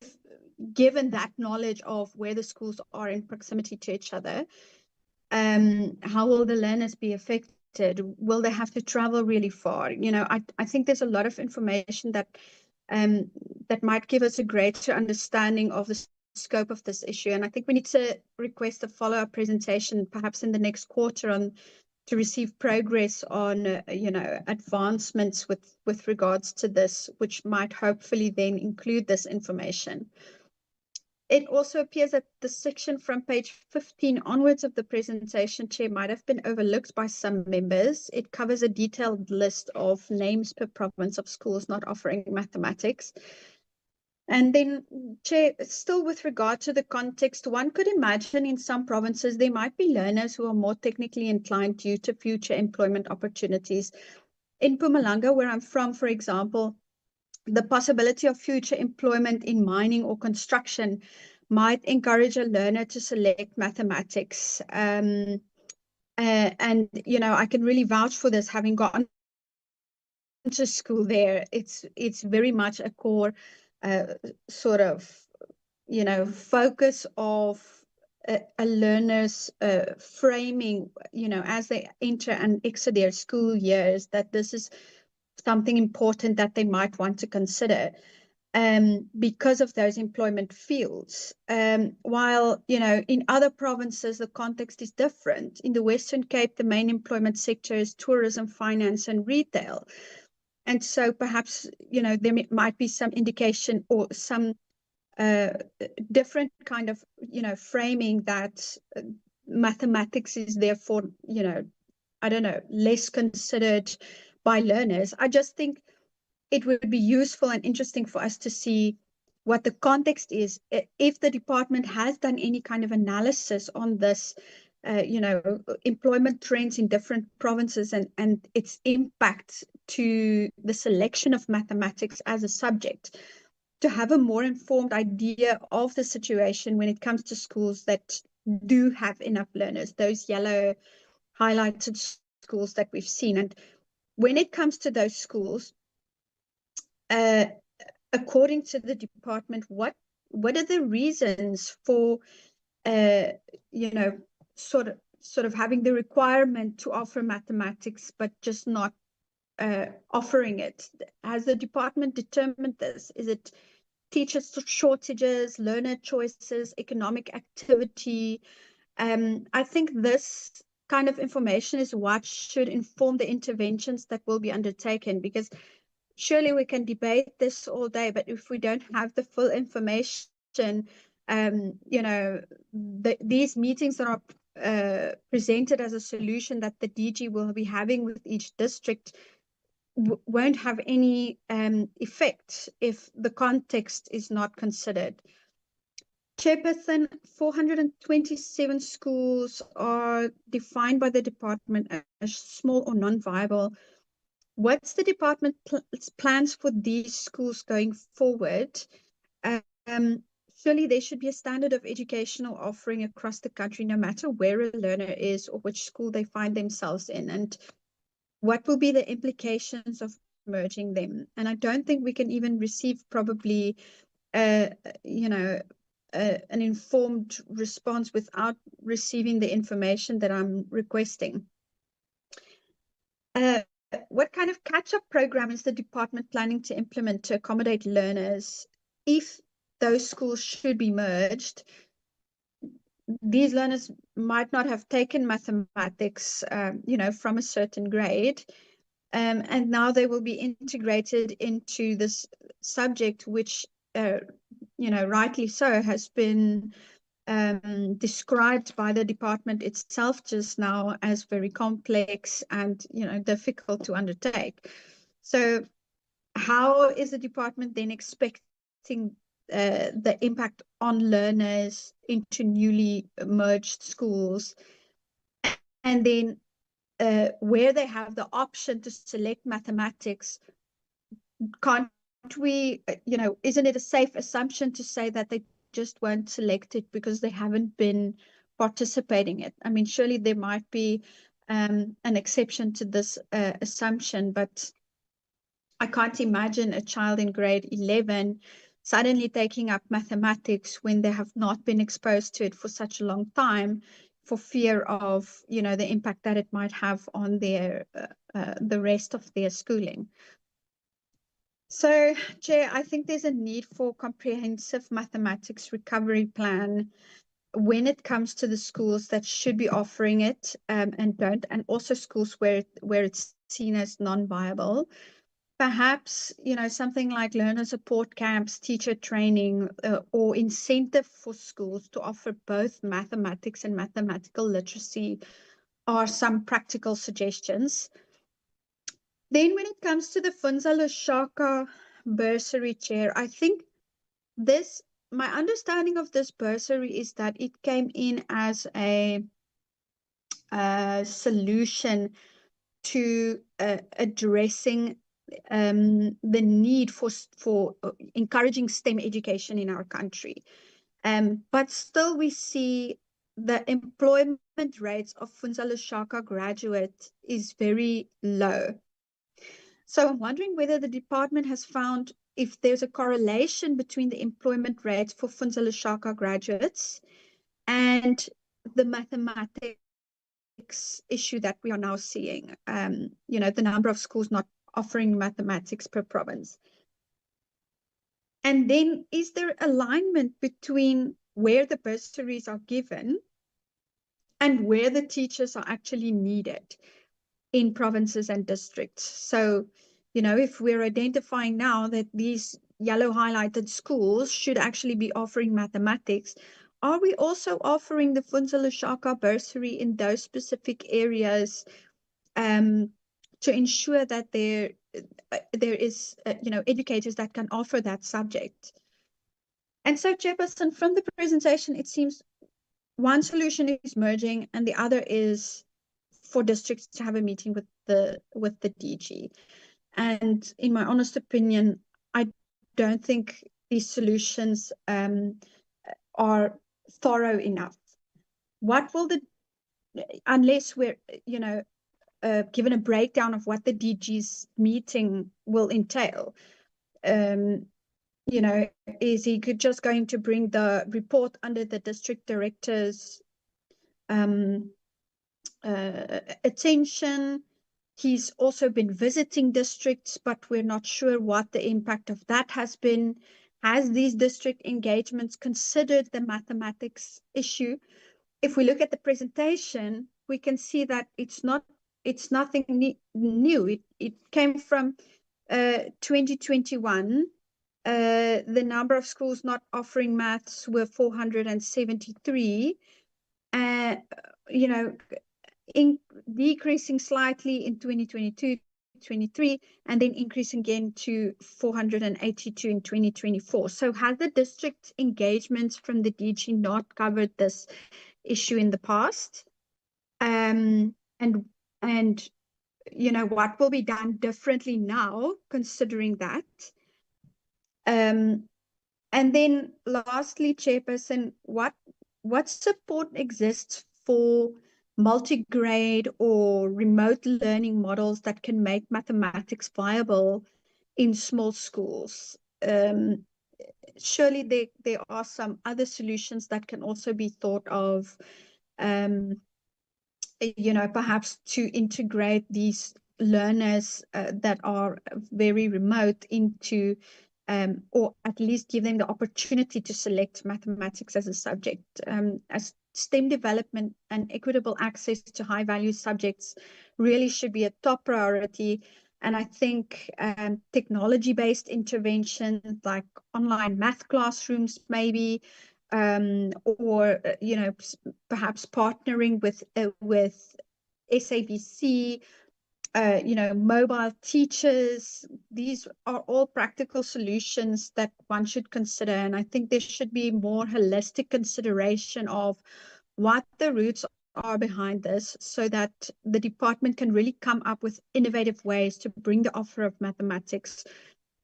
given that knowledge of where the schools are in proximity to each other? How will the learners be affected? Will they have to travel really far? I think there's a lot of information that might give us a greater understanding of the scope of this issue. And I think we need to request a follow-up presentation, perhaps in the next quarter, to receive progress on, advancements with regards to this, which might hopefully then include this information. It also appears that the section from page 15 onwards of the presentation, Chair, might have been overlooked by some members. It covers a detailed list of names per province of schools not offering mathematics. And then, Chair, still with regard to the context, one could imagine in some provinces there might be learners who are more technically inclined due to future employment opportunities. In Mpumalanga, where I'm from, for example, the possibility of future employment in mining or construction might encourage a learner to select mathematics. And, I can really vouch for this, having gone to school there. It's very much a core sort of, focus of a learner's framing, as they enter and exit their school years, that this is something important that they might want to consider because of those employment fields. While, in other provinces, the context is different. In the Western Cape, the main employment sector is tourism, finance, and retail. And so perhaps, there might be some indication or some different kind of, framing that mathematics is therefore, I don't know, less considered by learners. I just think it would be useful and interesting for us to see what the context is, if the department has done any kind of analysis on this, employment trends in different provinces and its impact to the selection of mathematics as a subject, to have a more informed idea of the situation when it comes to schools that do have enough learners, those yellow highlighted schools that we've seen. And when it comes to those schools, according to the department, what are the reasons for, sort of having the requirement to offer mathematics, but just not offering it? Has the department determined this? Is it teacher shortages, learner choices, economic activity? I think this kind of information is what should inform the interventions that will be undertaken, because surely we can debate this all day, but if we don't have the full information, these meetings that are presented as a solution that the DG will be having with each district won't have any effect if the context is not considered. Chairperson, 427 schools are defined by the department as small or non-viable. What's the department's plans for these schools going forward? Surely there should be a standard of educational offering across the country, no matter where a learner is or which school they find themselves in. And what will be the implications of merging them? And I don't think we can even receive probably, an informed response without receiving the information that I'm requesting. What kind of catch-up program is the department planning to implement to accommodate learners if those schools should be merged? These learners might not have taken mathematics, from a certain grade, and now they will be integrated into this subject, which, rightly so, has been described by the department itself just now as very complex and difficult to undertake. So how is the department then expecting the impact on learners into newly merged schools? And then where they have the option to select mathematics, can't we, isn't it a safe assumption to say that they just weren't selected because they haven't been participating in it? I mean, surely there might be an exception to this assumption, but I can't imagine a child in grade 11 suddenly taking up mathematics when they have not been exposed to it for such a long time, for fear of, the impact that it might have on their the rest of their schooling. So, Chair, I think there's a need for comprehensive mathematics recovery plan when it comes to the schools that should be offering it and don't, and also schools where it's seen as non-viable. Perhaps, something like learner support camps, teacher training, or incentive for schools to offer both mathematics and mathematical literacy are some practical suggestions. Then when it comes to the Funza Lushaka bursary, Chair, I think my understanding of this bursary is that it came in as a solution to addressing the need for encouraging STEM education in our country. But still we see the employment rates of Funza Lushaka graduates is very low. So I'm wondering whether the department has found if there's a correlation between the employment rates for Funza Lushaka graduates and the mathematics issue that we are now seeing, the number of schools not offering mathematics per province. And then is there alignment between where the bursaries are given and where the teachers are actually needed in provinces and districts? So, if we're identifying now that these yellow highlighted schools should actually be offering mathematics, are we also offering the Funza Lushaka bursary in those specific areas to ensure that there is, educators that can offer that subject? And so, Chairperson, from the presentation, it seems one solution is merging and the other is for districts to have a meeting with the DG. And in my honest opinion, I don't think these solutions are thorough enough. What will unless we're, given a breakdown of what the DG's meeting will entail, is he just going to bring the report under the district director's attention? He's also been visiting districts, but we're not sure what the impact of that has been. Has these district engagements considered the mathematics issue? if we look at the presentation, we can see that it's nothing new. It came from 2021. The number of schools not offering maths were 473. You know, decreasing slightly in 2022, 23, and then increasing again to 482 in 2024. So has the district engagements from the DG not covered this issue in the past? And you know, what will be done differently now, considering that? And then lastly, Chairperson, what support exists for multi-grade or remote learning models that can make mathematics viable in small schools? Surely there are some other solutions that can also be thought of, you know, perhaps to integrate these learners that are very remote into, or at least give them the opportunity to select mathematics as a subject. As STEM development and equitable access to high value subjects really should be a top priority. And I think technology-based interventions like online math classrooms maybe, or you know, perhaps partnering with SABC, you know, mobile teachers. These are all practical solutions that one should consider, and I think there should be more holistic consideration of what the roots are behind this, so that the department can really come up with innovative ways to bring the offer of mathematics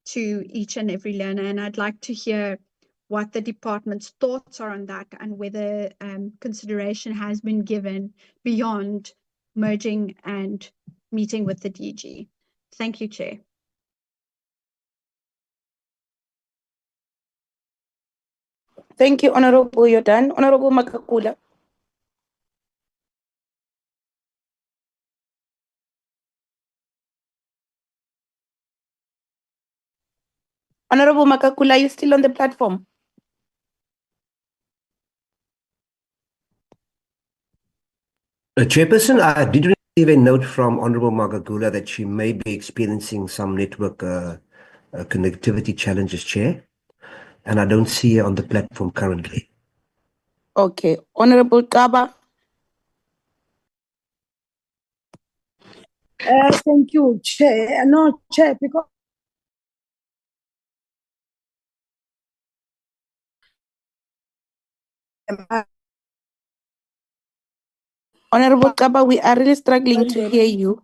to each and every learner. And I'd like to hear what the department's thoughts are on that, and whether consideration has been given beyond merging and meeting with the DG. Thank you, Chair. Thank you, Honorable. You're done. Honorable Makakula. Honorable Makakula, are you still on the platform? Chairperson, I did receive a note from Honorable Magagula that she may be experiencing some network connectivity challenges, Chair, and I don't see her on the platform currently. Okay. Honorable Kaba. Thank you, Chair. No, Chair, because Honorable Kaba, we are really struggling to hear you.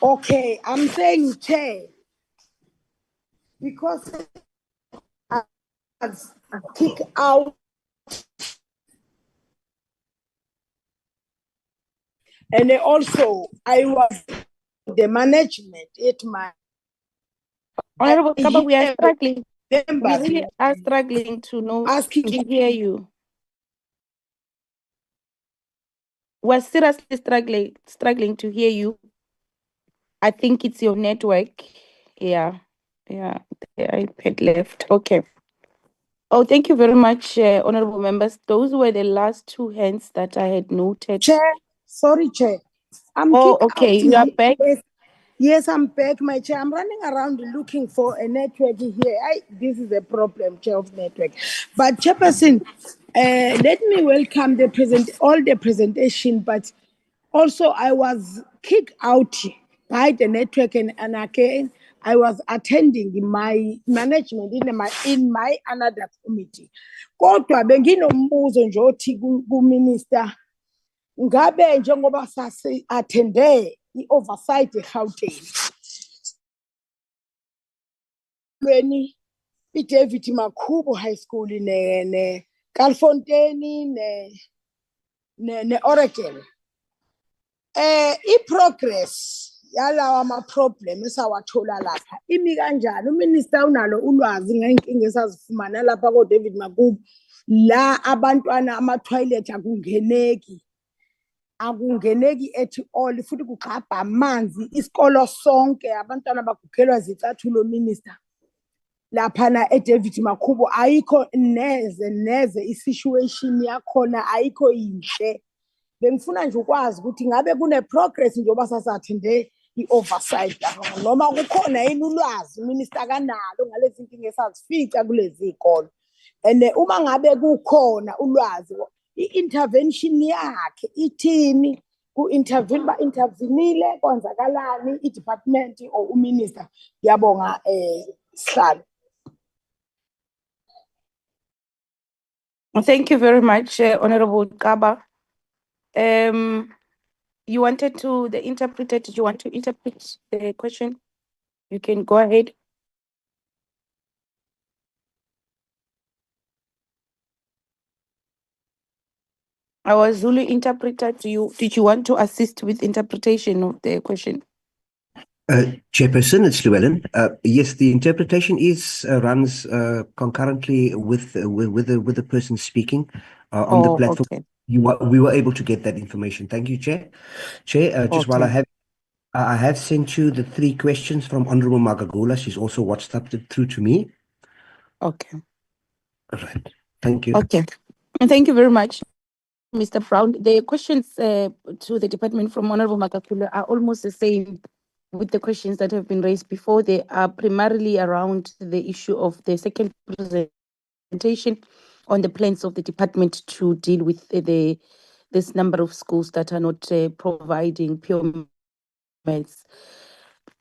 okay, I'm saying, Chair, because I was kicked out and also I was the management at my Honorable Kaba, we are struggling. We members really are struggling to know asking to hear you. We're seriously struggling to hear you. I think it's your network. Yeah, the iPad left. Okay. Oh, thank you very much, honorable members. Those were the last two hands that I had noted. Chair, sorry, Chair. I'm okay, you are back. Yes, I'm back, my Chair. I'm running around looking for a network here. This is a problem, Chair, of network. But Chairperson, let me welcome all the presentation, but also I was kicked out by the network, and again I was attending my management in my another committee. Kodwa benginombuzo nje othi ku-minister, ngabe njengoba sasi-attende i-oversight eGauteng i-David Makhubo High School ne-Kalfontein ne-Oregon, i-progress yalawa ama-problem esawathola lapha imi kanjani? Uminister unalo ulwazi ngey'nkinga esazifumana lapha ko-David Makhubo, la abantwana ama-toilet akungeneki at all, futhi kugqabha amanzi isikolo sonke, abantwana bagughelwa zicathulo, minister. laphana eDavid Makhubo ayikho neze isituation yakhona ayikho yinhle. Bengifuna nje ukwazi ukuthi ngabe kune-progress njengoba sasathinde i-oversight noma kukhona yini ulwazi uminister kanalo ngalezi nkinga esazifica kulezi zikolo. And uma ngabe kukhona ulwazi i-intervention yakhe ithini ku-intervene ba-intervenile kwenzakalani i-department or uminister. Ngiyabonga Sihlalo. Thank you very much, Honorable Kaba. You wanted to, the interpreter, did you want to interpret the question? You can go ahead. Our Zulu interpreter, did you want to assist with interpretation of the question? Chairperson, it's Llewellyn. Yes, the interpretation runs concurrently with the person speaking on the platform. Okay. We were able to get that information. Thank you, Chair. Chair, just while I have sent you the 3 questions from Honorable Magagula. She's also WhatsApped it through to me. Okay. All right. Thank you. Okay. Thank you very much, Mr. Brown. The questions to the department from Honorable Magagula are almost the same with the questions that have been raised before. They are primarily around the issue of the second presentation on the plans of the department to deal with this number of schools that are not providing pure maths.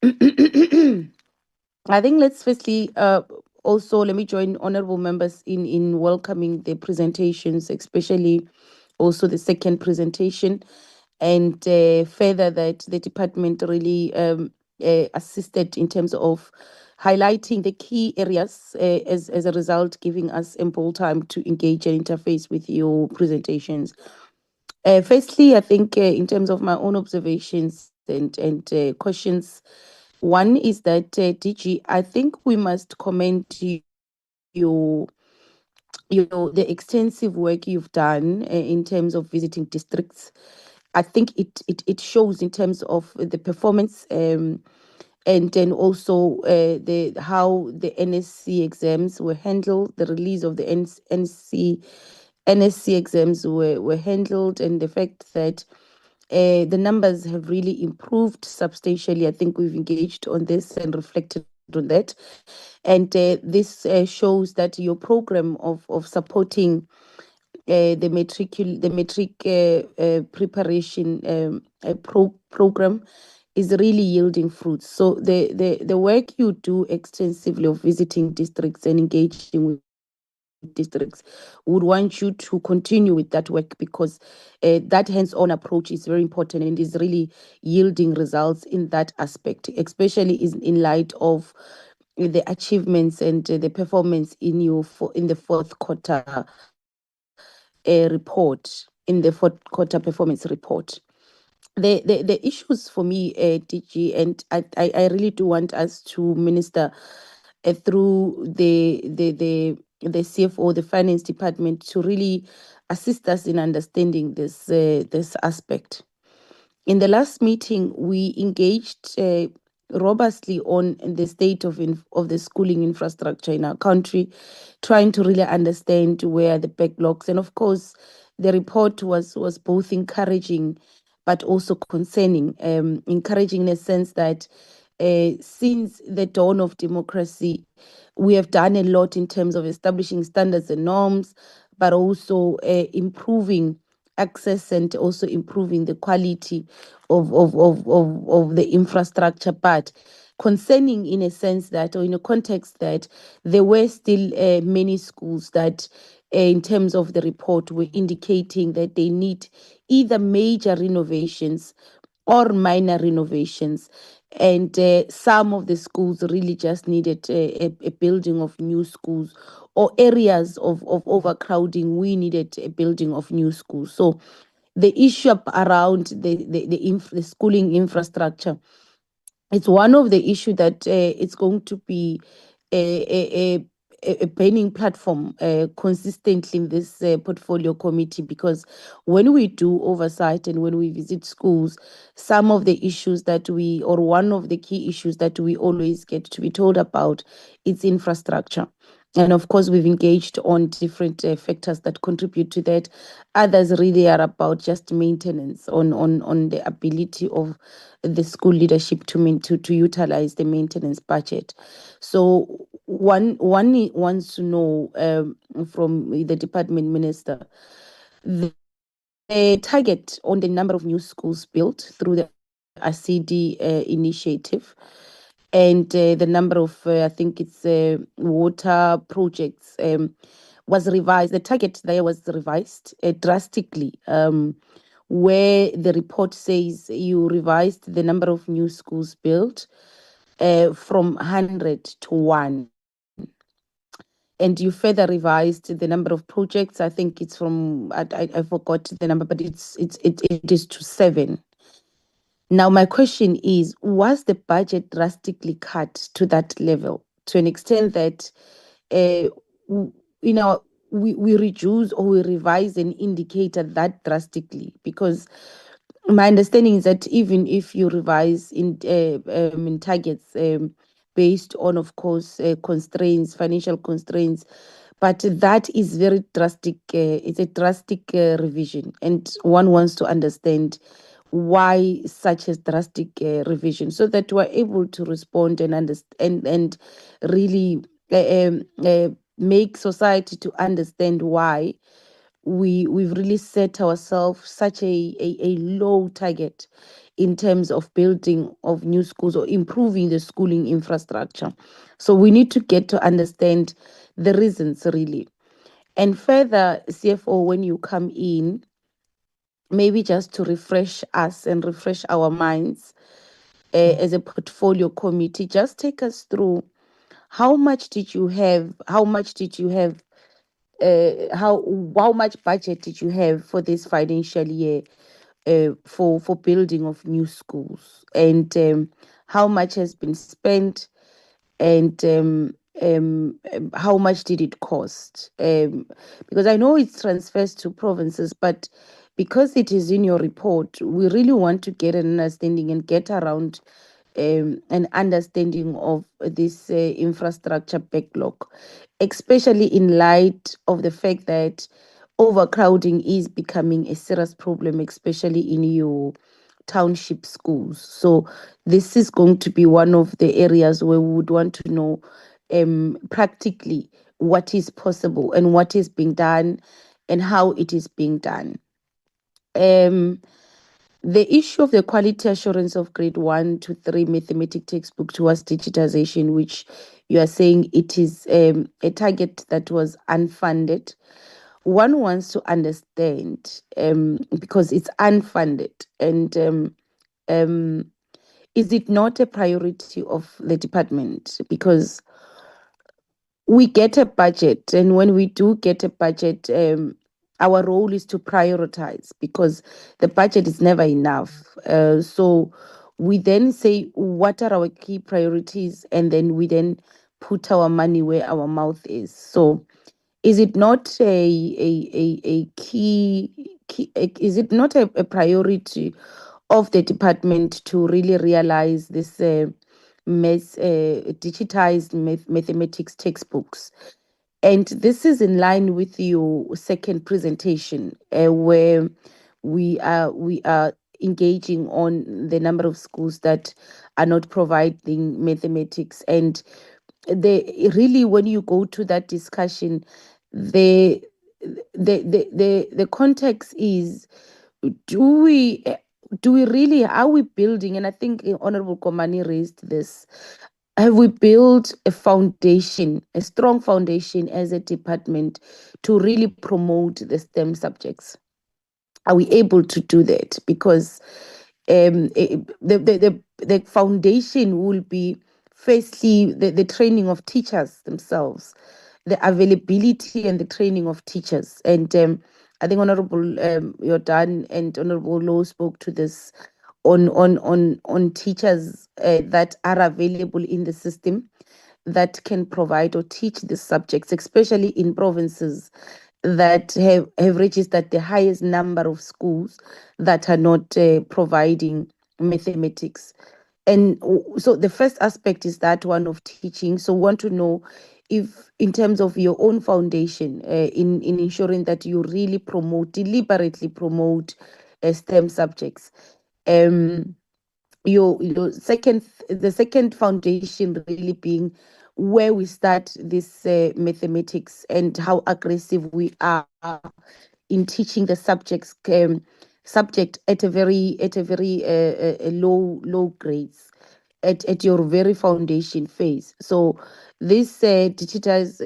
I think let's firstly also let me join honorable members in welcoming the presentations, especially also the second presentation, and further that the department really assisted in terms of highlighting the key areas, as a result giving us ample time to engage and interface with your presentations. Firstly, I think in terms of my own observations and questions, one is that DG, I think we must commend you the extensive work you've done in terms of visiting districts. I think it shows in terms of the performance, and then also how the NSC exams were handled, the release of the NSC exams were handled, and the fact that the numbers have really improved substantially. I think we've engaged on this and reflected on that. And this shows that your program of supporting the metric preparation program is really yielding fruits. So the work you do extensively of visiting districts and engaging with districts would want you to continue with that work, because that hands-on approach is very important and is really yielding results in that aspect, especially in light of the achievements and the performance in the fourth quarter report, in the fourth quarter performance report. The issues for me, DG, and I really do want us to minister through the CFO, the finance department, to really assist us in understanding this aspect. In the last meeting, we engaged robustly on the state of the schooling infrastructure in our country, trying to really understand where the backlogs, and of course, the report was both encouraging but also concerning. Encouraging in a sense that since the dawn of democracy, we have done a lot in terms of establishing standards and norms, but also improving access and also improving the quality of the infrastructure. But concerning in a sense that, or in a context that there were still many schools that in terms of the report were indicating that they need either major renovations or minor renovations. And some of the schools really just needed a building of new schools, or areas of overcrowding, we needed a building of new schools. So the issue around the schooling infrastructure, it's one of the issues that it's going to be a burning platform consistently in this portfolio committee, because when we do oversight and when we visit schools, some of the issues that one of the key issues that we always get to be told about is infrastructure. And of course, we've engaged on different factors that contribute to that. Others really are about just maintenance on the ability of the school leadership to utilize the maintenance budget. So one wants to know from the department minister the target on the number of new schools built through the ACD initiative, and the number of I think it's water projects was revised. The target there was revised drastically, where the report says you revised the number of new schools built from 100 to 1. And you further revised the number of projects. I think it's from I forgot the number, but it is to 7. Now my question is, was the budget drastically cut to that level to an extent that we reduce or we revise an indicator that drastically? Because my understanding is that even if you revise in targets based on, of course, constraints, financial constraints, but that is very drastic. It's a drastic revision, and one wants to understand why such a drastic revision, so that we're able to respond and understand and really make society to understand why we've really set ourselves such a low target in terms of building of new schools or improving the schooling infrastructure. So we need to get to understand the reasons really. And further, CFO, when you come in, maybe just to refresh us and refresh our minds as a portfolio committee, just take us through how much did you have how much budget did you have for this financial year for building of new schools, and how much has been spent, and how much did it cost? Because I know it transfers to provinces, but because it is in your report, we really want to get an understanding and get around an understanding of this infrastructure backlog, especially in light of the fact that overcrowding is becoming a serious problem, especially in your township schools. So this is going to be one of the areas where we would want to know practically what is possible and what is being done and how it is being done. The issue of the quality assurance of grade 1 to 3 mathematics textbook towards digitization, which you are saying it is a target that was unfunded. One wants to understand, because it's unfunded, and is it not a priority of the department? Because we get a budget, and when we do get a budget, our role is to prioritize, because the budget is never enough. So we then say, what are our key priorities? And then we then put our money where our mouth is. So is it not a is it not a priority of the department to really realize this digitized mathematics textbooks? And this is in line with your second presentation, where we are engaging on the number of schools that are not providing mathematics. And really, when you go to that discussion, the context is, do we really, are we building? And I think Honorable Komani raised this. Have we built a foundation, a strong foundation as a department to really promote the STEM subjects? Are we able to do that? Because the foundation will be, firstly, the training of teachers themselves, the availability and the training of teachers. And I think Honorable Jordan and Honorable Low spoke to this on teachers that are available in the system. that can provide or teach these subjects, especially in provinces that have registered the highest number of schools that are not providing mathematics. And so the first aspect is that one of teaching. So want to know if, in terms of your own foundation, in ensuring that you really deliberately promote STEM subjects. The second foundation really being where we start this mathematics and how aggressive we are in teaching the subject at a very low grades at your very foundation phase. So this digitized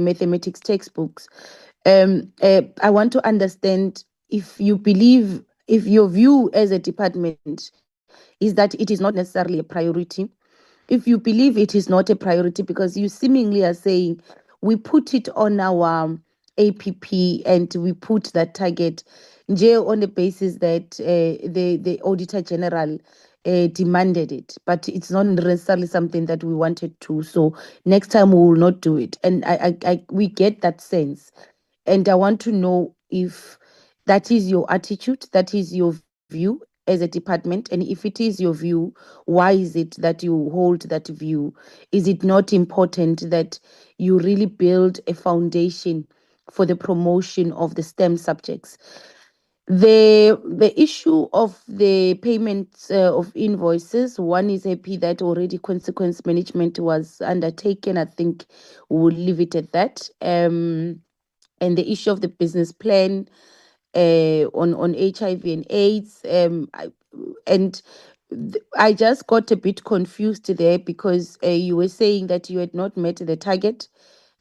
mathematics textbooks, I want to understand if you believe, if your view as a department is that it is not necessarily a priority. If you believe it is not a priority, because you seemingly are saying we put it on our APP and we put that target on the basis that the Auditor General demanded it, but it's not necessarily something that we wanted to. So next time we will not do it. And we get that sense. And I want to know if that is your attitude, that is your view as a department. And if it is your view, why is it that you hold that view? Is it not important that you really build a foundation for the promotion of the STEM subjects? The issue of the payments of invoices, one is happy that already consequence management was undertaken. I think we'll leave it at that. And the issue of the business plan on HIV and AIDS. I just got a bit confused there because you were saying that you had not met the target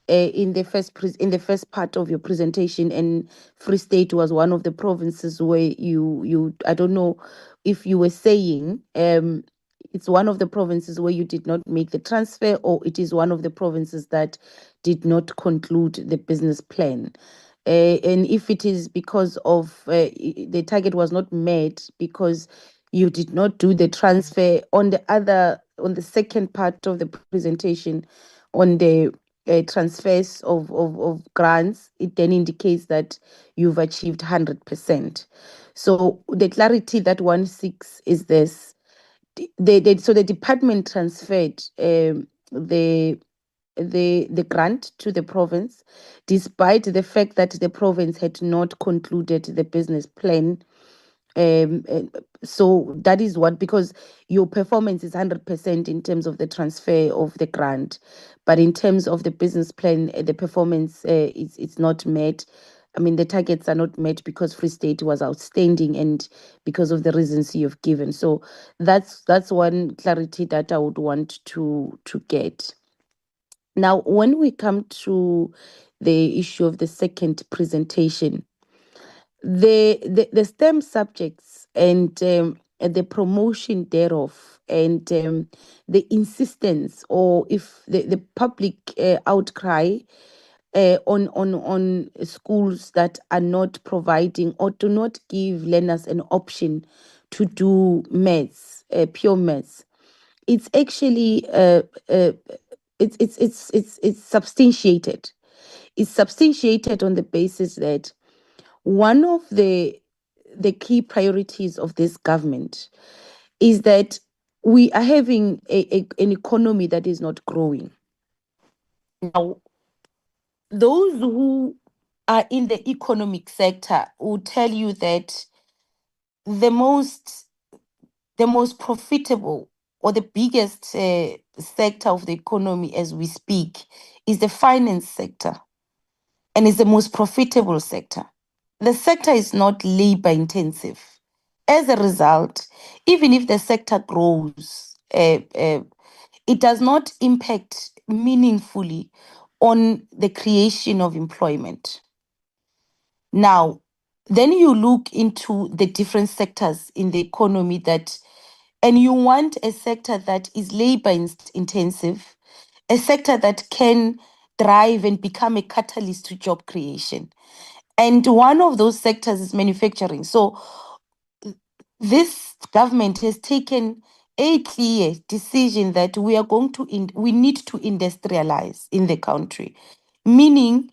in the first part of your presentation, and Free State was one of the provinces where you I don't know if you were saying it's one of the provinces where you did not make the transfer, or it is one of the provinces that did not conclude the business plan. And if it is because of the target was not met because you did not do the transfer on the second part of the presentation, on the transfers of grants, it then indicates that you've achieved 100%. So the clarity that one seeks is this. So the department transferred the grant to the province, despite the fact that the province had not concluded the business plan. So that is what, because your performance is 100% in terms of the transfer of the grant, but in terms of the business plan, the performance it's not met. I mean, the targets are not met because Free State was outstanding and because of the reasons you've given. So that's one clarity that I would want to get. Now, when we come to the issue of the second presentation, the STEM subjects and the promotion thereof, and the insistence, or if the public outcry on schools that are not providing or do not give learners an option to do maths, pure maths, it's actually it's substantiated. It's substantiated on the basis that one of the key priorities of this government is that we are having an economy that is not growing. Now, those who are in the economic sector will tell you that the most profitable or the biggest sector of the economy as we speak is the finance sector, and is the most profitable sector. The sector is not labor intensive. As a result, even if the sector grows, it does not impact meaningfully on the creation of employment. Now, then you look into the different sectors in the economy and you want a sector that is labor intensive, a sector that can drive and become a catalyst to job creation. And one of those sectors is manufacturing. So this government has taken a clear decision that we are going to, we need to industrialize in the country, meaning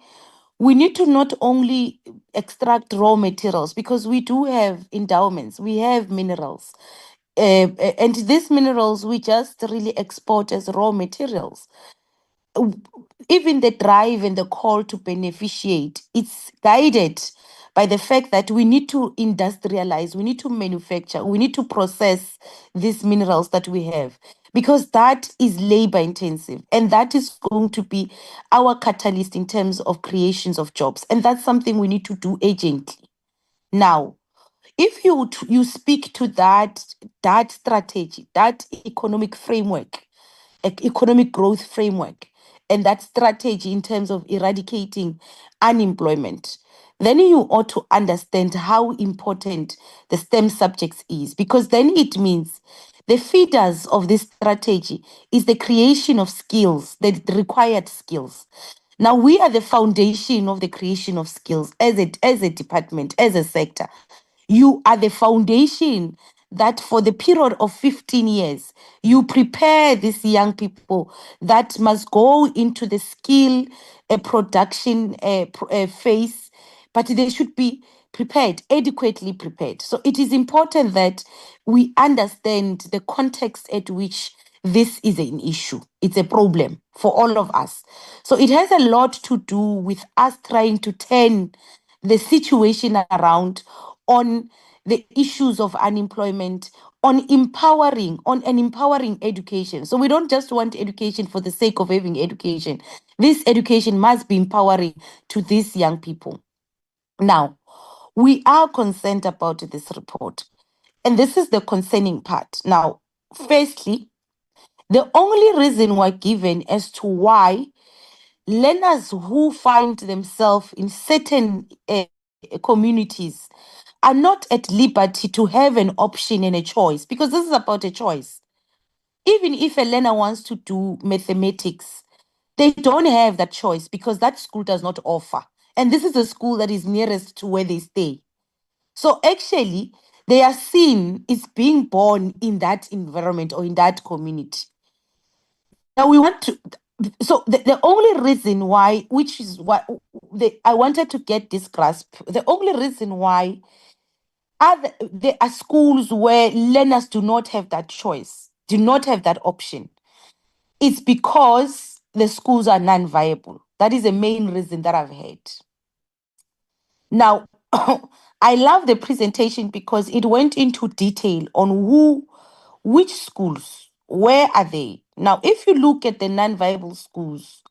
we need to not only extract raw materials, because we do have endowments, we have minerals, and these minerals we just really export as raw materials. Even the drive and the call to beneficiate, it's guided by the fact that we need to industrialize, we need to manufacture, we need to process these minerals that we have, because that is labor intensive and that is going to be our catalyst in terms of creations of jobs. And that's something we need to do urgently. Now, if you speak to that strategy, that economic framework, economic growth framework, and that strategy in terms of eradicating unemployment, then you ought to understand how important the STEM subjects is, because then it means the feeders of this strategy is the creation of skills, the required skills. Now, we are the foundation of the creation of skills as a department, as a sector. You are the foundation that for the period of 15 years, you prepare these young people that must go into the skill production phase, but they should be prepared, adequately prepared. So it is important that we understand the context at which this is an issue. It's a problem for all of us. So it has a lot to do with us trying to turn the situation around on the issues of unemployment, on an empowering education. So we don't just want education for the sake of having education. This education must be empowering to these young people. Now, we are concerned about this report, and this is the concerning part. Now, firstly, the only reason why given as to why learners who find themselves in certain communities are not at liberty to have an option and a choice, because this is about a choice. Even if a learner wants to do mathematics, they don't have that choice because that school does not offer. And this is a school that is nearest to where they stay. So actually, they are seen as being born in that environment or in that community. Now we want to, so the only reason why, which is what I wanted to get this grasp, the only reason why there are schools where learners do not have that choice, do not have that option, it's because the schools are non-viable. That is the main reason that I've heard. Now, I love the presentation because it went into detail on which schools, where are they. Now, if you look at the non-viable schools,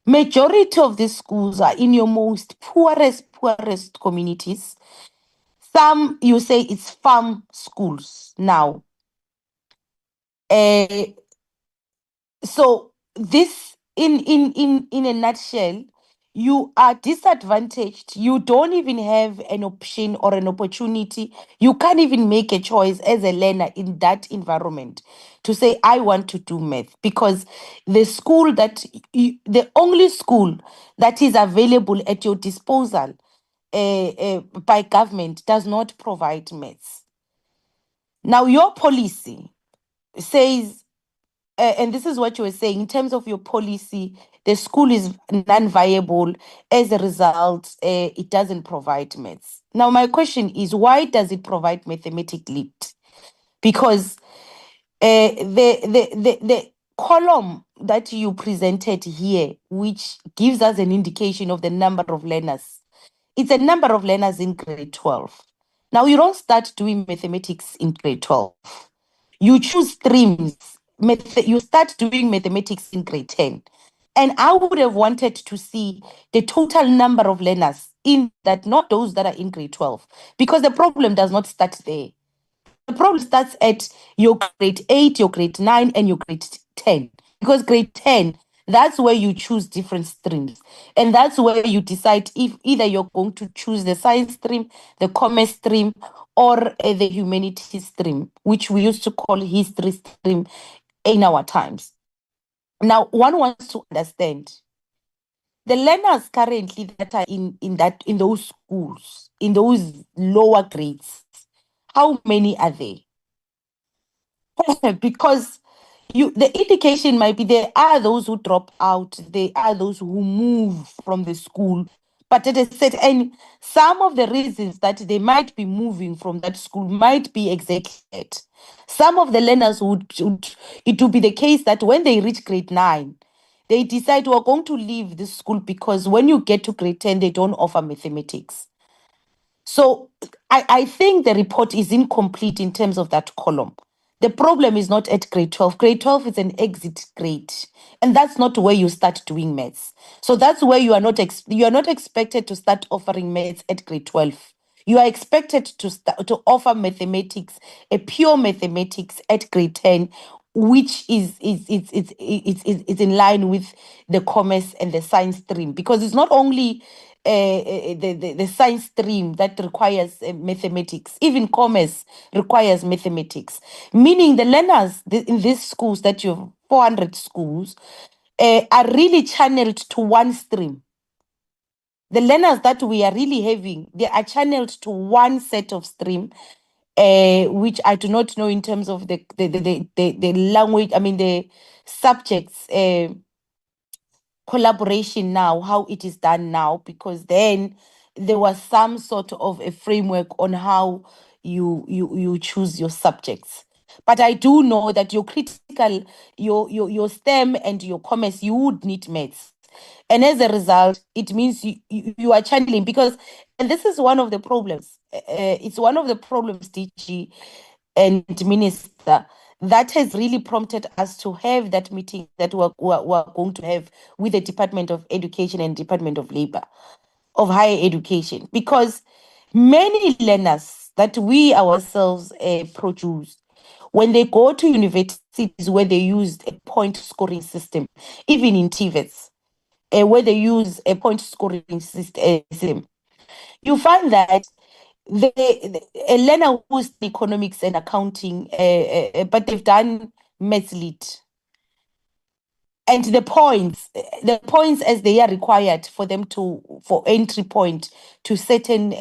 majority of these schools are in your most poorest communities. Some, you say it's farm schools now. So this, in a nutshell, you are disadvantaged. You don't even have an option or an opportunity. You can't even make a choice as a learner in that environment to say, I want to do math, because the school the only school that is available at your disposal by government does not provide maths. Now, your policy says, and this is what you were saying, in terms of your policy, the school is non-viable. As a result, it doesn't provide maths. Now, my question is, why does it provide mathematics lit? Because the column that you presented here, which gives us an indication of the number of learners, it's a number of learners in grade 12. Now, you don't start doing mathematics in grade 12. You choose streams. You start doing mathematics in grade 10. And I would have wanted to see the total number of learners in that, not those that are in grade 12, because the problem does not start there. The problem starts at your grade 8, your grade 9, and your grade 10. Because grade 10, that's where you choose different streams. And that's where you decide if either you're going to choose the science stream, the commerce stream, or the humanities stream, which we used to call history stream in our times. Now, one wants to understand the learners currently that are in those schools, in those lower grades, how many are they? because the indication might be there are those who drop out, there are those who move from the school, but at a certain, and some of the reasons that they might be moving from that school might be exactly that. Some of the learners it would be the case that when they reach grade 9, they decide we're going to leave this school because when you get to grade 10, they don't offer mathematics. So I think the report is incomplete in terms of that column. The problem is not at grade 12. Grade 12 is an exit grade, and that's not where you start doing maths. So that's where you are not expected to start offering maths at grade 12. You are expected to offer mathematics, a pure mathematics at grade 10, which is in line with the commerce and the science stream, because it's not only the science stream that requires mathematics. Even commerce requires mathematics, meaning the learners in these schools, that you have 400 schools, are really channeled to one stream. The learners that we are really having, they are channeled to one set of stream, which I do not know in terms of the language, I mean the subjects collaboration now, how it is done now, because then there was some sort of a framework on how you choose your subjects. But I do know that your critical, your STEM and your commerce, you would need maths. And as a result, it means you are channeling, because, and this is one of the problems. It's one of the problems, DG and Minister, that has really prompted us to have that meeting that we're going to have with the Department of Education and Department of Labor, of Higher Education, because many learners that we ourselves produce, when they go to universities where they use a point scoring system, even in TVETs, where they use a point scoring system, you find that a learner who's in economics and accounting, but they've done maths lit, and the points as they are required for them for entry point to certain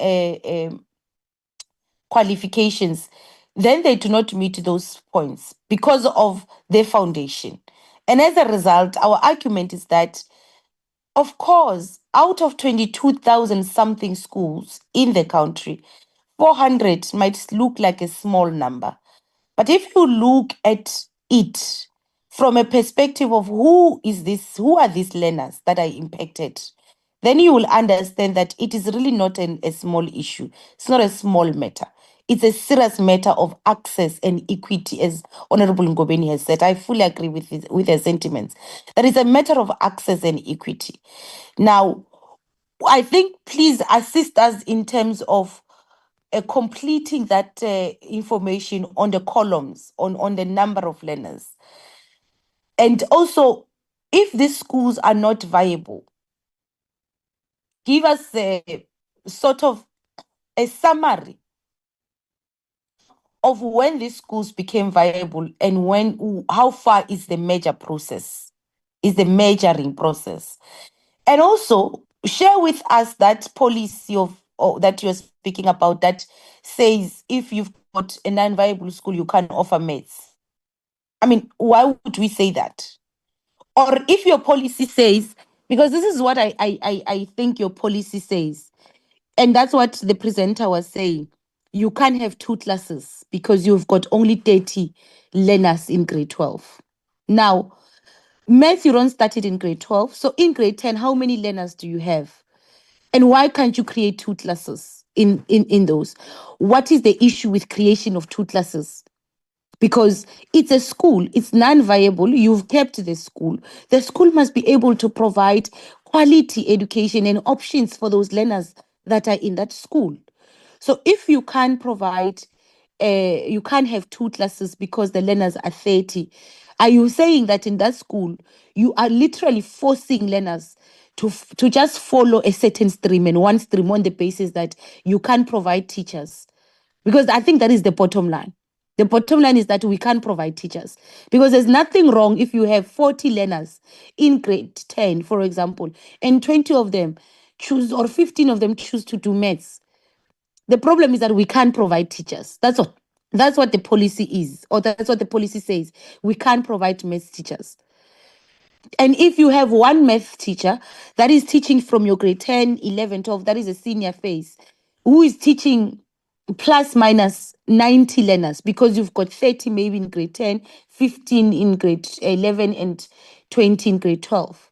qualifications, then they do not meet those points because of their foundation. And as a result, our argument is that, of course, out of 22,000 something schools in the country, 400 might look like a small number. But if you look at it from a perspective of who are these learners that are impacted, then you will understand that it is really not a small issue. It's not a small matter. It's a serious matter of access and equity, as Honorable Ngobeni has said. I fully agree with her sentiments. That is a matter of access and equity. Now, I think please assist us in terms of completing that information on the columns, on the number of learners. And also, if these schools are not viable, give us a sort of a summary of when these schools became viable and how far is the measuring process. And also share with us that policy that you're speaking about that says if you've got a non-viable school, you can't offer maths. I mean, why would we say that? Or if your policy says, because this is what I think your policy says, and that's what the presenter was saying, you can't have 2 classes because you've got only 30 learners in grade 12. Now, maths, you don't start it in grade 12. So in grade 10, how many learners do you have? And why can't you create 2 classes in those? What is the issue with creation of 2 classes? Because it's a school, it's non-viable, you've kept the school. The school must be able to provide quality education and options for those learners that are in that school. So if you can't provide, you can't have 2 classes because the learners are 30, are you saying that in that school, you are literally forcing learners to just follow a certain stream and one stream on the basis that you can't provide teachers? Because I think that is the bottom line. The bottom line is that we can't provide teachers, because there's nothing wrong if you have 40 learners in grade 10, for example, and 20 of them choose, or 15 of them choose to do maths. The problem is that we can't provide teachers. That's all. That's what the policy is, or that's what the policy says. We can't provide maths teachers. And if you have one math teacher that is teaching from your grade 10, 11, 12, that is a senior phase, who is teaching plus minus 90 learners, because you've got 30 maybe in grade 10, 15 in grade 11, and 20 in grade 12.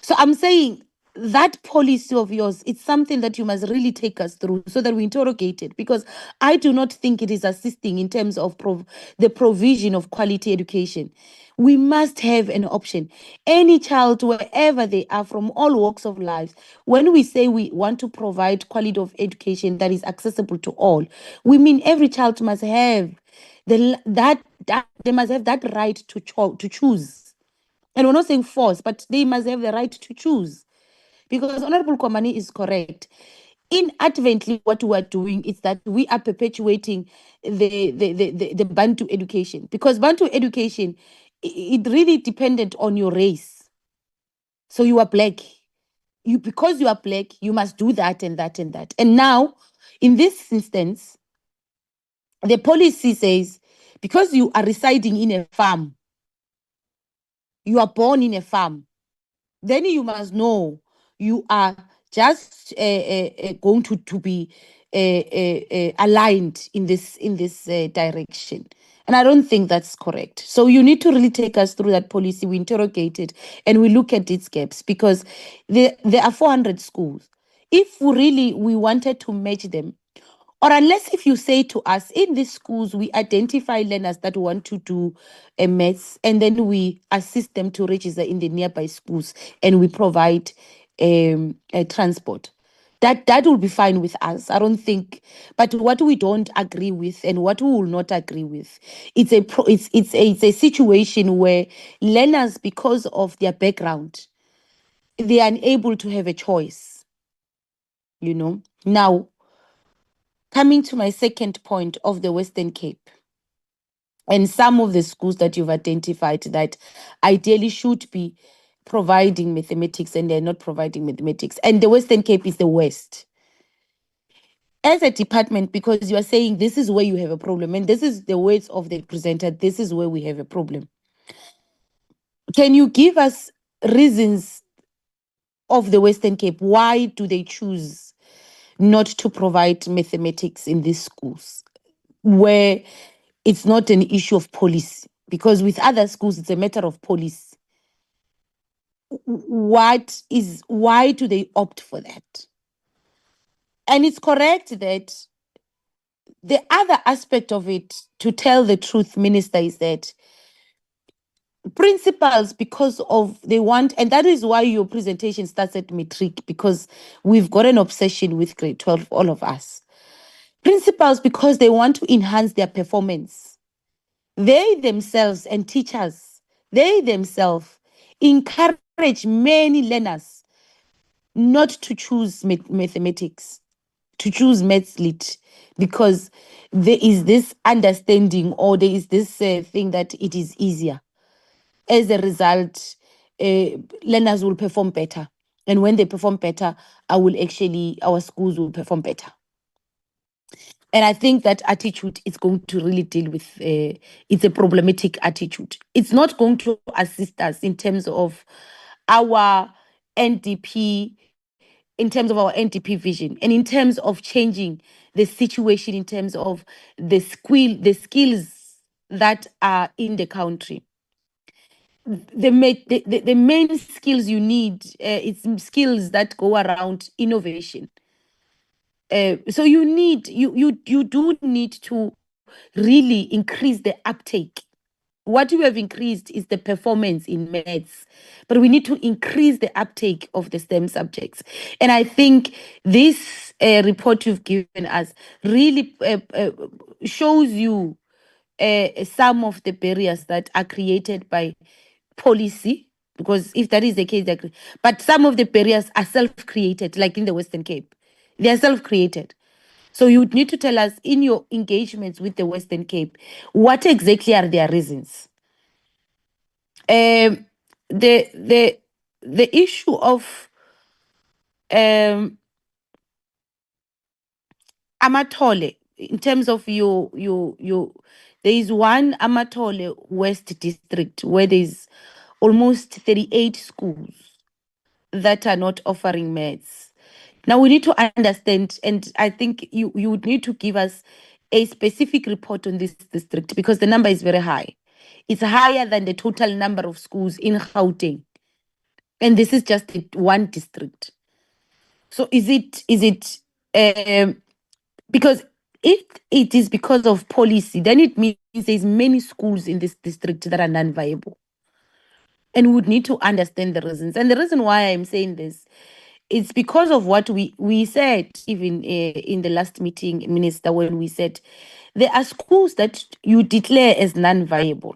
So I'm saying that policy of yours, it's something that you must really take us through so that we interrogate it, because I do not think it is assisting in terms of the provision of quality education. We must have an option. Any child, wherever they are, from all walks of life, when we say we want to provide quality of education that is accessible to all, we mean every child must have that they must have that right to choose. And we're not saying force, but they must have the right to choose. Because Honorable Komani is correct. Inadvertently, what we are doing is that we are perpetuating the Bantu education. Because Bantu education, it really dependent on your race. So you are black. Because you are black, you must do that and that and that. And now, in this instance, the policy says, because you are residing in a farm, you are born in a farm, then you must know you are just going to be aligned in this direction. And I don't think that's correct. So you need to really take us through that policy. We interrogate it and we look at its gaps, because there are 400 schools. If we wanted to match them, or unless if you say to us, in these schools, we identify learners that want to do a maths, and then we assist them to register in the nearby schools, and we provide a transport. That will be fine with us. I don't think. But what we don't agree with, and what we will not agree with, it's a situation where learners, because of their background, they are unable to have a choice. Now, coming to my second point of the Western Cape, and some of the schools that you've identified that ideally should be providing mathematics, and they're not providing mathematics. And the Western Cape is the West. As a department, because you are saying this is where you have a problem, and this is the words of the presenter, this is where we have a problem. Can you give us reasons of the Western Cape? Why do they choose not to provide mathematics in these schools, where it's not an issue of policy? Because with other schools, it's a matter of policy. Why do they opt for that? And it's correct that the other aspect of it, to tell the truth, Minister, is that principals, because of they want, and that is why your presentation starts at matric, because we've got an obsession with grade 12, all of us. Principals, because they want to enhance their performance. They themselves, and teachers, they themselves encourage many learners not to choose mathematics, to choose maths lit, because there is this understanding, or there is this thing that it is easier. As a result, learners will perform better. And when they perform better, our schools will perform better. And I think that attitude is going to really deal with, it's a problematic attitude. It's not going to assist us in terms of our NDP, in terms of our NDP vision, and in terms of changing the situation, in terms of the skills that are in the country. The main skills you need, it's skills that go around innovation. So you do need to really increase the uptake. What we have increased is the performance in maths, but we need to increase the uptake of the STEM subjects. And I think this report you've given us really shows you some of the barriers that are created by policy, because if that is the case, but some of the barriers are self-created, like in the Western Cape. They are self-created. So you would need to tell us, in your engagements with the Western Cape, what exactly are their reasons? The issue of Amatole, in terms of your there is one Amatole West district where there's almost 38 schools that are not offering maths. Now we need to understand, and I think you would need to give us a specific report on this district because the number is very high. It's higher than the total number of schools in Gauteng. And this is just one district. So is it because if it is because of policy, then it means there's many schools in this district that are non-viable. And we would need to understand the reasons. And the reason why I'm saying this, it's because of what we said even in the last meeting, Minister, when we said there are schools that you declare as non-viable.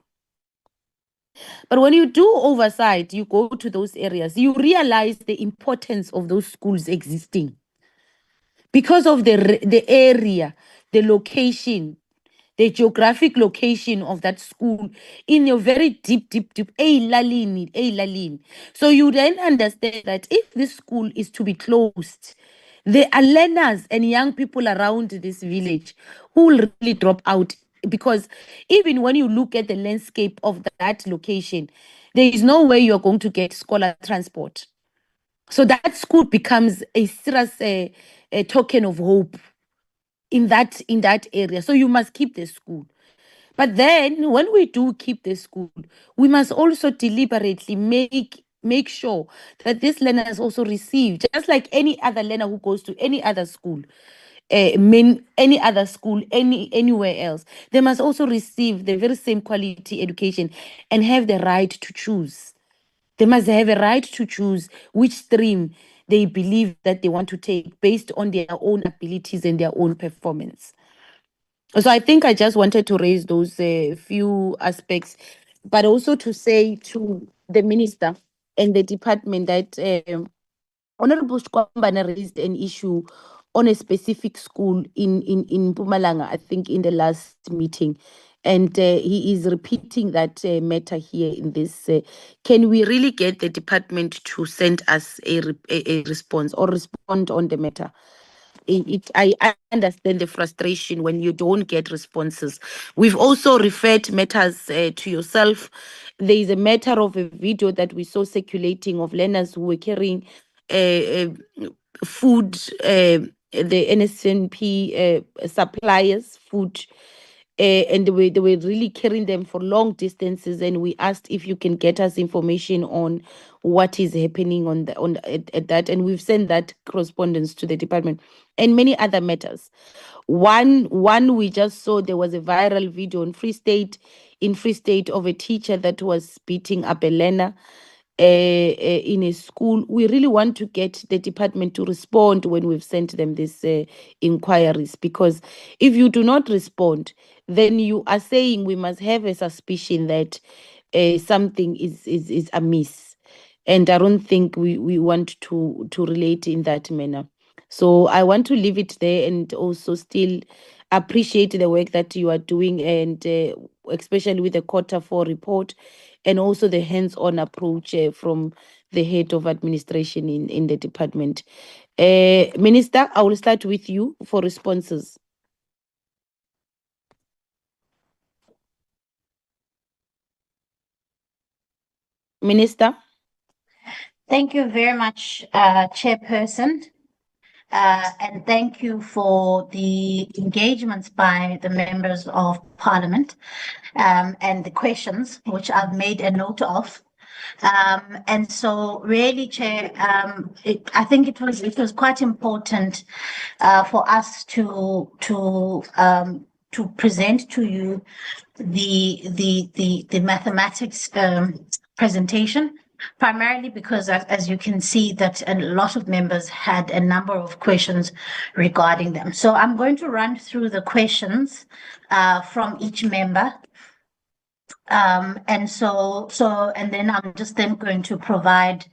But when you do oversight, you go to those areas, you realize the importance of those schools existing because of the area, the location, the geographic location of that school in your very deep, lalini. So you then understand that if this school is to be closed, there are learners and young people around this village who will really drop out, because even when you look at the landscape of that location, there is no way you're going to get scholar transport. So that school becomes a serious a token of hope in that area. So you must keep the school. But then when we do keep the school, we must also deliberately make sure that this learner is also received, just like any other learner who goes to any other school, any other school, anywhere else. They must also receive the very same quality education and have the right to choose. They must have a right to choose which stream they believe that they want to take based on their own abilities and their own performance. So I think I just wanted to raise those few aspects, but also to say to the minister and the department that Honorable Shkwambana raised an issue on a specific school in Mpumalanga, I think in the last meeting. And he is repeating that matter here in this. Can we really get the department to send us a response or respond on the matter? I understand the frustration when you don't get responses. We've also referred matters to yourself. There is a matter of a video that we saw circulating of learners who were carrying food, the NSNP suppliers, food, and they were really carrying them for long distances. And we asked if you can get us information on what is happening at that, and we've sent that correspondence to the department and many other matters. One we just saw, there was a viral video in Free State of a teacher that was beating up a learner in a school. We really want to get the department to respond when we've sent them these inquiries, because if you do not respond, then you are saying we must have a suspicion that something is amiss. And I don't think we want to relate in that manner. So I want to leave it there and also still appreciate the work that you are doing, and especially with the Q4 report and also the hands-on approach from the head of administration in the department. Minister, I will start with you for responses. Minister. Thank you very much, Chairperson. And thank you for the engagements by the members of Parliament and the questions, which I've made a note of. And so really, Chair, I think it was quite important for us to present to you the mathematics presentation, primarily because, as you can see, that a lot of members had a number of questions regarding them. So I'm going to run through the questions from each member. And then I'm just then going to provide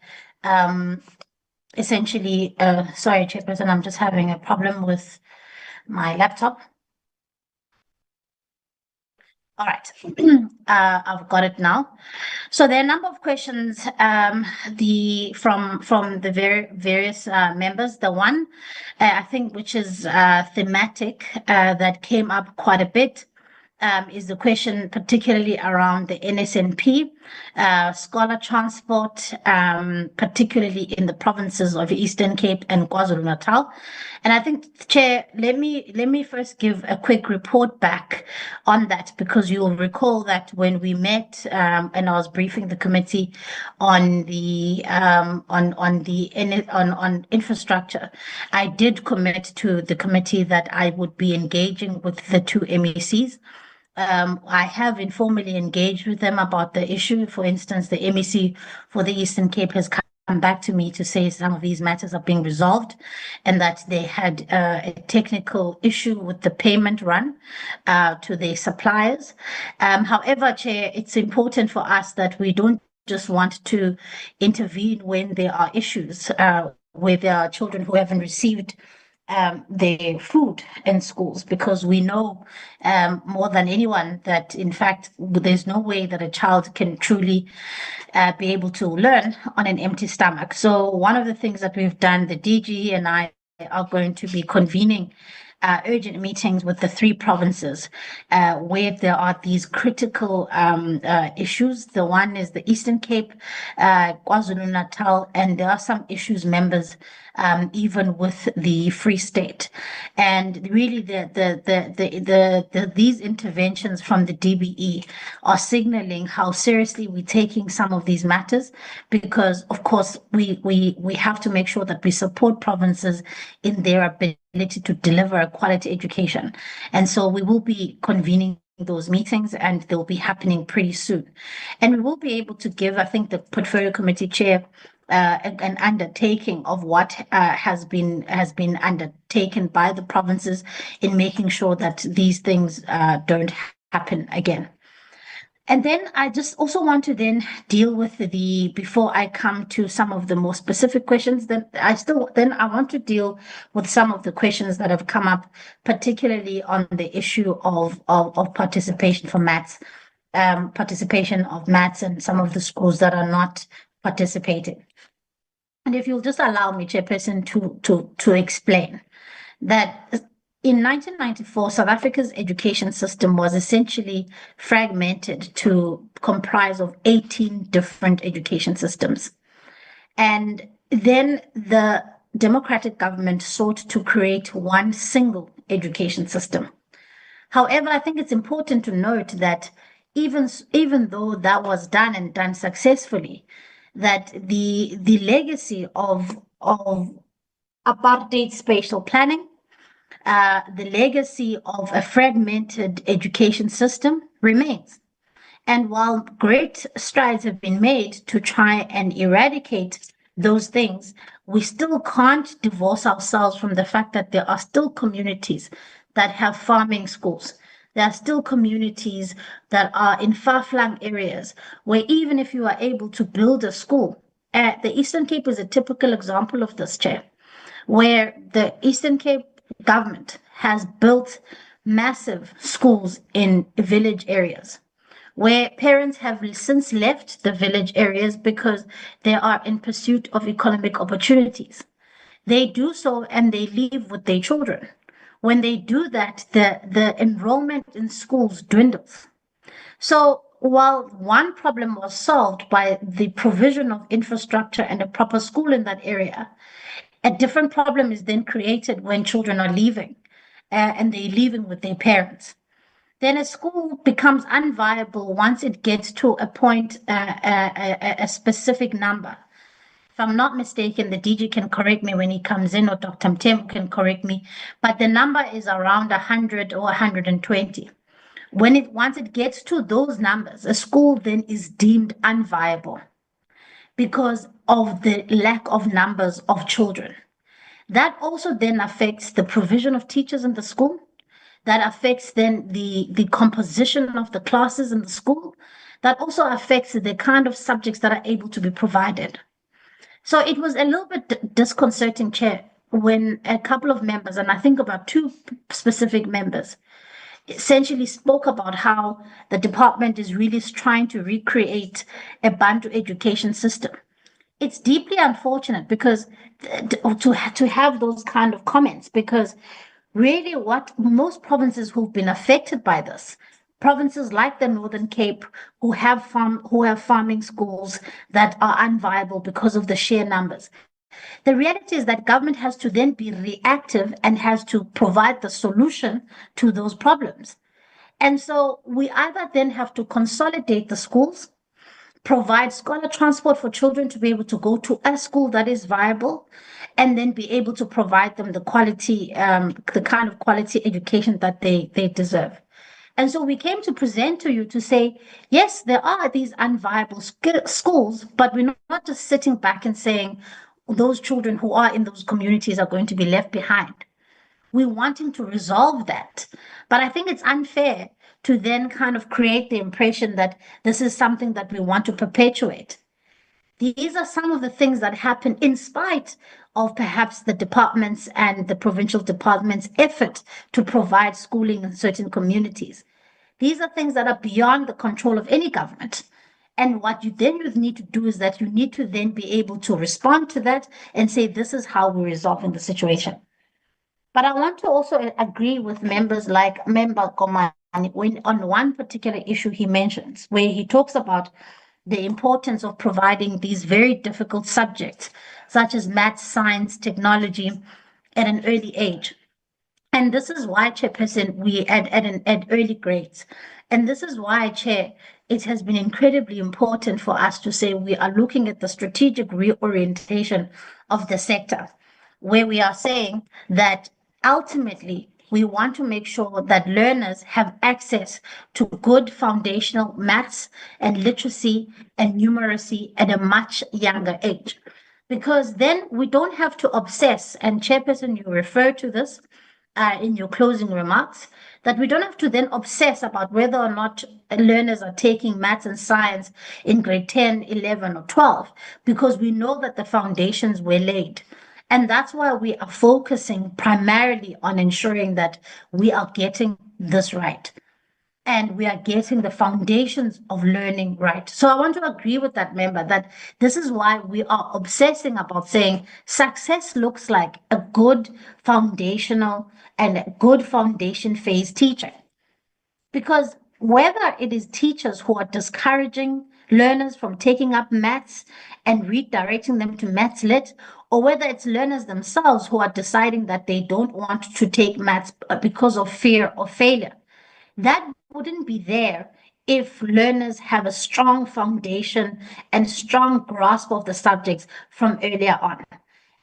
essentially, sorry, Chairperson, I'm just having a problem with my laptop. All right, I've got it now. So there are a number of questions from the various members. The one I think which is thematic that came up quite a bit is the question particularly around the NSNP, scholar transport, particularly in the provinces of Eastern Cape and KwaZulu-Natal. And I think, Chair, let me first give a quick report back on that, because you'll recall that when we met and I was briefing the committee on the on infrastructure, I did commit to the committee that I would be engaging with the two MECs. I have informally engaged with them about the issue. For instance, the MEC for the Eastern Cape has come back to me to say some of these matters are being resolved and that they had a technical issue with the payment run to their suppliers. However, Chair, it's important for us that we don't just want to intervene when there are issues where there are children who haven't received their food in schools, because we know more than anyone that in fact there's no way that a child can truly be able to learn on an empty stomach. So one of the things that we've done, the DG and I are going to be convening urgent meetings with the three provinces where there are these critical issues. The one is the Eastern Cape, KwaZulu-Natal, and there are some issues, members, even with the Free State. And really these interventions from the DBE are signaling how seriously we're taking some of these matters, because of course we have to make sure that we support provinces in their ability to deliver a quality education. And so we will be convening those meetings and they'll be happening pretty soon. And we will be able to give, I think, the Portfolio Committee Chair an undertaking of what has been undertaken by the provinces in making sure that these things don't happen again. And then I just also want to then deal with before I come to some of the more specific questions, I want to deal with some of the questions that have come up, particularly on the issue of participation for maths, participation of maths and some of the schools that are not participating. And if you'll just allow me, Chairperson, to explain that in 1994, South Africa's education system was essentially fragmented to comprise of 18 different education systems. And then the democratic government sought to create one single education system. However, I think it's important to note that even though that was done and done successfully, that the legacy of apartheid spatial planning, the legacy of a fragmented education system remains. And while great strides have been made to try and eradicate those things, we still can't divorce ourselves from the fact that there are still communities that have farming schools. There are still communities that are in far-flung areas where even if you are able to build a school, the Eastern Cape is a typical example of this, Chair, where the Eastern Cape government has built massive schools in village areas, where parents have since left the village areas because they are in pursuit of economic opportunities. They do so and they leave with their children. When they do that, the enrollment in schools dwindles. So while one problem was solved by the provision of infrastructure and a proper school in that area, a different problem is then created when children are leaving and they're leaving with their parents. Then a school becomes unviable once it gets to a point, a specific number. If I'm not mistaken, the DG can correct me when he comes in, or Dr. Mtem can correct me, but the number is around 100 or 120. Once it gets to those numbers, a school then is deemed unviable because of the lack of numbers of children. That also then affects the provision of teachers in the school. That affects then the composition of the classes in the school. That also affects the kind of subjects that are able to be provided. So it was a little bit disconcerting, Chair, when a couple of members, and I think about two specific members, essentially spoke about how the department is really trying to recreate a Bantu education system. It's deeply unfortunate because to have those kind of comments, because really what most provinces who've been affected by this, provinces like the Northern Cape who have farming schools that are unviable because of the sheer numbers. The reality is that government has to then be reactive and has to provide the solution to those problems. And so we either then have to consolidate the schools, provide scholar transport for children to be able to go to a school that is viable, and then be able to provide them the quality, the kind of quality education that they deserve. And so we came to present to you to say, yes, there are these unviable schools, but we're not just sitting back and saying those children who are in those communities are going to be left behind. We're wanting to resolve that. But I think it's unfair to then kind of create the impression that this is something that we want to perpetuate. These are some of the things that happen in spite of perhaps the departments and the provincial departments' effort to provide schooling in certain communities. These are things that are beyond the control of any government. And what you then need to do is that you need to then be able to respond to that and say, this is how we're resolving the situation. But I want to also agree with members like Member Komani when on one particular issue he mentions, where he talks about the importance of providing these very difficult subjects, such as maths, science, technology, at an early age. And this is why, Chairperson, we at early grades. And this is why, Chair, it has been incredibly important for us to say we are looking at the strategic reorientation of the sector, where we are saying that ultimately we want to make sure that learners have access to good foundational maths and literacy and numeracy at a much younger age. Because then we don't have to obsess, and Chairperson, you refer to this in your closing remarks, that we don't have to then obsess about whether or not learners are taking maths and science in grade 10, 11, or 12, because we know that the foundations were laid. And that's why we are focusing primarily on ensuring that we are getting this right. And we are getting the foundations of learning right. So I want to agree with that member that this is why we are obsessing about saying success looks like a good foundational and a good foundation phase teacher. Because whether it is teachers who are discouraging learners from taking up maths and redirecting them to maths lit, or whether it's learners themselves who are deciding that they don't want to take maths because of fear of failure, that wouldn't be there if learners have a strong foundation and strong grasp of the subjects from earlier on.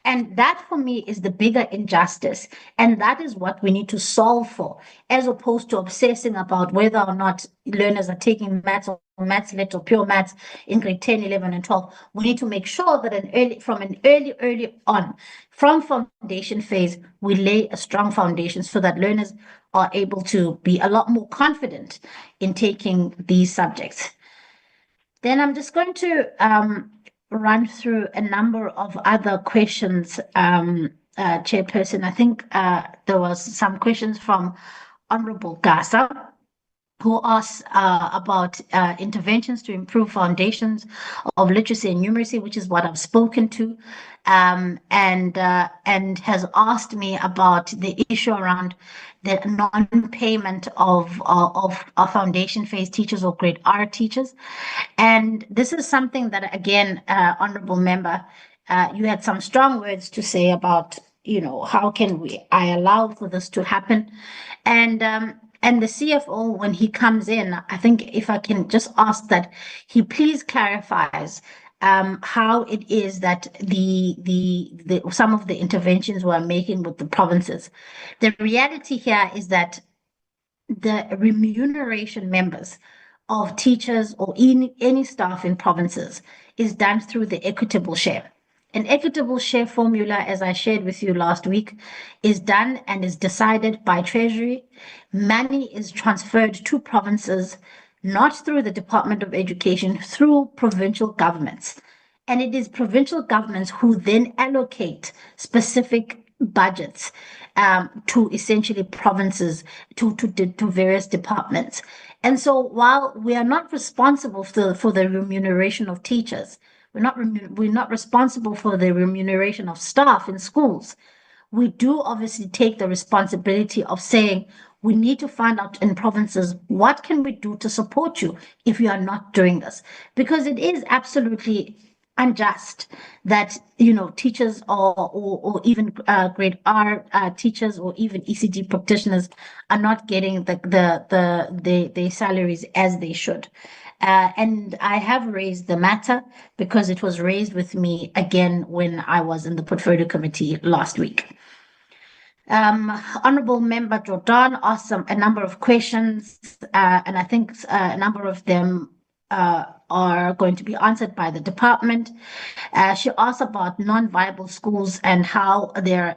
And that for me is the bigger injustice. And that is what we need to solve for, as opposed to obsessing about whether or not learners are taking maths or maths lit or pure maths in grade 10, 11, and 12. We need to make sure that from an early on, from foundation phase, we lay a strong foundation so that learners are able to be a lot more confident in taking these subjects. Then I'm just going to run through a number of other questions, Chairperson. I think there was some questions from Honorable Gasa, who asked about interventions to improve foundations of literacy and numeracy, which is what I've spoken to, and has asked me about the issue around the non-payment of our foundation phase teachers or grade R teachers. And this is something that, again, Honorable Member, you had some strong words to say about, how can I allow for this to happen? And the CFO, when he comes in, I think if I can just ask that he please clarifies how it is that the some of the interventions we're making with the provinces. The reality here is that the remuneration members of teachers or any staff in provinces is done through the equitable share. An equitable share formula, as I shared with you last week, is done and is decided by Treasury. Money is transferred to provinces, not through the Department of Education, through provincial governments. And it is provincial governments who then allocate specific budgets to essentially provinces, to various departments. And so while we are not responsible for the remuneration of teachers, we're not responsible for the remuneration of staff in schools, we do obviously take the responsibility of saying we need to find out in provinces what can we do to support you if you are not doing this, because it is absolutely unjust that teachers or even grade R teachers or even ECD practitioners are not getting the salaries as they should. And I have raised the matter because it was raised with me again when I was in the portfolio committee last week. Honorable Member Jordan asked a number of questions, and I think a number of them are going to be answered by the department. She asked about non-viable schools and how are they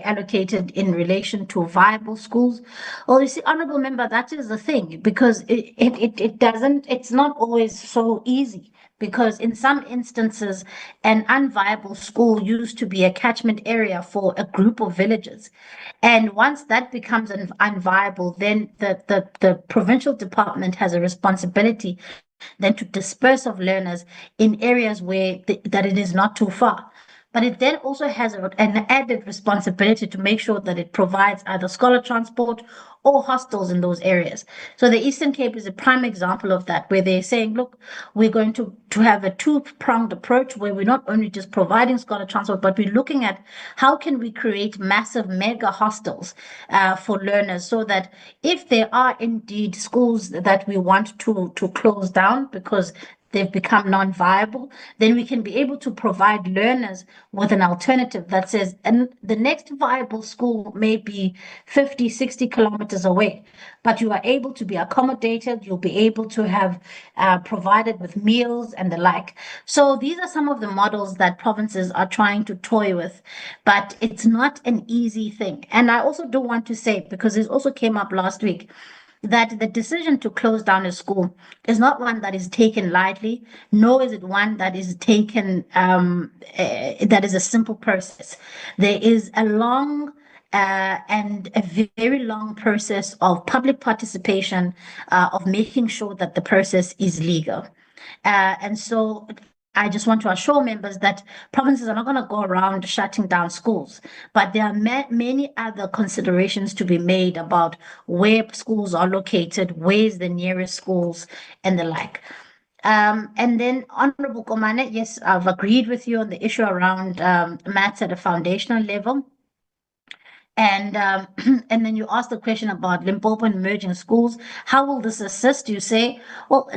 allocated in relation to viable schools. Well, you see, Honorable Member, that is the thing, because it's not always so easy. Because in some instances, an unviable school used to be a catchment area for a group of villages. And once that becomes unviable, then the provincial department has a responsibility then to disperse of learners in areas where that it is not too far. But it then also has an added responsibility to make sure that it provides either scholar transport or hostels in those areas. So the Eastern Cape is a prime example of that, where they're saying, look, we're going to have a two-pronged approach where we're not only just providing scholar transport, but we're looking at how can we create massive mega hostels for learners, so that if there are indeed schools that we want to close down because they've become non-viable, then we can be able to provide learners with an alternative that says, and the next viable school may be 50, 60 kilometers away, but you are able to be accommodated, you'll be able to have provided with meals and the like. So these are some of the models that provinces are trying to toy with, but it's not an easy thing. And I also do want to say, because this also came up last week, that the decision to close down a school is not one that is taken lightly, nor is it one that is taken, that is a simple process. There is a long and a very long process of public participation, of making sure that the process is legal. And so I just want to assure members that provinces are not going to go around shutting down schools, but there are many other considerations to be made about where schools are located, where's the nearest schools, and the like. And then, Honorable Komane, yes, I've agreed with you on the issue around maths at a foundational level. And and then you asked the question about Limpopo and emerging schools. How will this assist? You say, well,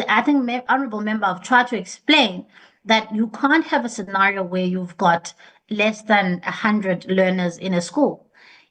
I think Honorable Member, I've tried to explain that you can't have a scenario where you've got less than 100 learners in a school.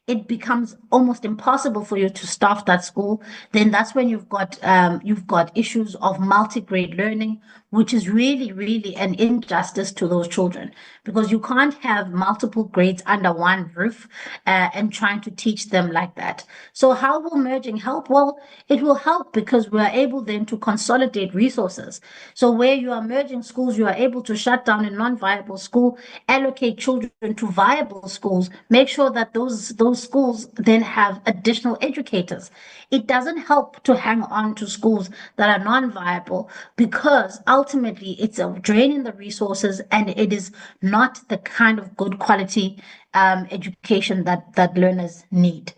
It becomes almost impossible for you to staff that school. Then that's when you've got issues of multi-grade learning, which is really an injustice to those children, because you can't have multiple grades under one roof and trying to teach them like that. So how will merging help? Well, it will help because we are able then to consolidate resources. So where you are merging schools, you are able to shut down a non-viable school, allocate children to viable schools, make sure that those schools then have additional educators. It doesn't help to hang on to schools that are non-viable, because ultimately it's a drain in the resources and it is not the kind of good quality education that learners need.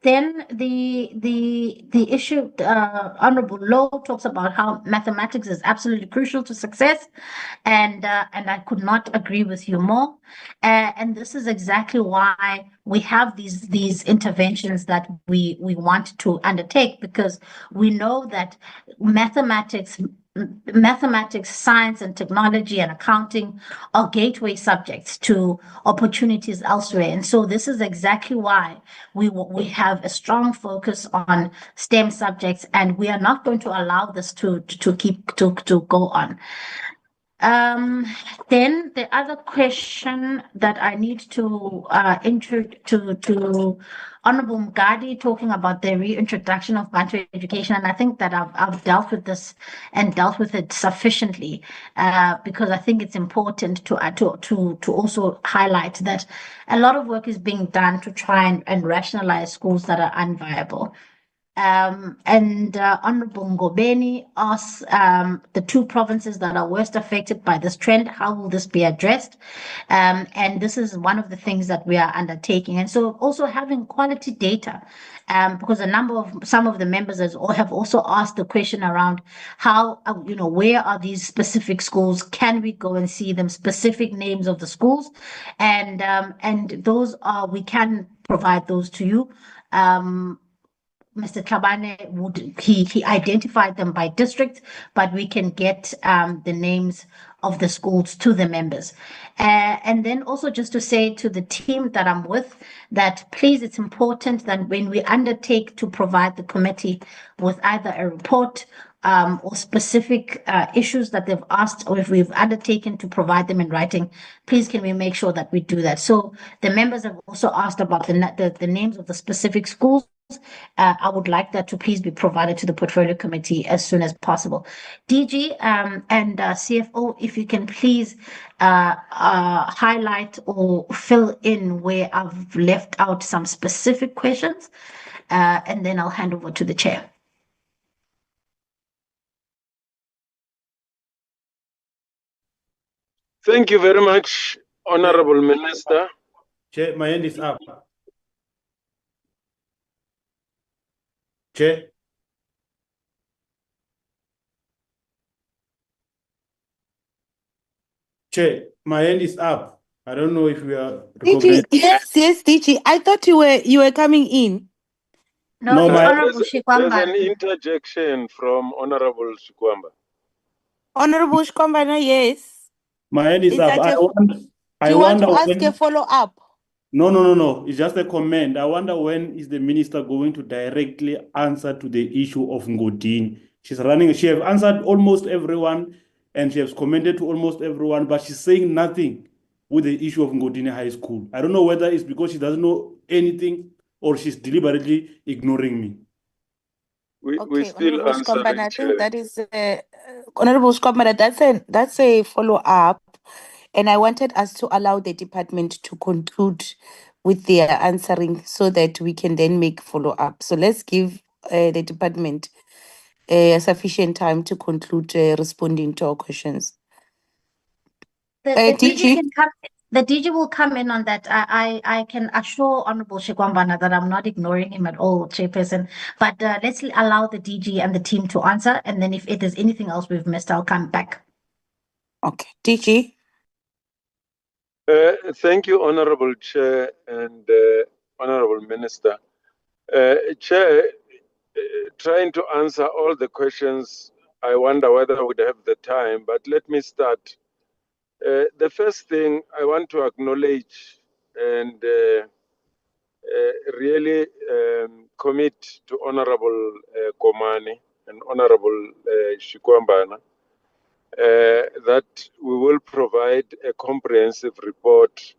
Then the issue, Honorable Lowe talks about how mathematics is absolutely crucial to success, and I could not agree with you more. And this is exactly why we have these interventions that we want to undertake, because we know that mathematics, science and technology and accounting are gateway subjects to opportunities elsewhere. And so this is exactly why we have a strong focus on STEM subjects, and we are not going to allow this to go on. Then the other question that I need to to Honorable Mgadi, talking about the reintroduction of Bantu education, and I think that I've dealt with this and dealt with it sufficiently, because I think it's important to also highlight that a lot of work is being done to try and rationalize schools that are unviable. Honorable Ngobeni asks the two provinces that are worst affected by this trend, how will this be addressed? And this is one of the things that we are undertaking. And so also having quality data, because some of the members have also asked the question around how, where are these specific schools? Can we go and see them, specific names of the schools? And those we can provide those to you. Mr. Tlhabane he identified them by district, but we can get the names of the schools to the members. And then also just to say to the team that I'm with, that please, it's important that when we undertake to provide the committee with either a report or specific issues that they've asked, or if we've undertaken to provide them in writing, please can we make sure that we do that. So the members have also asked about the names of the specific schools. I would like that to please be provided to the portfolio committee as soon as possible. DG and CFO, if you can please highlight or fill in where I've left out some specific questions, and then I'll hand over to the chair. Thank you very much, Honorable Minister. Chair, my hand is up. Chair. Chair, my hand is up. I don't know if we are DG, yes, DG. I thought you were coming in. No, it's Honorable There's Shikwamba. an interjection from Honorable Shikwamba. Honorable Shikwamba, yes. My hand is up. Do you want to ask a follow-up? No. It's just a comment. I wonder when is the minister going to directly answer to the issue of Ngodini. She has answered almost everyone and she has commented to almost everyone, but she's saying nothing with the issue of Ngodini High School. I don't know whether it's because she doesn't know anything or she's deliberately ignoring me. We still Honorable answer. Shikwamba, I think that is Honorable Shikwamba, that's a follow-up. And I wanted us to allow the department to conclude with their answering so that we can then make follow-up. So let's give the department sufficient time to conclude responding to our questions. The DG can come. The DG will come in on that. I can assure Honorable Shikwamba that I'm not ignoring him at all, Chairperson. But let's allow the DG and the team to answer, and then if there's anything else we've missed, I'll come back. Okay, DG. Thank you, Honorable Chair and Honorable Minister. Chair, trying to answer all the questions, I wonder whether I would have the time, but let me start. The first thing I want to acknowledge and really commit to Honorable Komani and Honorable Shikwambana that we will provide a comprehensive report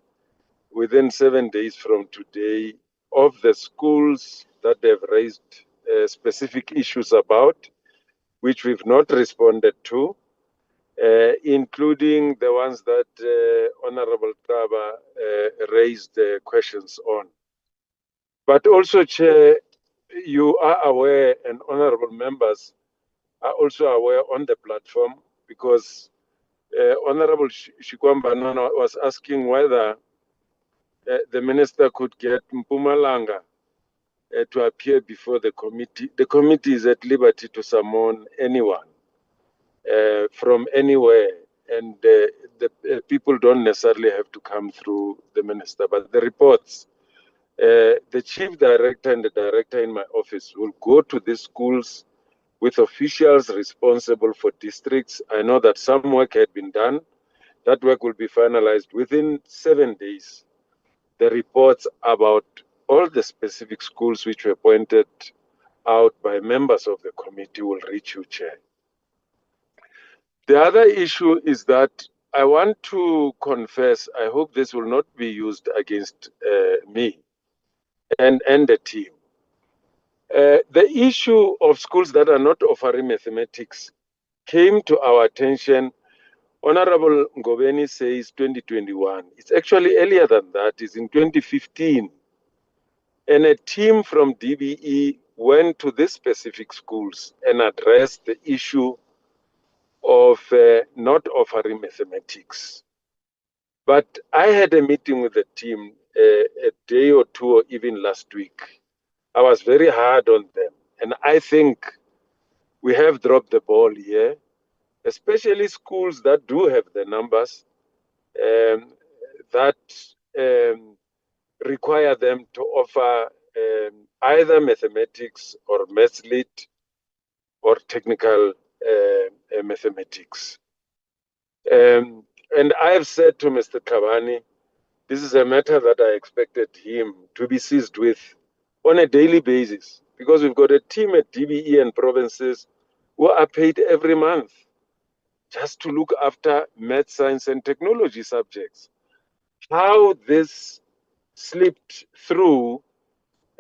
within 7 days from today of the schools that they've raised specific issues about, which we've not responded to, including the ones that Honorable Taba raised questions on. But also, Chair, you are aware, and honorable members are also aware on the platform, because Honorable Shikwamba was asking whether the minister could get Mpumalanga to appear before the committee. The committee is at liberty to summon anyone from anywhere, and the people don't necessarily have to come through the minister. But the reports, the chief director and the director in my office will go to these schools with officials responsible for districts. I know that some work had been done. That work will be finalized within 7 days. The reports about all the specific schools which were pointed out by members of the committee will reach you, Chair. The other issue is that I want to confess, I hope this will not be used against me and the team. The issue of schools that are not offering mathematics came to our attention. Honorable Ngobeni says 2021. It's actually earlier than that. It's in 2015. And a team from DBE went to these specific schools and addressed the issue of not offering mathematics. But I had a meeting with the team a day or two, or even last week. I was very hard on them. And I think we have dropped the ball here, especially schools that do have the numbers that require them to offer either mathematics or maths lit or technical mathematics. And I've said to Mr. Tlhabane, this is a matter that I expected him to be seized with on a daily basis, because we've got a team at DBE and provinces who are paid every month just to look after math, science, and technology subjects. How this slipped through,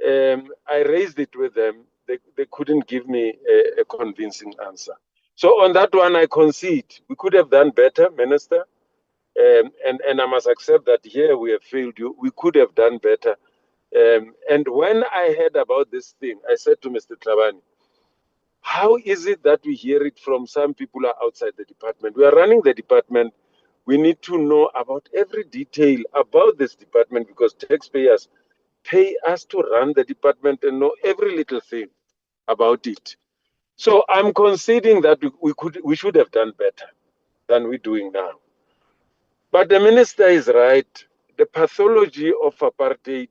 I raised it with them. They couldn't give me a convincing answer. So on that one, I concede. We could have done better, Minister. And I must accept that here we have failed you. We could have done better. And when I heard about this thing, I said to Mr. Tlhabane, how is it that we hear it from some people who are outside the department? We are running the department. We need to know about every detail about this department, because taxpayers pay us to run the department and know every little thing about it. So I'm conceding that we should have done better than we're doing now. But the minister is right. The pathology of apartheid,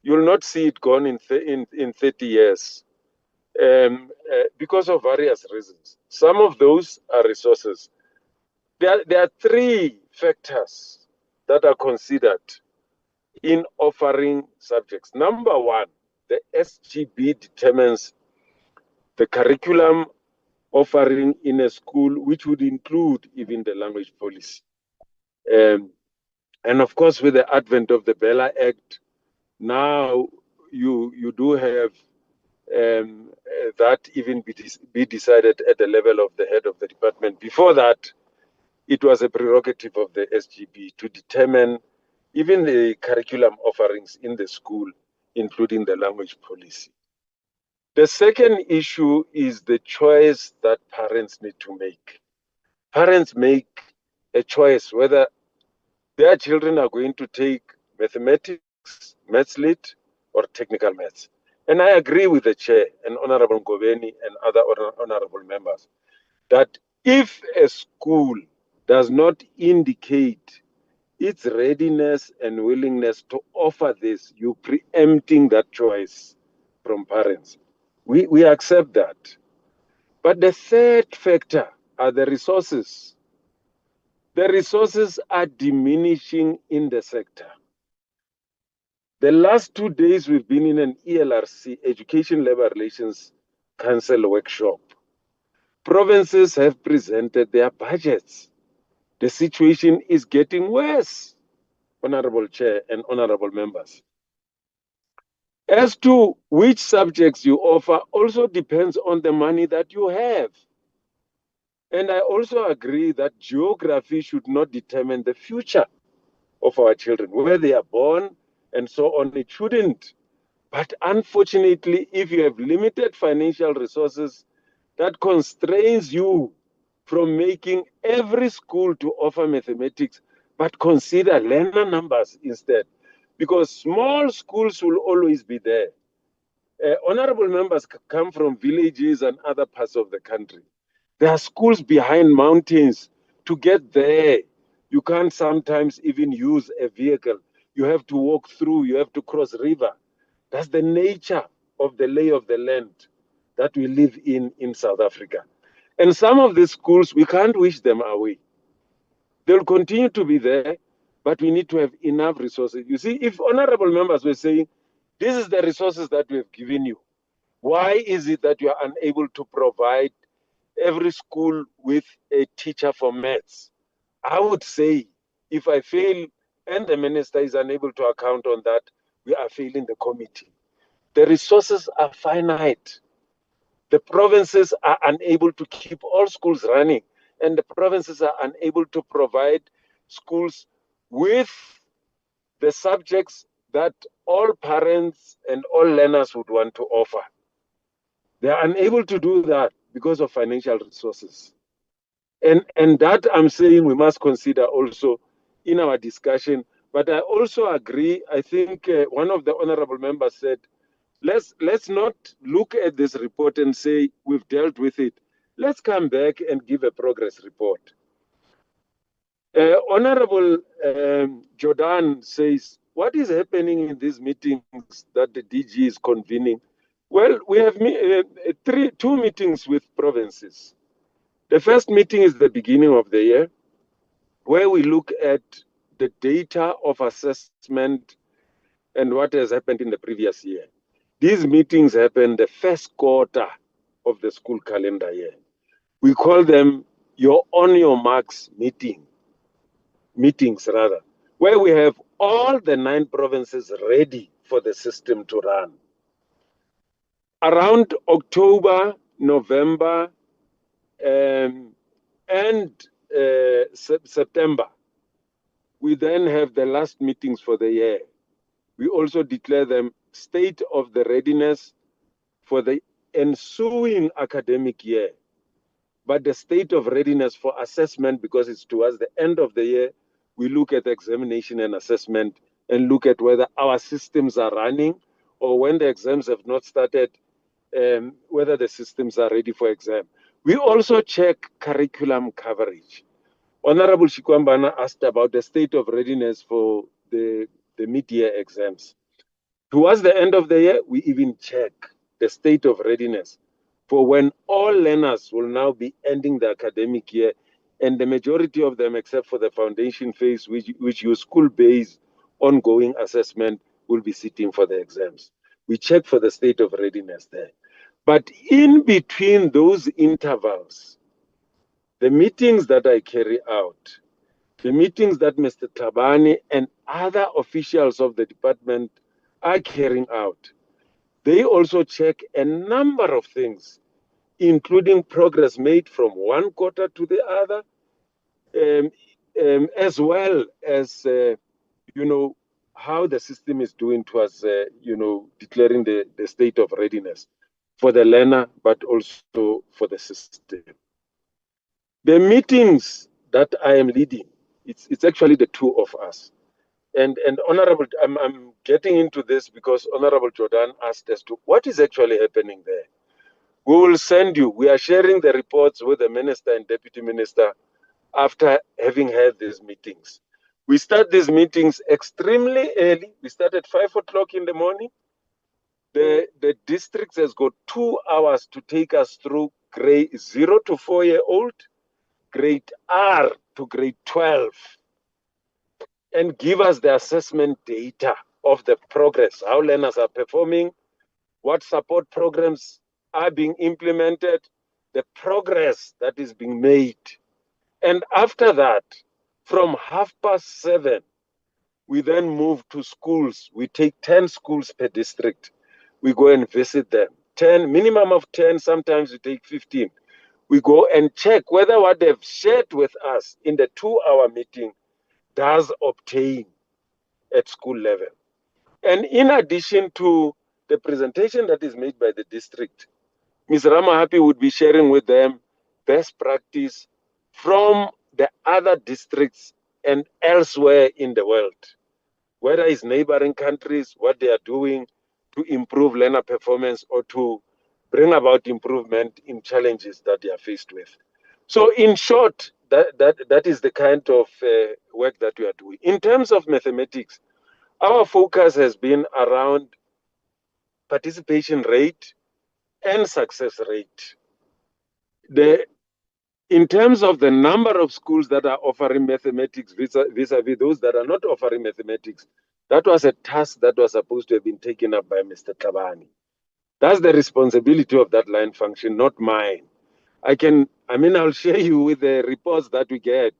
you'll not see it gone in 30 years because of various reasons. Some of those are resources. There are three factors that are considered in offering subjects. Number one, the SGB determines the curriculum offering in a school, which would include even the language policy. And of course, with the advent of the Bella Act, now you do have that even be decided at the level of the head of the department. Before that, it was a prerogative of the SGB to determine even the curriculum offerings in the school, including the language policy. The second issue is the choice that parents need to make. Parents make a choice whether their children are going to take mathematics, maths lit, or technical maths. And I agree with the chair and Honorable Ngobeni and other honorable members that if a school does not indicate its readiness and willingness to offer this, you're preempting that choice from parents. We accept that. But the third factor are the resources. The resources are diminishing in the sector. The last 2 days, we've been in an ELRC, Education Labor Relations Council workshop. Provinces have presented their budgets. The situation is getting worse, Honorable Chair and honorable members. As to which subjects you offer also depends on the money that you have. And I also agree that geography should not determine the future of our children, where they are born and so on. It shouldn't. But unfortunately, if you have limited financial resources, that constrains you from making every school to offer mathematics, but consider learner numbers instead, because small schools will always be there. Honorable members come from villages and other parts of the country. There are schools behind mountains. To get there, you can't sometimes even use a vehicle. You have to walk through, you have to cross river. That's the nature of the lay of the land that we live in South Africa. And some of these schools, we can't wish them away. They'll continue to be there, but we need to have enough resources. You see, if honorable members were saying, this is the resources that we have given you, why is it that you are unable to provide every school with a teacher for maths. I would say if I fail and the minister is unable to account on that, we are failing the committee. The resources are finite. The provinces are unable to keep all schools running, and the provinces are unable to provide schools with the subjects that all parents and all learners would want to offer. They are unable to do that because of financial resources. And that I'm saying we must consider also in our discussion. But I also agree, I think one of the honorable members said, let's not look at this report and say we've dealt with it. Let's come back and give a progress report. Honorable Jordan says, what is happening in these meetings that the DG is convening? Well, we have two meetings with provinces. The first meeting is the beginning of the year, where we look at the data of assessment and what has happened in the previous year. These meetings happen the first quarter of the school calendar year. We call them your on your marks meetings, where we have all the 9 provinces ready for the system to run. Around October, November, and September, we then have the last meetings for the year. We also declare them state of the readiness for the ensuing academic year. But the state of readiness for assessment, because it's towards the end of the year, we look at examination and assessment and look at whether our systems are running, or when the exams have not started, whether the systems are ready for exam. We also check curriculum coverage. Honorable Shikwambana asked about the state of readiness for the mid-year exams. Towards the end of the year, we even check the state of readiness for when all learners will now be ending the academic year, and the majority of them, except for the foundation phase, which use school-based ongoing assessment, will be sitting for the exams. We check for the state of readiness there. But in between those intervals, the meetings that I carry out, the meetings that Mr. Tabani and other officials of the department are carrying out, they also check a number of things, including progress made from one quarter to the other, as well as, how the system is doing towards, declaring the state of readiness for the learner, but also for the system. The meetings that I am leading, it's actually the two of us. And Honorable, I'm getting into this because Honorable Jordan asked us to, what is actually happening there? We will send you, we are sharing the reports with the minister and deputy minister after having had these meetings. We start these meetings extremely early. We start at 5 o'clock in the morning. The district has got 2 hours to take us through grade 0 to 4-year-old, grade R to grade 12, and give us the assessment data of the progress, how learners are performing, what support programs are being implemented, the progress that is being made. And after that, from 7:30, we then move to schools. We take 10 schools per district. We go and visit them. 10, minimum of 10, sometimes we take 15. We go and check whether what they've shared with us in the 2-hour meeting does obtain at school level. And in addition to the presentation that is made by the district, Ms. Ramahapi would be sharing with them best practice from the other districts and elsewhere in the world, whether it's neighboring countries, what they are doing to improve learner performance or to bring about improvement in challenges that they are faced with. So in short, that is the kind of work that we are doing. In terms of mathematics, our focus has been around participation rate and success rate. In terms of the number of schools that are offering mathematics vis-a-vis those that are not offering mathematics, that was a task that was supposed to have been taken up by Mr. Tabani. That's the responsibility of that line function, not mine. I'll share you with the reports that we get,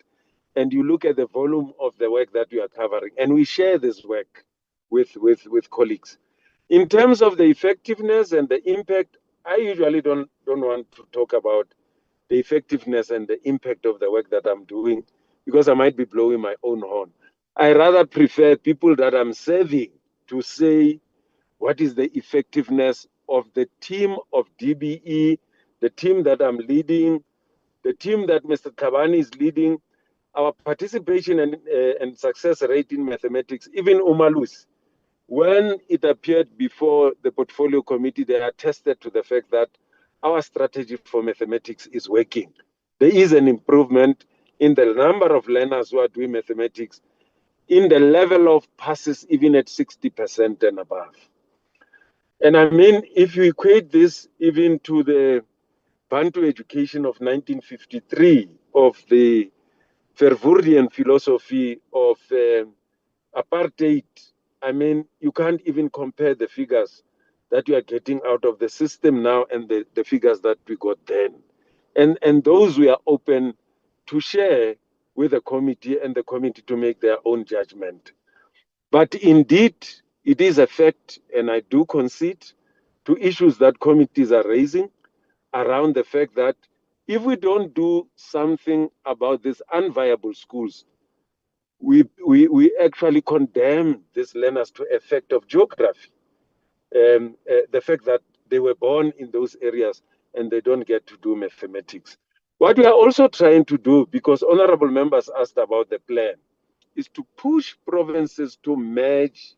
and you look at the volume of the work that we are covering, and we share this work with colleagues. In terms of the effectiveness and the impact, I usually don't want to talk about the effectiveness and the impact of the work that I'm doing, because I might be blowing my own horn. I rather prefer people that I'm serving to say what is the effectiveness of the team of DBE, the team that I'm leading, the team that Mr. Tabani is leading, our participation and success rate in mathematics, even Umalus. When it appeared before the portfolio committee, they attested to the fact that our strategy for mathematics is working. There is an improvement in the number of learners who are doing mathematics, in the level of passes, even at 60% and above. And if you equate this even to the Bantu education of 1953, of the Verwoerdian philosophy of apartheid, you can't even compare the figures that you are getting out of the system now and the figures that we got then. And those we are open to share with the committee and the committee to make their own judgment. But indeed, it is a fact, and I do concede to issues that committees are raising around the fact that if we don't do something about these unviable schools, we actually condemn these learners to a fact of geography. The fact that they were born in those areas and they don't get to do mathematics. What we are also trying to do, because honorable members asked about the plan, is to push provinces to merge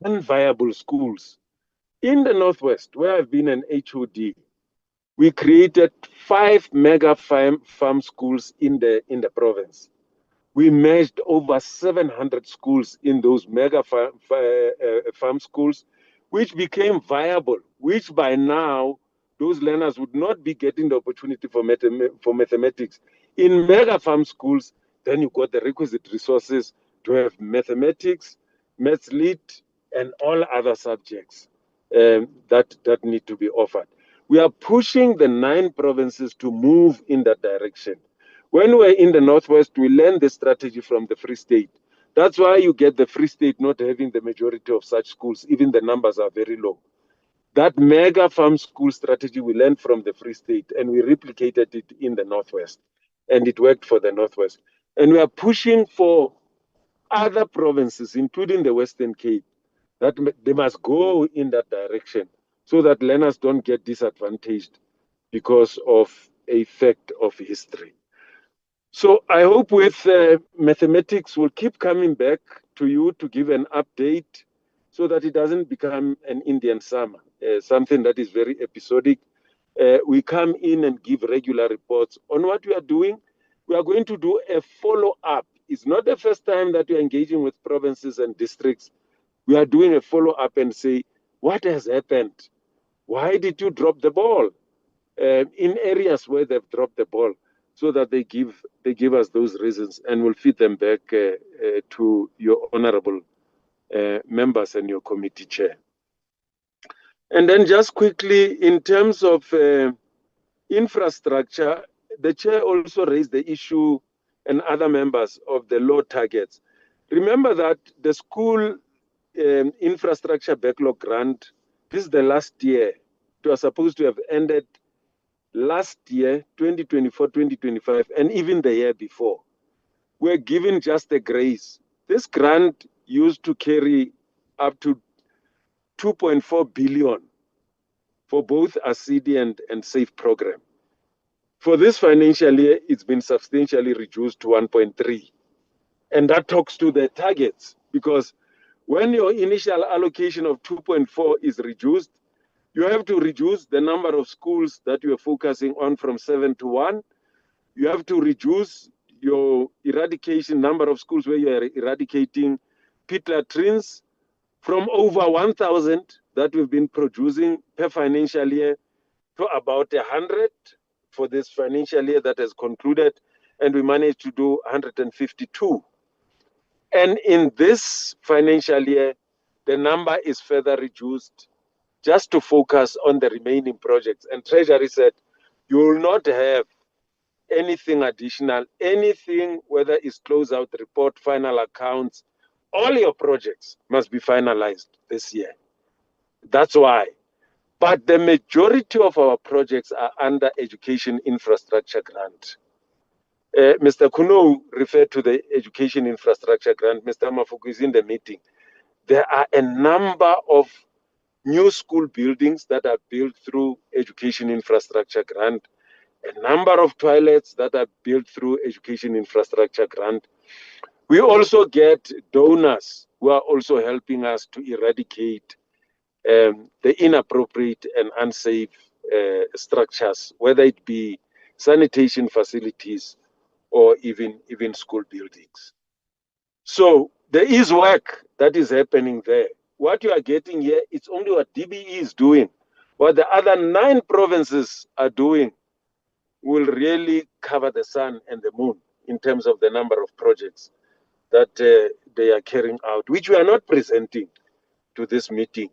unviable schools. In the Northwest, where I've been an HOD, we created 5 mega farm schools in the province. We merged over 700 schools in those mega farm schools, which became viable, which by now, those learners would not be getting the opportunity for mathematics. In mega farm schools, then you got the requisite resources to have mathematics, maths lit, and all other subjects that need to be offered. We are pushing the 9 provinces to move in that direction. When we're in the Northwest, we learn the strategy from the Free State. That's why you get the Free State not having the majority of such schools, even the numbers are very low. That mega farm school strategy we learned from the Free State, and we replicated it in the Northwest, and it worked for the Northwest. And we are pushing for other provinces, including the Western Cape, that they must go in that direction so that learners don't get disadvantaged because of a fact of history. So I hope with mathematics, we'll keep coming back to you to give an update so that it doesn't become an Indian summer, something that is very episodic. We come in and give regular reports on what we are doing. We are going to do a follow-up. It's not the first time that we're engaging with provinces and districts. We are doing a follow-up and say, what has happened? Why did you drop the ball? In areas where they've dropped the ball, so that they give us those reasons, and we'll feed them back to your honorable members and your committee chair. And then just quickly, in terms of infrastructure, the chair also raised the issue, and other members, of the low targets. Remember that the school infrastructure backlog grant, this is the last year. It was supposed to have ended last year, 2024, 2025, and even the year before. We're given just a grace. This grant used to carry up to 2.4 billion for both ASIDI and SAFE program. For this financial year, it's been substantially reduced to 1.3. And that talks to the targets, because when your initial allocation of 2.4 is reduced, you have to reduce the number of schools that you are focusing on from 7 to 1. You have to reduce your eradication number of schools where you are eradicating pit latrines from over 1,000 that we've been producing per financial year to about 100 for this financial year that has concluded, and we managed to do 152. And in this financial year, the number is further reduced just to focus on the remaining projects. And Treasury said, You will not have anything additional, anything, whether it's closeout report, final accounts, all your projects must be finalized this year. That's why. But the majority of our projects are under education infrastructure grant. Mr. Kuno referred to the education infrastructure grant. Mr. Mafuku is in the meeting. There are a number of new school buildings that are built through education infrastructure grant, a number of toilets that are built through education infrastructure grant. We also get donors who are also helping us to eradicate the inappropriate and unsafe structures, whether it be sanitation facilities or even school buildings. So there is work that is happening there. What you are getting here, it's only what DBE is doing. What the other 9 provinces are doing will really cover the sun and the moon in terms of the number of projects that they are carrying out, which we are not presenting to this meeting.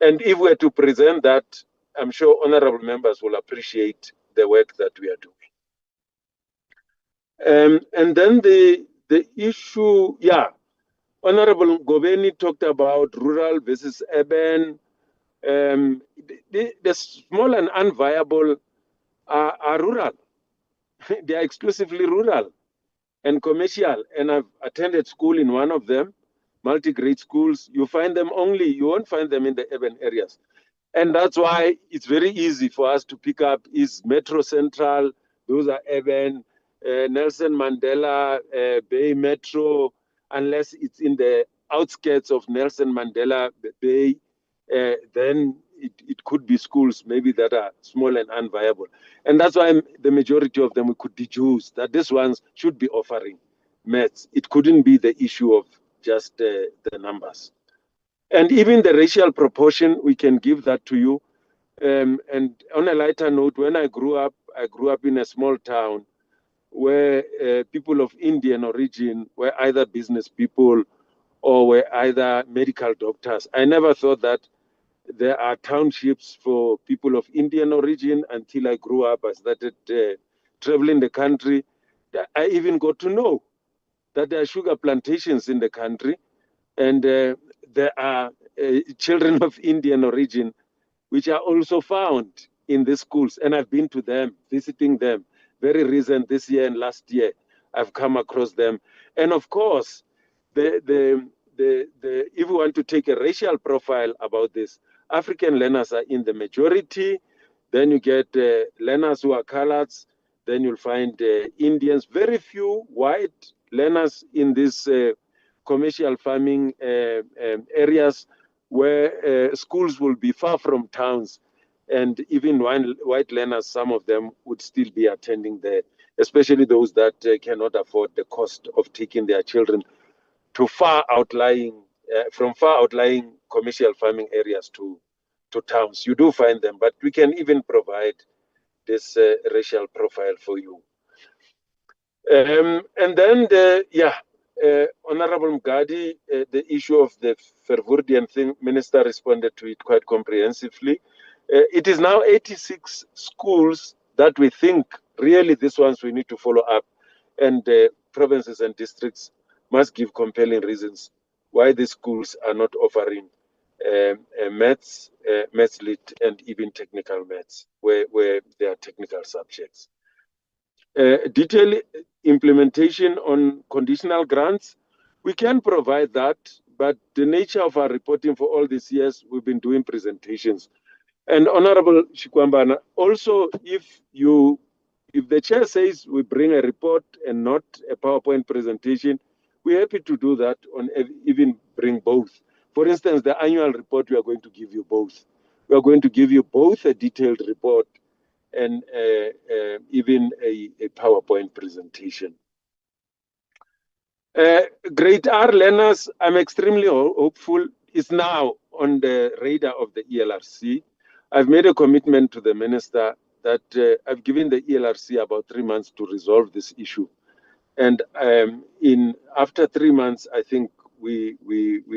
And if we're to present that, I'm sure honorable members will appreciate the work that we are doing. And then the issue, Honorable Goveni talked about rural versus urban. The small and unviable are rural. They are exclusively rural and commercial. And I've attended school in one of them, multi-grade schools. You won't find them in the urban areas. And that's why it's very easy for us to pick up is Metro Central, those are urban, Nelson Mandela, Bay Metro, unless it's in the outskirts of Nelson Mandela Bay, then it could be schools maybe that are small and unviable. And that's why the majority of them we could deduce that these ones should be offering maths. It couldn't be the issue of just the numbers. And even the racial proportion, we can give that to you. And on a lighter note, when I grew up in a small town where people of Indian origin were either business people or were either medical doctors. I never thought that there are townships for people of Indian origin until I grew up. I started traveling the country. I even got to know that there are sugar plantations in the country. And there are children of Indian origin which are also found in the schools. And I've been to them, visiting them. Very recent this year and last year, I've come across them. And of course, if we want to take a racial profile about this, African learners are in the majority. Then you get learners who are coloreds. Then you'll find Indians, very few white learners in this commercial farming areas where schools will be far from towns, and even white learners, some of them would still be attending there, especially those that cannot afford the cost of taking their children to from far outlying commercial farming areas to towns. You do find them, but we can even provide this racial profile for you. And then Honorable Mgadi, the issue of the Verwoerdian thing, Minister responded to it quite comprehensively. It is now 86 schools that we think really these ones we need to follow up, and provinces and districts must give compelling reasons why these schools are not offering maths, maths lit, and even technical maths, where there are technical subjects. Detailed implementation on conditional grants, we can provide that, but the nature of our reporting for all these years, we've been doing presentations. And Honorable Shikwambana, also if the chair says we bring a report and not a PowerPoint presentation, we're happy to do that, on even bring both. For instance, the annual report, we are going to give you both. We are going to give you both a detailed report and even a PowerPoint presentation. Grade R learners, I'm extremely hopeful, is now on the radar of the ELRC. I've made a commitment to the minister that I've given the ELRC about 3 months to resolve this issue. And after 3 months, I think we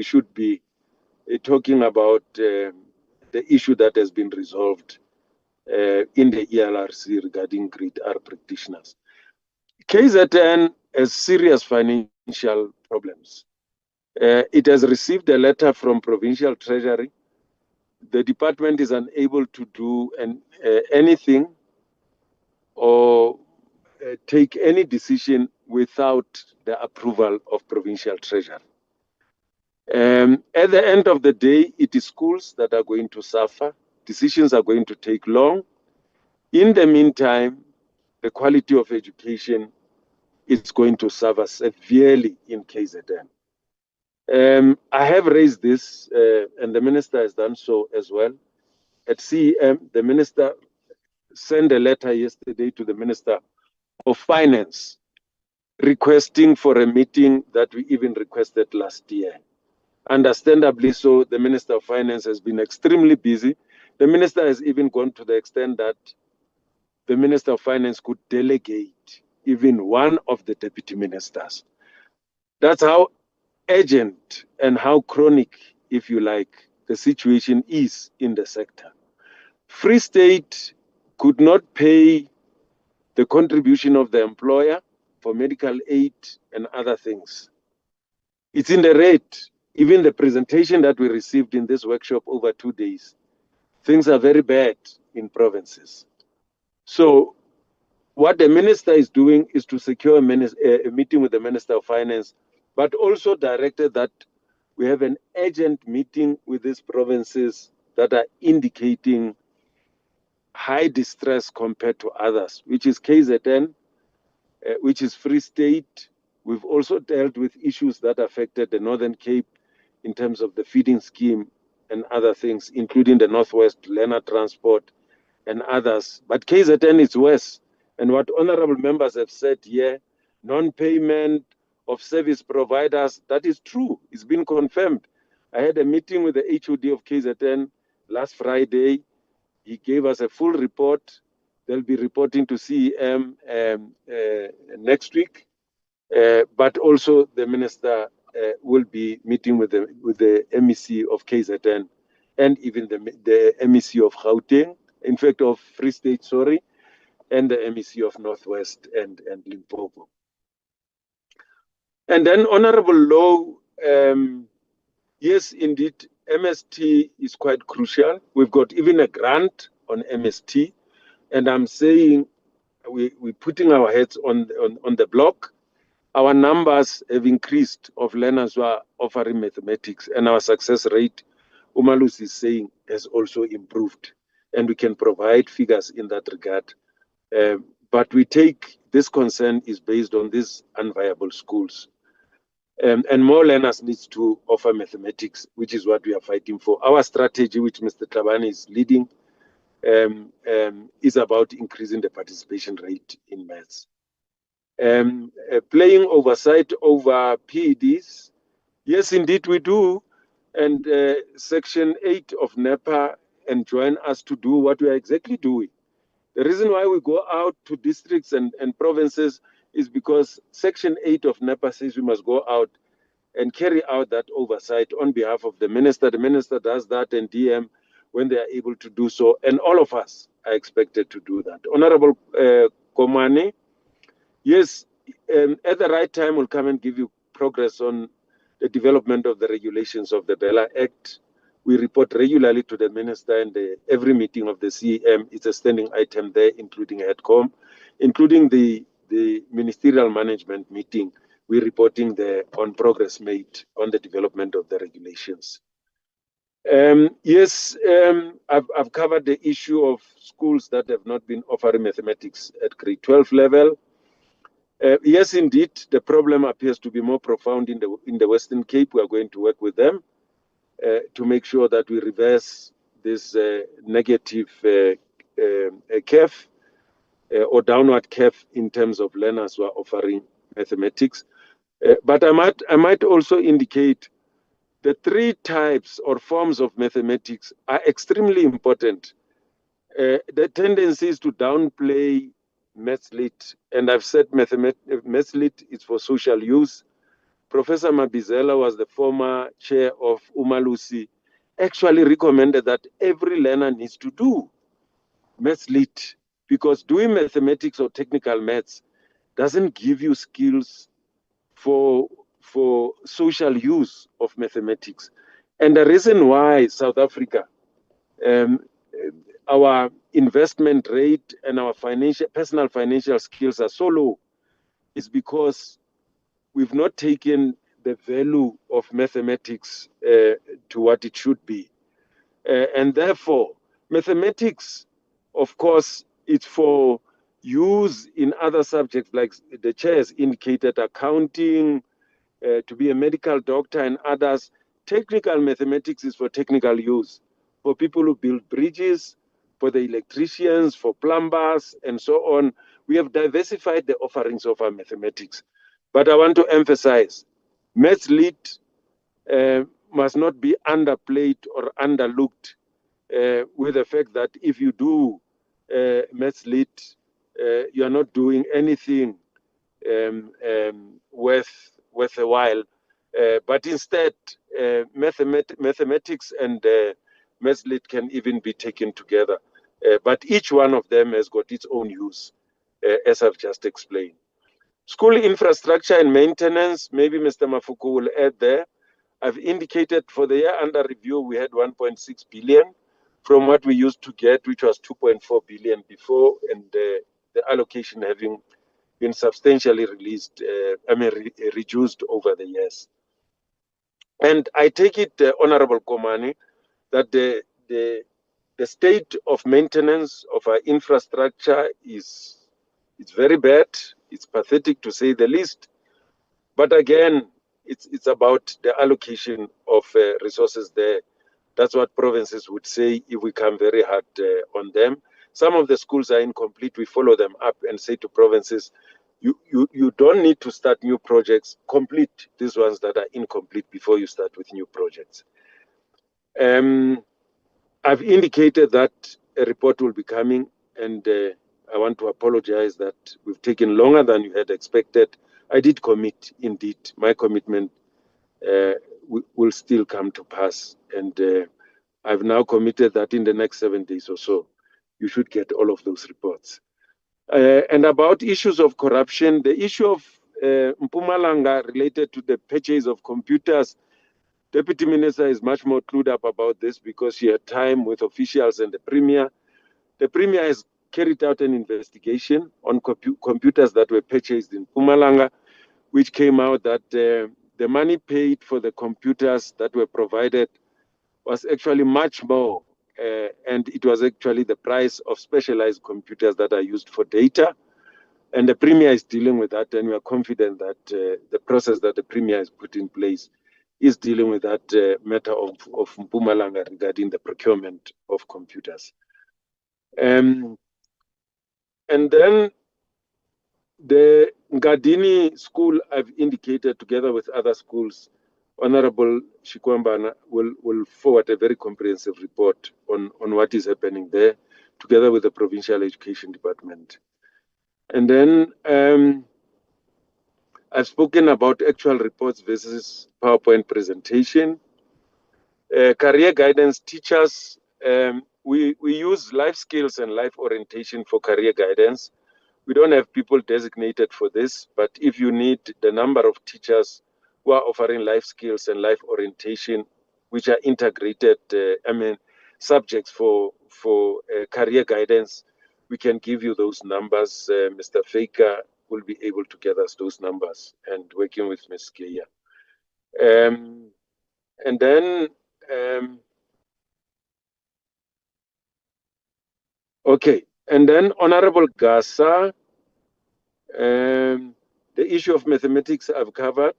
should be talking about the issue that has been resolved in the ELRC regarding grade R practitioners. KZN has serious financial problems. It has received a letter from Provincial Treasury. The department is unable to do anything or take any decision without the approval of Provincial Treasury. At the end of the day, it is schools that are going to suffer. Decisions are going to take long. In the meantime, the quality of education is going to suffer severely in KZN. I have raised this, and the minister has done so as well. At CEM, the minister sent a letter yesterday to the Minister of Finance requesting for a meeting that we even requested last year. Understandably so, the Minister of Finance has been extremely busy. The minister has even gone to the extent that the Minister of Finance could delegate even one of the deputy ministers. That's how urgent and how chronic, if you like, the situation is in the sector. Free State could not pay the contribution of the employer for medical aid and other things. It's in the red. Even the presentation that we received in this workshop over 2 days, things are very bad in provinces. So what the minister is doing is to secure a meeting with the Minister of Finance, but also directed that we have an urgent meeting with these provinces that are indicating high distress compared to others, which is KZN, which is Free State. We've also dealt with issues that affected the Northern Cape in terms of the feeding scheme and other things, including the Northwest Learner Transport and others. But KZN is worse. And what honorable members have said here, non-payment of service providers, that is true. It's been confirmed. I had a meeting with the HOD of KZN last Friday. He gave us a full report. They'll be reporting to CEM next week. But also the minister will be meeting with the MEC of KZN and even the MEC of Gauteng, in fact of Free State, sorry, and the MEC of Northwest and Limpopo. And then Honorable Low, yes, indeed, MST is quite crucial. We've got even a grant on MST, and I'm saying we're putting our heads on the block. Our numbers have increased of learners who are offering mathematics, and our success rate, Umalusi is saying, has also improved. And we can provide figures in that regard. But we take this concern is based on these unviable schools. And more learners need to offer mathematics, which is what we are fighting for. Our strategy, which Mr. Tlhabane is leading, is about increasing the participation rate in maths. Playing oversight over PEDs, yes, indeed we do. And Section 8 of NEPA enjoin us to do what we are exactly doing. The reason why we go out to districts and provinces is because Section 8 of NEPA says we must go out and carry out that oversight on behalf of the minister. The minister does that and DM when they are able to do so. And all of us are expected to do that. Honorable Komani, yes, at the right time, we'll come and give you progress on the development of the regulations of the Bella Act. We report regularly to the minister, and every meeting of the CEM is a standing item there, including HEDCOM, including the ministerial management meeting. We're reporting there on progress made on the development of the regulations. Yes, I've covered the issue of schools that have not been offering mathematics at grade 12 level. Yes, indeed, the problem appears to be more profound in the Western Cape. We are going to work with them to make sure that we reverse this negative curve or downward curve in terms of learners who are offering mathematics. But I might also indicate the 3 types or forms of mathematics are extremely important. The tendency is to downplay Maths Lit, and I've said Maths Lit is for social use. Professor Mabizela was the former chair of Umalusi, actually recommended that every learner needs to do maths lit, because doing mathematics or technical maths doesn't give you skills for social use of mathematics. And the reason why South Africa, our investment rate and our personal financial skills are so low is because we've not taken the value of mathematics to what it should be. And therefore, mathematics, of course, it's for use in other subjects, like the chair has indicated, accounting, to be a medical doctor and others. Technical mathematics is for technical use, for people who build bridges, for the electricians, for plumbers, and so on. We have diversified the offerings of our mathematics. But I want to emphasize, maths lit must not be underplayed or underlooked with the fact that if you do maths lit, you are not doing anything worth a while. But instead, mathematics and maths lit can even be taken together. But each one of them has got its own use, as I've just explained. School infrastructure and maintenance, maybe Mr. Mafuku will add there. I've indicated for the year under review, we had 1.6 billion from what we used to get, which was 2.4 billion before, and the allocation having been substantially reduced over the years. And I take it, Honorable Komani, that the state of maintenance of our infrastructure is very bad. It's pathetic to say the least. But again, it's about the allocation of resources there. That's what provinces would say if we come very hard on them. Some of the schools are incomplete. We follow them up and say to provinces, you don't need to start new projects. Complete these ones that are incomplete before you start with new projects. I've indicated that a report will be coming, and I want to apologize that we've taken longer than you had expected. I did commit, indeed. My commitment will still come to pass. And I've now committed that in the next 7 days or so, you should get all of those reports. And about issues of corruption, the issue of Mpumalanga related to the purchase of computers, Deputy Minister is much more clued up about this because she had time with officials and the Premier. The Premier has carried out an investigation on computers that were purchased in Mpumalanga, which came out that the money paid for the computers that were provided was actually much more, and it was actually the price of specialized computers that are used for data. And the Premier is dealing with that, and we are confident that the process that the Premier has put in place is dealing with that matter of Mpumalanga regarding the procurement of computers. And then the Ngadini school, I've indicated together with other schools, Honorable Shikwambana will forward a very comprehensive report on what is happening there, together with the Provincial Education Department. And then I've spoken about actual reports versus PowerPoint presentation. Career guidance teachers, we use life skills and life orientation for career guidance. We don't have people designated for this, but if you need the number of teachers who are offering life skills and life orientation, which are integrated, subjects for career guidance, we can give you those numbers. Mr. Faker will be able to get us those numbers, and working with Ms. Keya. And then, okay, and then Honorable Gasa, the issue of mathematics I've covered.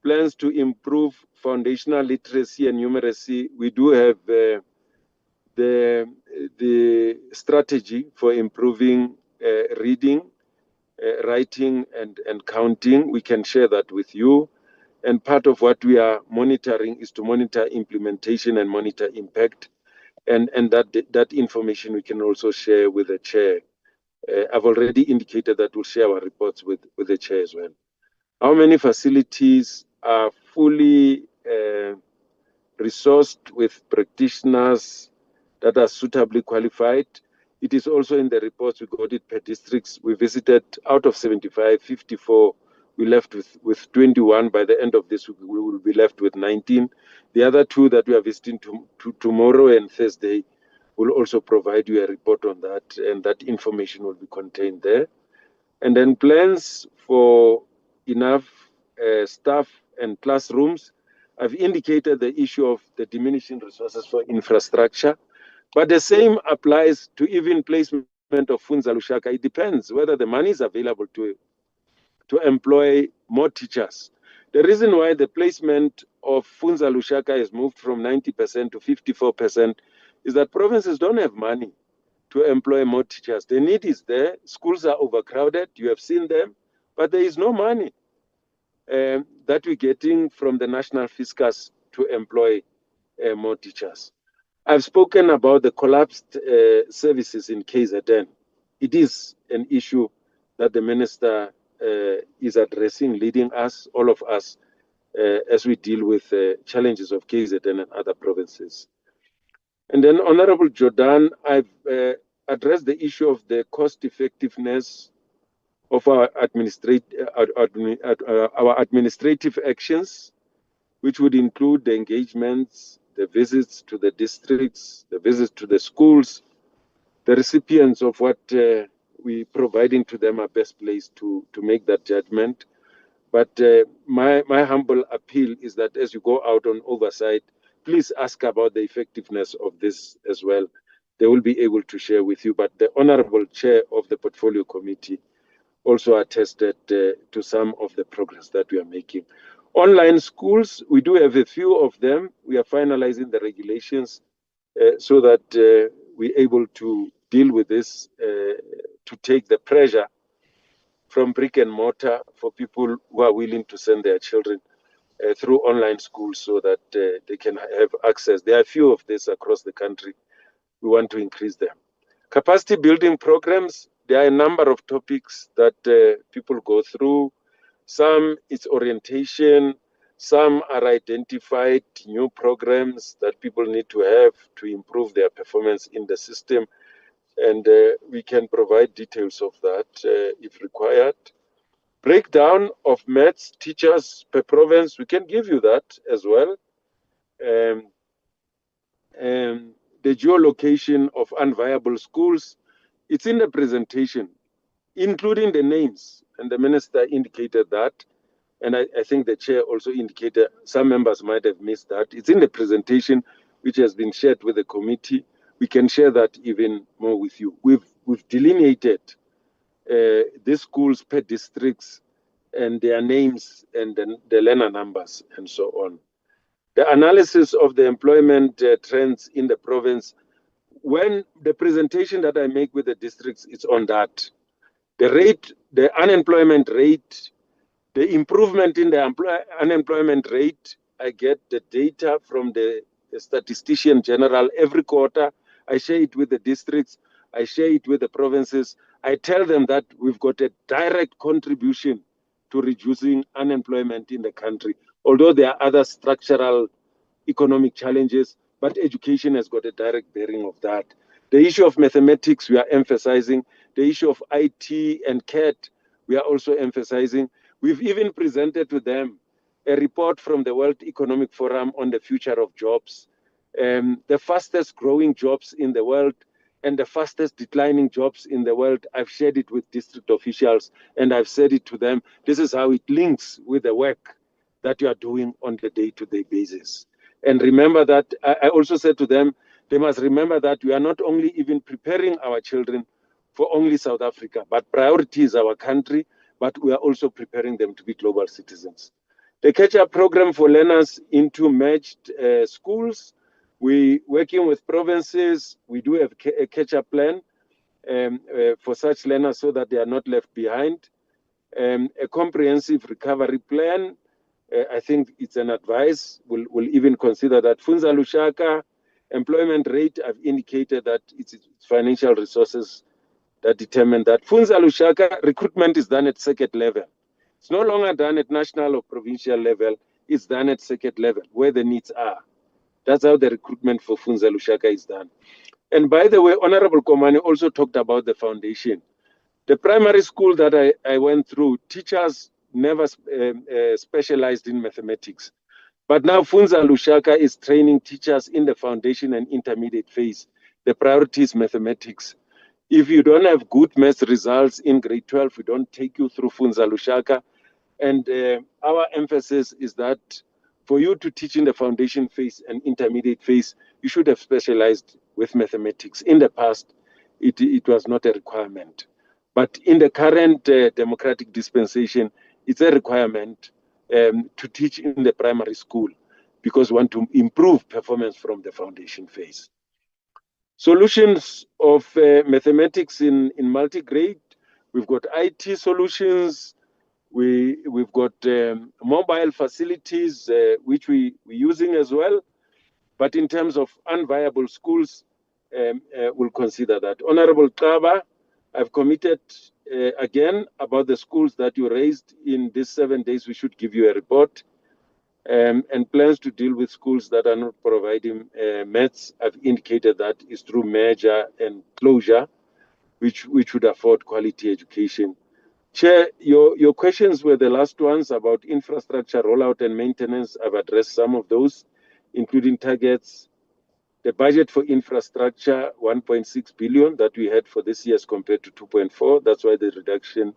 Plans to improve foundational literacy and numeracy. We do have the strategy for improving reading, writing, and counting. We can share that with you. And part of what we are monitoring is to monitor implementation and monitor impact. And that information we can also share with the chair. I've already indicated that we'll share our reports with the chair as well. How many facilities are fully resourced with practitioners that are suitably qualified? It is also in the reports. We got it per districts. We visited out of 75, 54. We left with 21. By the end of this week, we will be left with 19. The other 2 that we are visiting tomorrow and Thursday will also provide you a report on that, and that information will be contained there. And then plans for enough staff and classrooms. I've indicated the issue of the diminishing resources for infrastructure, but the same applies to even placement of Funza Lushaka. It depends whether the money is available to employ more teachers. The reason why the placement of Funza Lushaka has moved from 90% to 54% is that provinces don't have money to employ more teachers. The need is there. Schools are overcrowded. You have seen them, but there is no money that we're getting from the national fiscus to employ more teachers. I've spoken about the collapsed services in KZN. It is an issue that the minister is addressing, leading us, all of us, as we deal with challenges of KZN and other provinces. And then, Honorable Jordan, I've addressed the issue of the cost effectiveness of our administrative actions, which would include the engagements, the visits to the districts, the visits to the schools. The recipients of what we're providing to them are best placed to make that judgment. But my humble appeal is that as you go out on oversight, please ask about the effectiveness of this as well. They will be able to share with you. But the Honorable Chair of the Portfolio Committee also attested to some of the progress that we are making. Online schools, we do have a few of them. We are finalizing the regulations so that we're able to deal with this, to take the pressure from brick and mortar for people who are willing to send their children through online schools so that they can have access. There are a few of these across the country. We want to increase them. Capacity building programs, there are a number of topics that people go through. Some it's orientation, some are identified new programs that people need to have to improve their performance in the system. And we can provide details of that if required. Breakdown of maths teachers per province, we can give you that as well. The geolocation of unviable schools, it's in the presentation, including the names, and the minister indicated that, and I think the chair also indicated, some members might have missed that. It's in the presentation, which has been shared with the committee. We can share that even more with you. We've delineated these schools per districts and their names and the learner numbers and so on. The analysis of the employment trends in the province, when the presentation that I make with the districts, it's on that. The rate, the unemployment rate, the improvement in the unemployment rate, I get the data from the statistician general every quarter. I share it with the districts. I share it with the provinces. I tell them that we've got a direct contribution to reducing unemployment in the country. Although there are other structural economic challenges, but education has got a direct bearing of that. The issue of mathematics, we are emphasizing. The issue of IT and CAT, we are also emphasizing. We've even presented to them a report from the World Economic Forum on the future of jobs. The fastest growing jobs in the world and the fastest declining jobs in the world. I've shared it with district officials and I've said it to them. This is how it links with the work that you are doing on the day-to-day basis. And remember that, I also said to them, they must remember that we are not only even preparing our children for only South Africa, but priority is our country, but we are also preparing them to be global citizens. The catch-up program for learners into merged schools, we're working with provinces. We do have a catch-up plan for such learners so that they are not left behind. A comprehensive recovery plan, I think it's an advice. We'll even consider that. Funza Lushaka, employment rate, I've indicated that it's financial resources that determine that. Funza Lushaka, recruitment is done at circuit level. It's no longer done at national or provincial level. It's done at circuit level, where the needs are. That's how the recruitment for Funza Lushaka is done. And by the way, Honorable Komani also talked about the foundation. The primary school that I went through, teachers never specialized in mathematics. But now Funza Lushaka is training teachers in the foundation and intermediate phase. The priority is mathematics. If you don't have good math results in grade 12, we don't take you through Funza Lushaka. And our emphasis is that for you to teach in the foundation phase and intermediate phase, you should have specialized with mathematics. In the past, it was not a requirement. But in the current democratic dispensation, it's a requirement to teach in the primary school because we want to improve performance from the foundation phase. Solutions of mathematics in multi-grade, we've got IT solutions, we've got mobile facilities, which we're using as well. But in terms of unviable schools, we'll consider that. Honorable Kaba, I've committed again about the schools that you raised in these 7 days. We should give you a report and plans to deal with schools that are not providing maths. I've indicated that is through merger and closure, which would afford quality education. Chair, your questions were the last ones about infrastructure rollout and maintenance. I've addressed some of those, including targets. The budget for infrastructure, 1.6 billion that we had for this year as compared to 2.4. That's why the reduction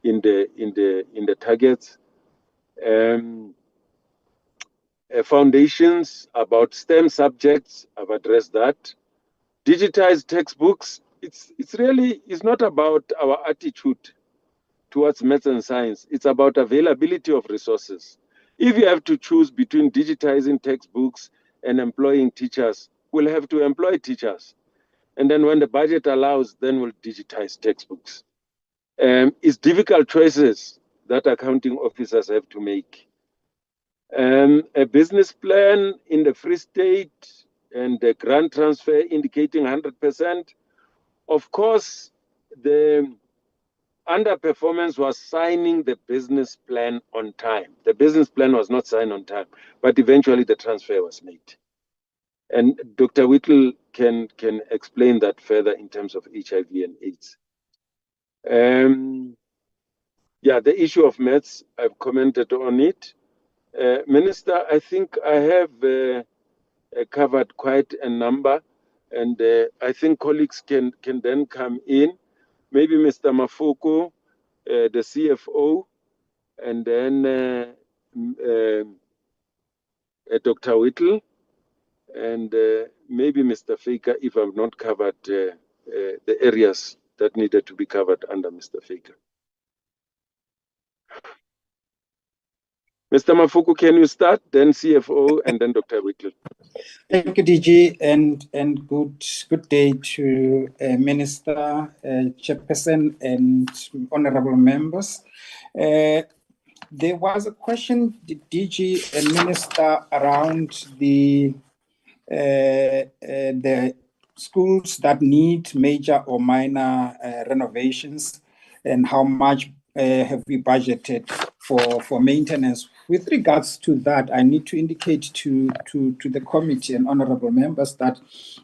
in the targets. Foundations about STEM subjects, I've addressed that. Digitized textbooks, it's not about our attitude towards maths and science. It's about availability of resources. If you have to choose between digitizing textbooks and employing teachers, we'll have to employ teachers. And then when the budget allows, then we'll digitize textbooks. It's difficult choices that accounting officers have to make. A business plan in the Free State and the grant transfer indicating 100%. Of course, the underperformance was signing the business plan on time. The business plan was not signed on time, but eventually the transfer was made. And Dr. Whittle can explain that further in terms of HIV and AIDS. Yeah, the issue of maths, I've commented on it. Minister, I think I have covered quite a number, and I think colleagues can then come in. Maybe Mr. Mafoko, the CFO, and then Dr. Whittle, and maybe Mr. Faker, if I've not covered the areas that needed to be covered under Mr. Faker. Mr. Mafuku, can you start? Then CFO, and then Dr. Whittle. Thank you, DG, and good day to Minister, Chairperson, and honorable members. There was a question, DG and Minister, around the schools that need major or minor renovations, and how much have we budgeted for maintenance. With regards to that, I need to indicate to the committee and honorable members that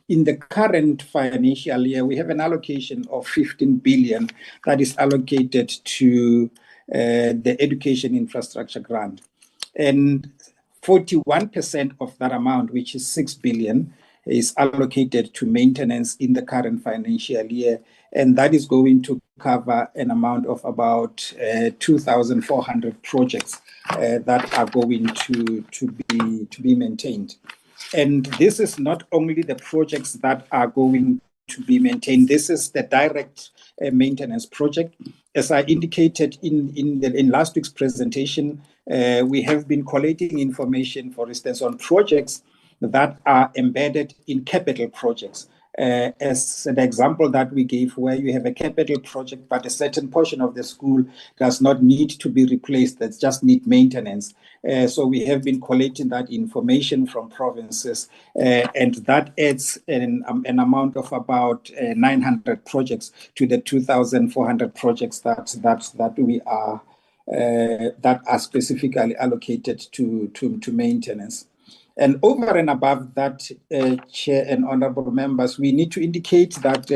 in the current financial year, we have an allocation of 15 billion that is allocated to the education infrastructure grant. And 41% of that amount, which is 6 billion, is allocated to maintenance in the current financial year. And that is going to cover an amount of about 2,400 projects that are going to be maintained. And this is not only the projects that are going to be maintained, this is the direct maintenance project. As I indicated in last week's presentation, we have been collating information, for instance, on projects that are embedded in capital projects. As an example that we gave, where you have a capital project, but a certain portion of the school does not need to be replaced, that just need maintenance. So we have been collating that information from provinces, and that adds an amount of about 900 projects to the 2,400 projects that we are that are specifically allocated to maintenance. And over and above that, Chair and honorable members, we need to indicate that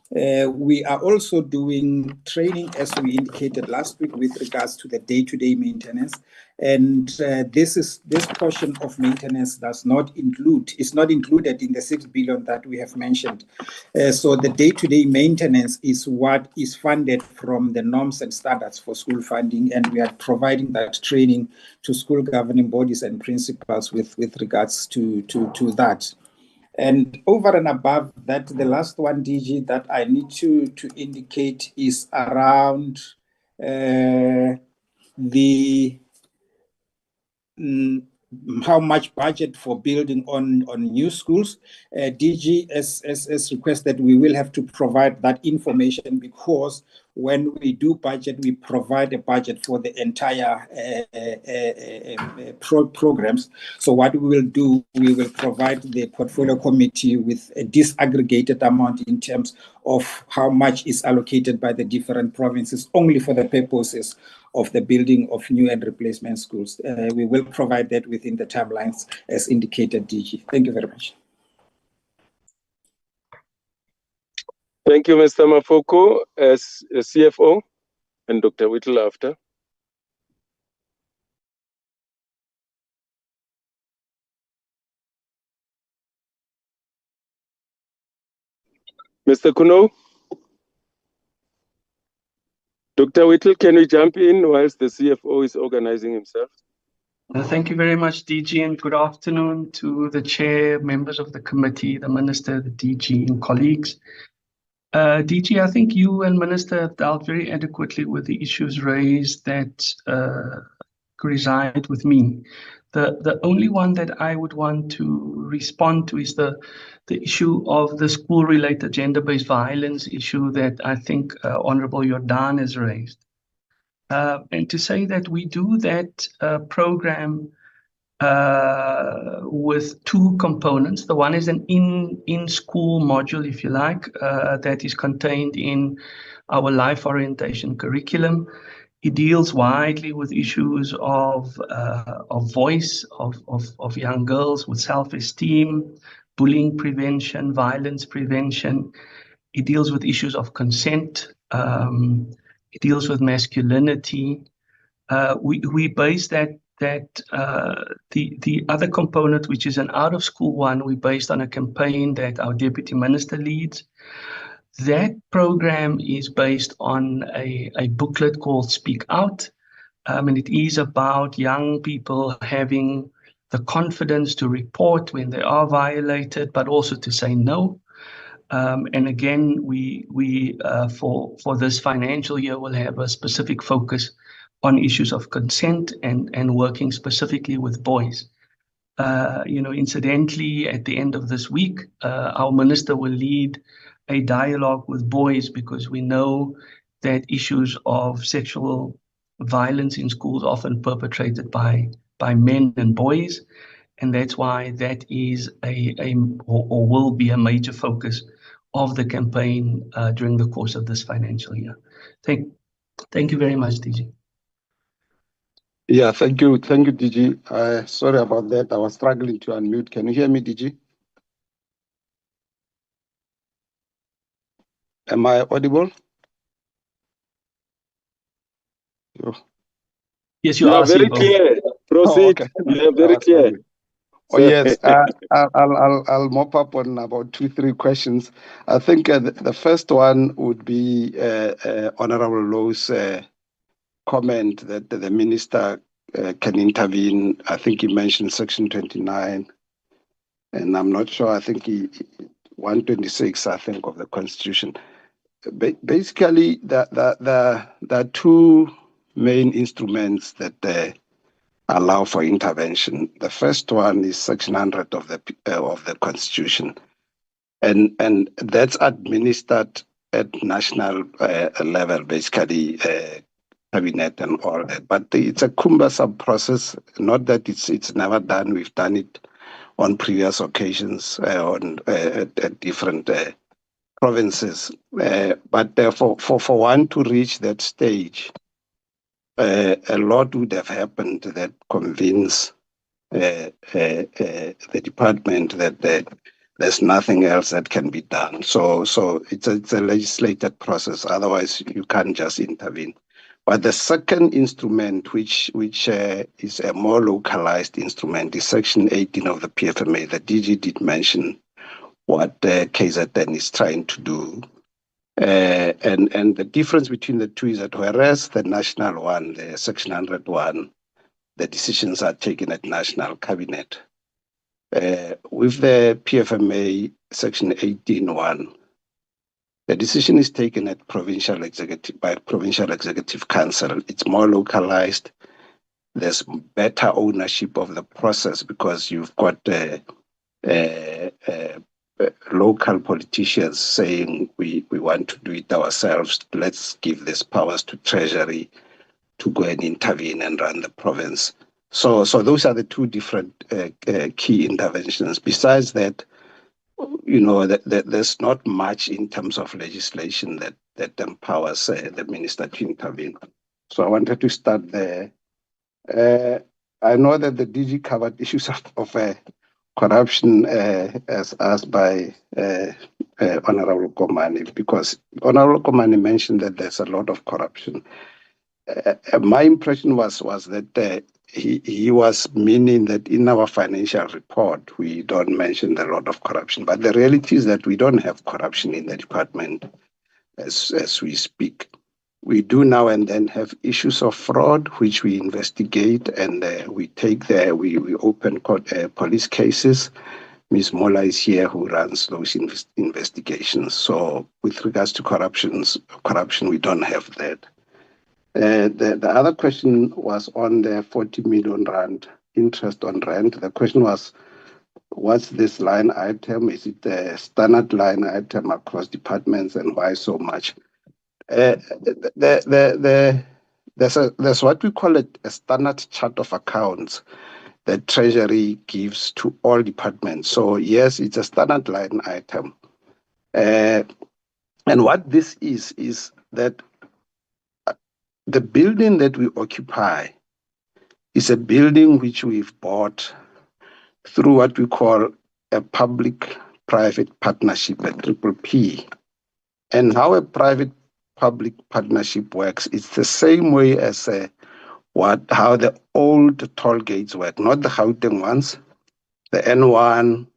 we are also doing training, as we indicated last week, with regards to the day-to-day maintenance. And this portion of maintenance is not included in the 6 billion that we have mentioned. So the day-to-day maintenance is what is funded from the norms and standards for school funding, and we are providing that training to school governing bodies and principals with regards to that. And over and above that, the last one, DG, that I need to indicate is around how much budget for building on new schools. DG, as requested, we will have to provide that information, because when we do budget, we provide a budget for the entire programs. So what we will do, we will provide the portfolio committee with a disaggregated amount in terms of how much is allocated by the different provinces, only for the purposes of the building of new and replacement schools. We will provide that within the timelines as indicated, DG. Thank you very much. Thank you, Mr. Mafoko, as CFO, and Dr. Whittle after. Mr. Kuno? Dr. Whittle, can you jump in whilst the CFO is organizing himself? Thank you very much, DG, and good afternoon to the chair, members of the committee, the minister, the DG, and colleagues. DG, I think you and Minister have dealt very adequately with the issues raised that reside with me. The only one that I would want to respond to is the issue of the school-related gender-based violence issue that I think Honorable Jordan has raised. And to say that we do that program with two components. The one is an in-school module, if you like, that is contained in our life orientation curriculum. It deals widely with issues of voice of young girls, with self-esteem, bullying prevention, violence prevention. It deals with issues of consent. It deals with masculinity. We base that the other component, which is an out-of-school one, we based on a campaign that our Deputy Minister leads. That program is based on a booklet called Speak Out, and it is about young people having the confidence to report when they are violated, but also to say no. And again, we for this financial year will have a specific focus on issues of consent and working specifically with boys. Incidentally, at the end of this week, our minister will lead a dialogue with boys, because we know that issues of sexual violence in schools are often perpetrated by men and boys. And that's why that is or will be a major focus of the campaign during the course of this financial year. Thank you very much, DG. Yeah, thank you, DG. Sorry about that. I was struggling to unmute. Can you hear me, DG? Am I audible? Yes, you are very clear. Proceed. Okay. You are very clear. Oh yes, I'll mop up on about 2-3 questions. I think the first one would be Honorable Low's comment that the minister can intervene. I think he mentioned Section 29, and I'm not sure. I think 126. I think of the Constitution. Basically, the two main instruments that allow for intervention. The first one is Section 100 of the Constitution, and that's administered at national level, basically cabinet and all that. But it's a cumbersome process. Not that it's never done. We've done it on previous occasions at different provinces. But for one to reach that stage, a lot would have happened that convince the department that there's nothing else that can be done. So it's a legislated process. Otherwise, you can't just intervene. But the second instrument, which is a more localized instrument, is Section 18 of the PFMA. The DG did mention what KZN is trying to do. And the difference between the two is that whereas the national one, the Section 101, the decisions are taken at national cabinet. With the PFMA Section 18.1, the decision is taken at provincial executive council. It's more localized. There's better ownership of the process because you've got local politicians saying we want to do it ourselves. Let's give these powers to Treasury to go and intervene and run the province. So those are the two different key interventions. Besides that, there's not much in terms of legislation that empowers the minister to intervene. So I wanted to start there. I know that the DG covered issues of corruption as asked by Honorable Komani, because Honorable Komani mentioned that there's a lot of corruption. My impression was that he was meaning that in our financial report, we don't mention a lot of corruption. But the reality is that we don't have corruption in the department as we speak. We do now and then have issues of fraud, which we investigate, and we open police cases. Ms. Mola is here who runs those investigations. So with regards to corruption, we don't have that. The other question was on the 40 million rand interest on rent. The question was, what's this line item? Is it a standard line item across departments, and why so much? There's what we call a standard chart of accounts that Treasury gives to all departments. So yes, it's a standard line item. And what this is that the building that we occupy is a building which we've bought through what we call a public-private partnership, a PPP. And how a private-public partnership works, it's the same way as how the old toll gates work, not the Gauteng ones, the N1,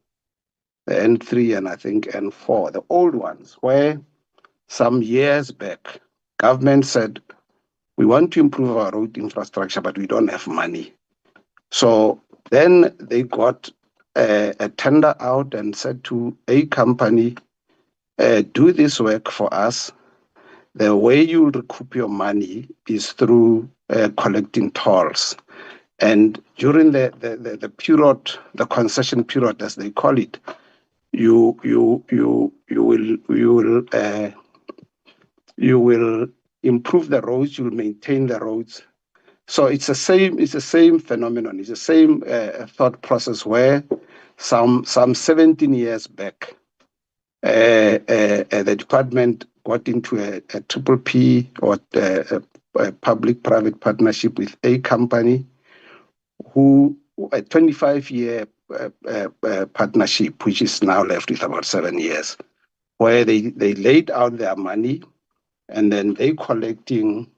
the N3, and I think N4, the old ones, where some years back, government said, we want to improve our road infrastructure, but we don't have money. So then they got a tender out and said to a company, do this work for us. The way you recoup your money is through collecting tolls. And during the period, the concession period, as they call it, you will improve the roads, you will maintain the roads. So it's the same phenomenon. It's the same thought process where some 17 years back, the department got into a PPP or a public-private partnership with a company who a 25-year partnership, which is now left with about 7 years, where they laid out their money and then they collecting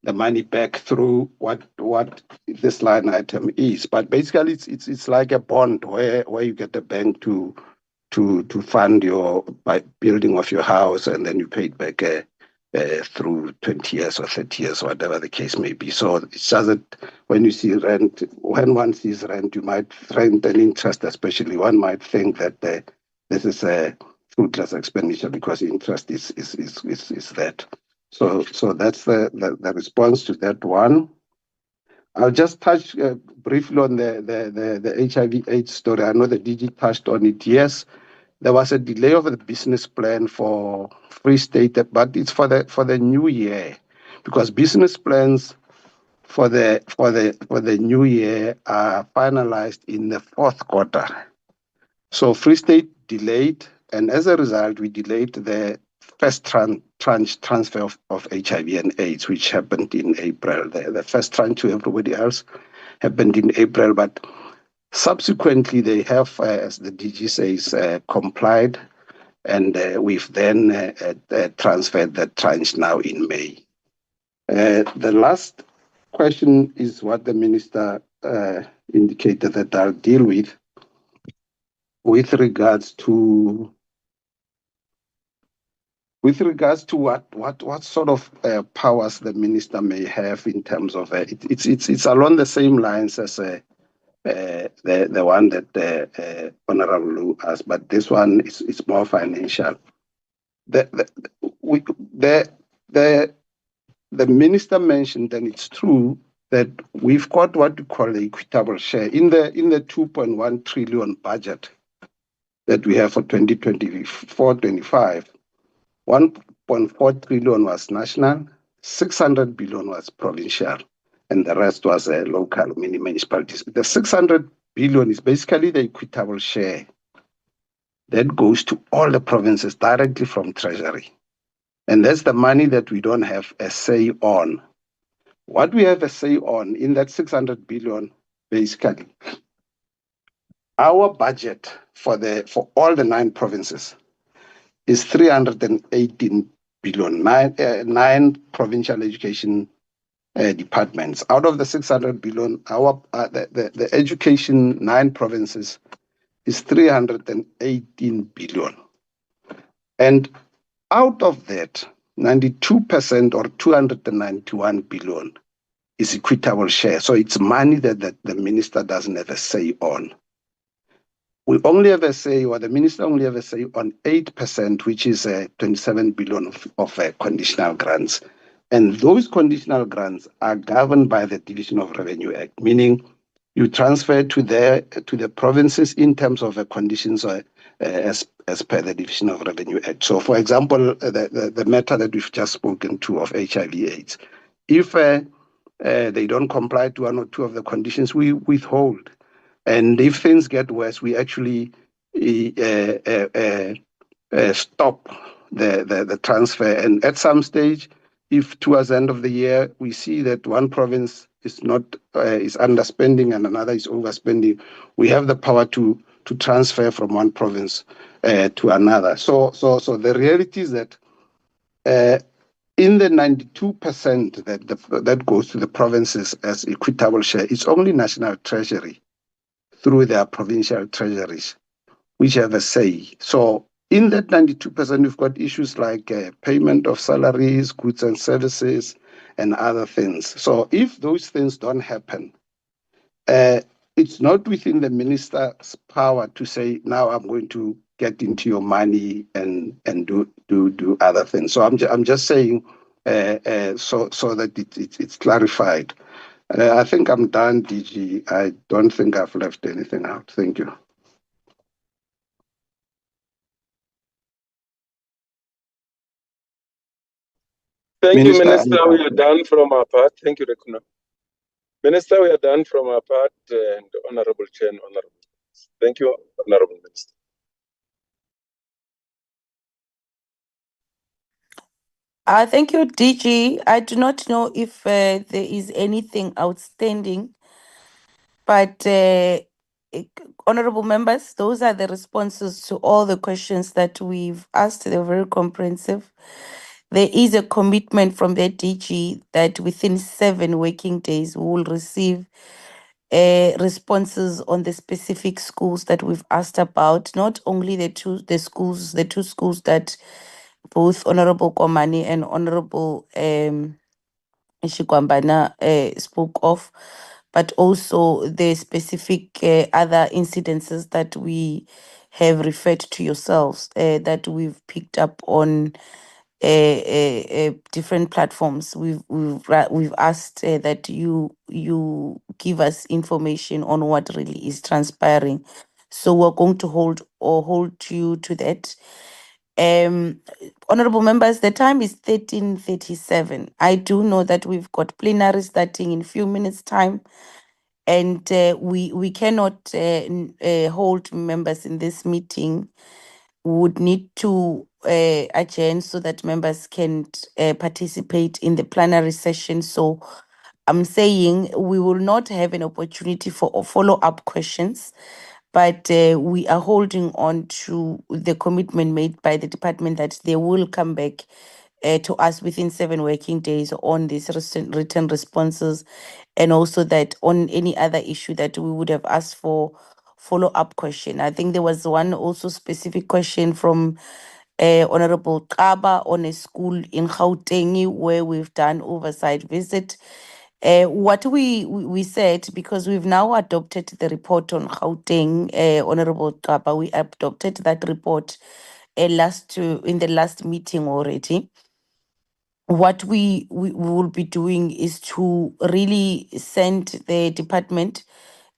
the money back through what this line item is. But basically, it's like a bond where you get the bank to fund your building of your house, and then you pay it back through 20 years or 30 years, whatever the case may be. So it's just that when you see rent, when one sees rent, you might rent an interest, especially one might think that this is a fruitless expenditure because interest is that. So that's the response to that one. I'll just touch briefly on the HIV/AIDS story. I know the DG touched on it. Yes, there was a delay of the business plan for Free State, but it's for the new year, because business plans for the new year are finalized in the fourth quarter. So Free State delayed, and as a result, we delayed the first tranche transfer of HIV and AIDS, which happened in April. The first tranche to everybody else happened in April, but Subsequently, they have, as the DG says, complied, and we've then transferred that tranche now in May. The last question is what the minister indicated that I'll deal with regards to what sort of powers the minister may have in terms of it's along the same lines as the one that Honorable Lou asked, but this one is more financial. The minister mentioned, and it's true, that we've got what we call the equitable share in the 2.1 trillion budget that we have for 2024-25. 1.4 trillion was national, 600 billion was provincial, and the rest was local mini municipalities. The 600 billion is basically the equitable share that goes to all the provinces directly from Treasury. And that's the money that we don't have a say on. What we have a say on in that 600 billion, basically, our budget for all the 9 provinces is 318 billion, nine provincial education departments. Out of the 600 billion, the education 9 provinces is 318 billion. And out of that, 92% or 291 billion is equitable share. So it's money that the minister doesn't have a say on. We only have a say, or the minister only have a say on 8%, which is 27 billion of conditional grants. And those conditional grants are governed by the Division of Revenue Act, meaning you transfer to the provinces in terms of the conditions as per the Division of Revenue Act. So, for example, the matter that we've just spoken to of HIV/AIDS, if they don't comply to one or two of the conditions, we withhold. And if things get worse, we actually stop the transfer. And at some stage, if towards the end of the year we see that one province is underspending and another is overspending, we have the power to transfer from one province to another. So the reality is that in the 92% that goes to the provinces as equitable share, it's only National Treasury through their provincial treasuries which have a say. So in that 92%, we've got issues like payment of salaries, goods and services, and other things. So if those things don't happen, it's not within the minister's power to say, now I'm going to get into your money and do other things. So I'm just saying so that it's clarified. I think I'm done, DG. I don't think I've left anything out. Thank you. Thank you, Minister. We are done from our part. Thank you, Rekuna. Minister, we are done from our part, and Honorable Chair and Honorable Minister. Thank you, Honorable Minister. Thank you, DG. I do not know if there is anything outstanding, but honorable members, those are the responses to all the questions that we've asked. They're very comprehensive. There is a commitment from the DG that within 7 working days we will receive responses on the specific schools that we've asked about. Not only the two schools that both Honorable Komani and Honorable Shikwambana spoke of, but also the specific other incidences that we have referred to yourselves, that we've picked up on different platforms. We've asked that you give us information on what really is transpiring. So we're going to hold you to that. Honorable members, the time is 13:37. I do know that we've got plenary starting in a few minutes' time, and we cannot hold members in this meeting. We would need to adjourn so that members can participate in the plenary session. So I'm saying we will not have an opportunity for follow-up questions, but we are holding on to the commitment made by the department that they will come back to us within 7 working days on these written responses, and also that on any other issue that we would have asked for follow-up question. I think there was one also specific question from Honorable Kaba on a school in Gauteng where we've done oversight visit. What we said, because we've now adopted the report on Gauteng, Honorable Kaba, we adopted that report in the last meeting already. What we will be doing is to really send the department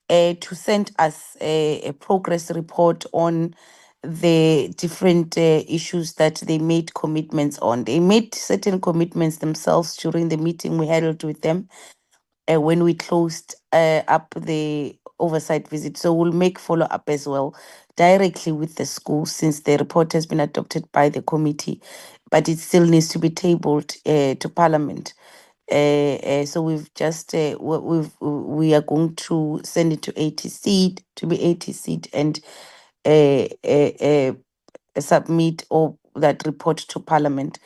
to send us a progress report on the different issues that they made commitments on. They made certain commitments themselves during the meeting we held with them when we closed up the oversight visit. So we'll make follow-up as well directly with the school, since the report has been adopted by the committee, but it still needs to be tabled to Parliament. So we've just we are going to send it to ATC to be ATC and submit all that report to Parliament.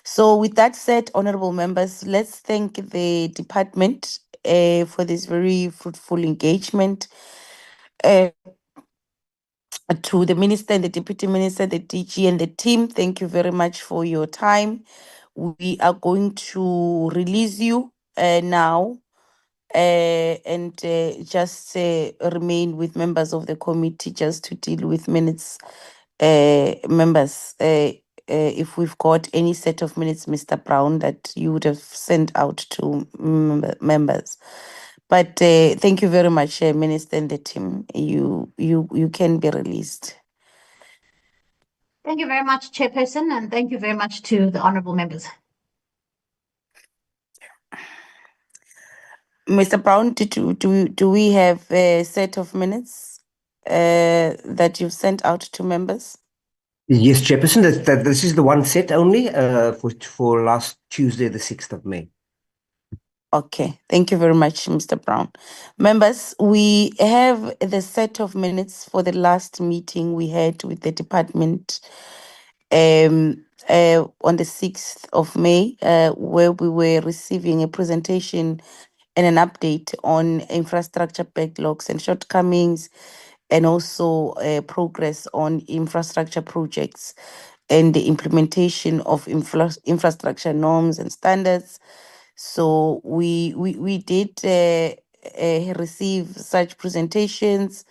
So with that said, honorable members, let's thank the department for this very fruitful engagement. To the minister and the deputy minister, the DG and the team, thank you very much for your time. We are going to release you now and just remain with members of the committee just to deal with minutes. Members, if we've got any set of minutes, Mr. Brown, that you would have sent out to members. But thank you very much, Minister and the team. You can be released. Thank you very much, Chairperson, and thank you very much to the honorable members. Mr. Brown, do we have a set of minutes that you've sent out to members? Yes, Chairperson, this is the one set only for last Tuesday, the 6th of May. Okay, thank you very much, Mr. Brown. Members, we have the set of minutes for the last meeting we had with the department on the 6th of May, where we were receiving a presentation and an update on infrastructure backlogs and shortcomings, and also progress on infrastructure projects and the implementation of infrastructure norms and standards. So we did receive such presentations,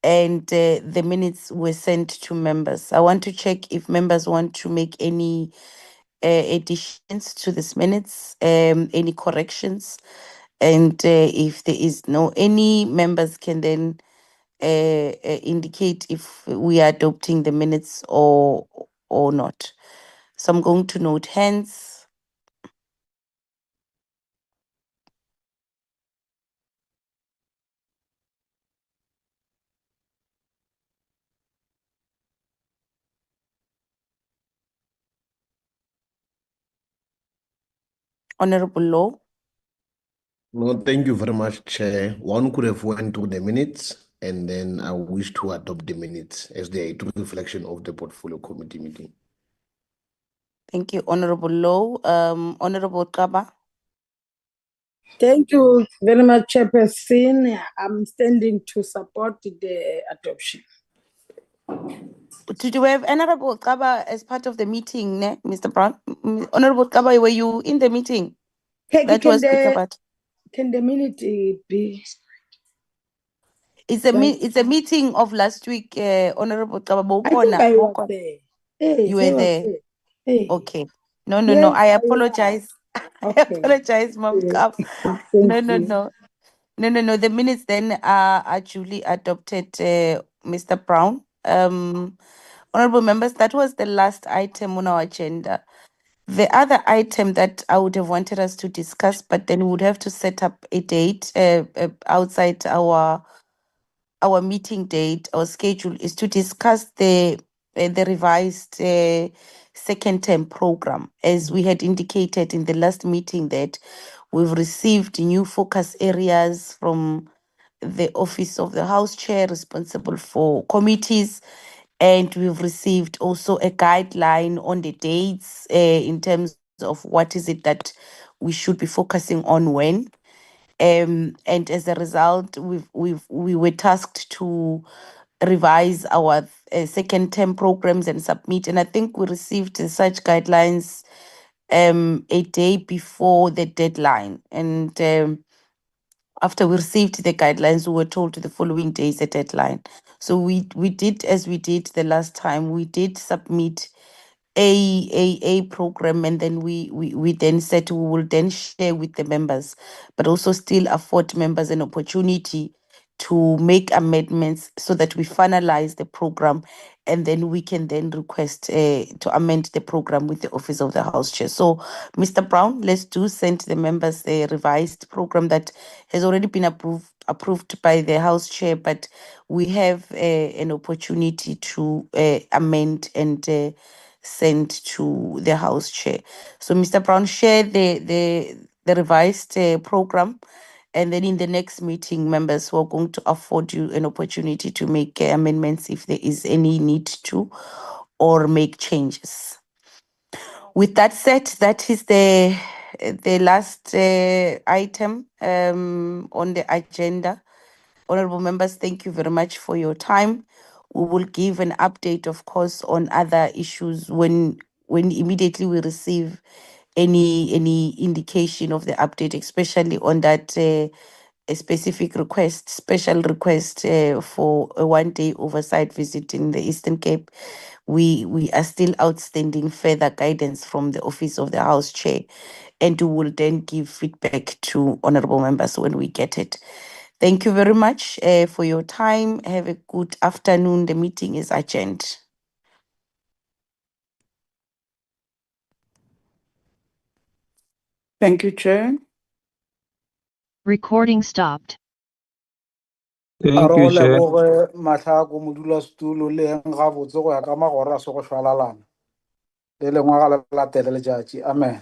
and the minutes were sent to members. I want to check if members want to make any additions to these minutes, any corrections, and if there is no, any members can then indicate if we are adopting the minutes or not. So I'm going to note hands. Honorable Law. No, thank you very much, Chair. One could have went through the minutes, and then I wish to adopt the minutes as the true reflection of the portfolio committee meeting. Thank you, Honorable Law. Honorable Kaba. Thank you very much, Chairperson. I'm standing to support the adoption. Did we have Honorable Kaba as part of the meeting, ne, Mr. Brown? Honorable Kaba, were you in the meeting? Can the minute be? It's a meeting of last week, Honorable Kaba. I think I was there. Hey, you were there. Hey. Okay. No. Yes, I apologize. Okay. I apologize, Mom. No. The minutes then are duly adopted, Mr. Brown. Honorable members, that was the last item on our agenda. The other item that I would have wanted us to discuss, but then we would have to set up a date outside our meeting date or schedule, is to discuss the revised second term program. As we had indicated in the last meeting that We've received new focus areas from the Office of the House Chair responsible for committees, and we've received also a guideline on the dates in terms of what is it that we should be focusing on when. And as a result, we were tasked to revise our second term programs and submit. And I think we received such guidelines a day before the deadline. And after we received the guidelines, we were told the following day is the deadline. So we did as we did the last time. We did submit a program, and then we then said we will then share with the members, but also still afford members an opportunity to make amendments so that we finalize the program, and then we can then request to amend the program with the Office of the House Chair. So, Mr. Brown, let's send the members the revised program that has already been approved by the House Chair, but we have an opportunity to amend and send to the House Chair. So, Mr. Brown, share the revised program, and then in the next meeting, members were going to afford you an opportunity to make amendments if there is any need to, or make changes. With that said, that is the last item on the agenda. Honorable members, thank you very much for your time. We will give an update, of course, on other issues when immediately we receive any indication of the update, especially on that a specific request, special request for a one-day oversight visit in the Eastern Cape. We are still outstanding further guidance from the Office of the House Chair, and we will then give feedback to honorable members when we get it. Thank you very much for your time. Have a good afternoon. The meeting is adjourned. Thank you, Chair. Recording stopped. Thank you, Chair. Matlhako modulasetulo le eng gabotse go ya ka magoro a se go šwalalana le lengwe ga le latele letšatši. Amen.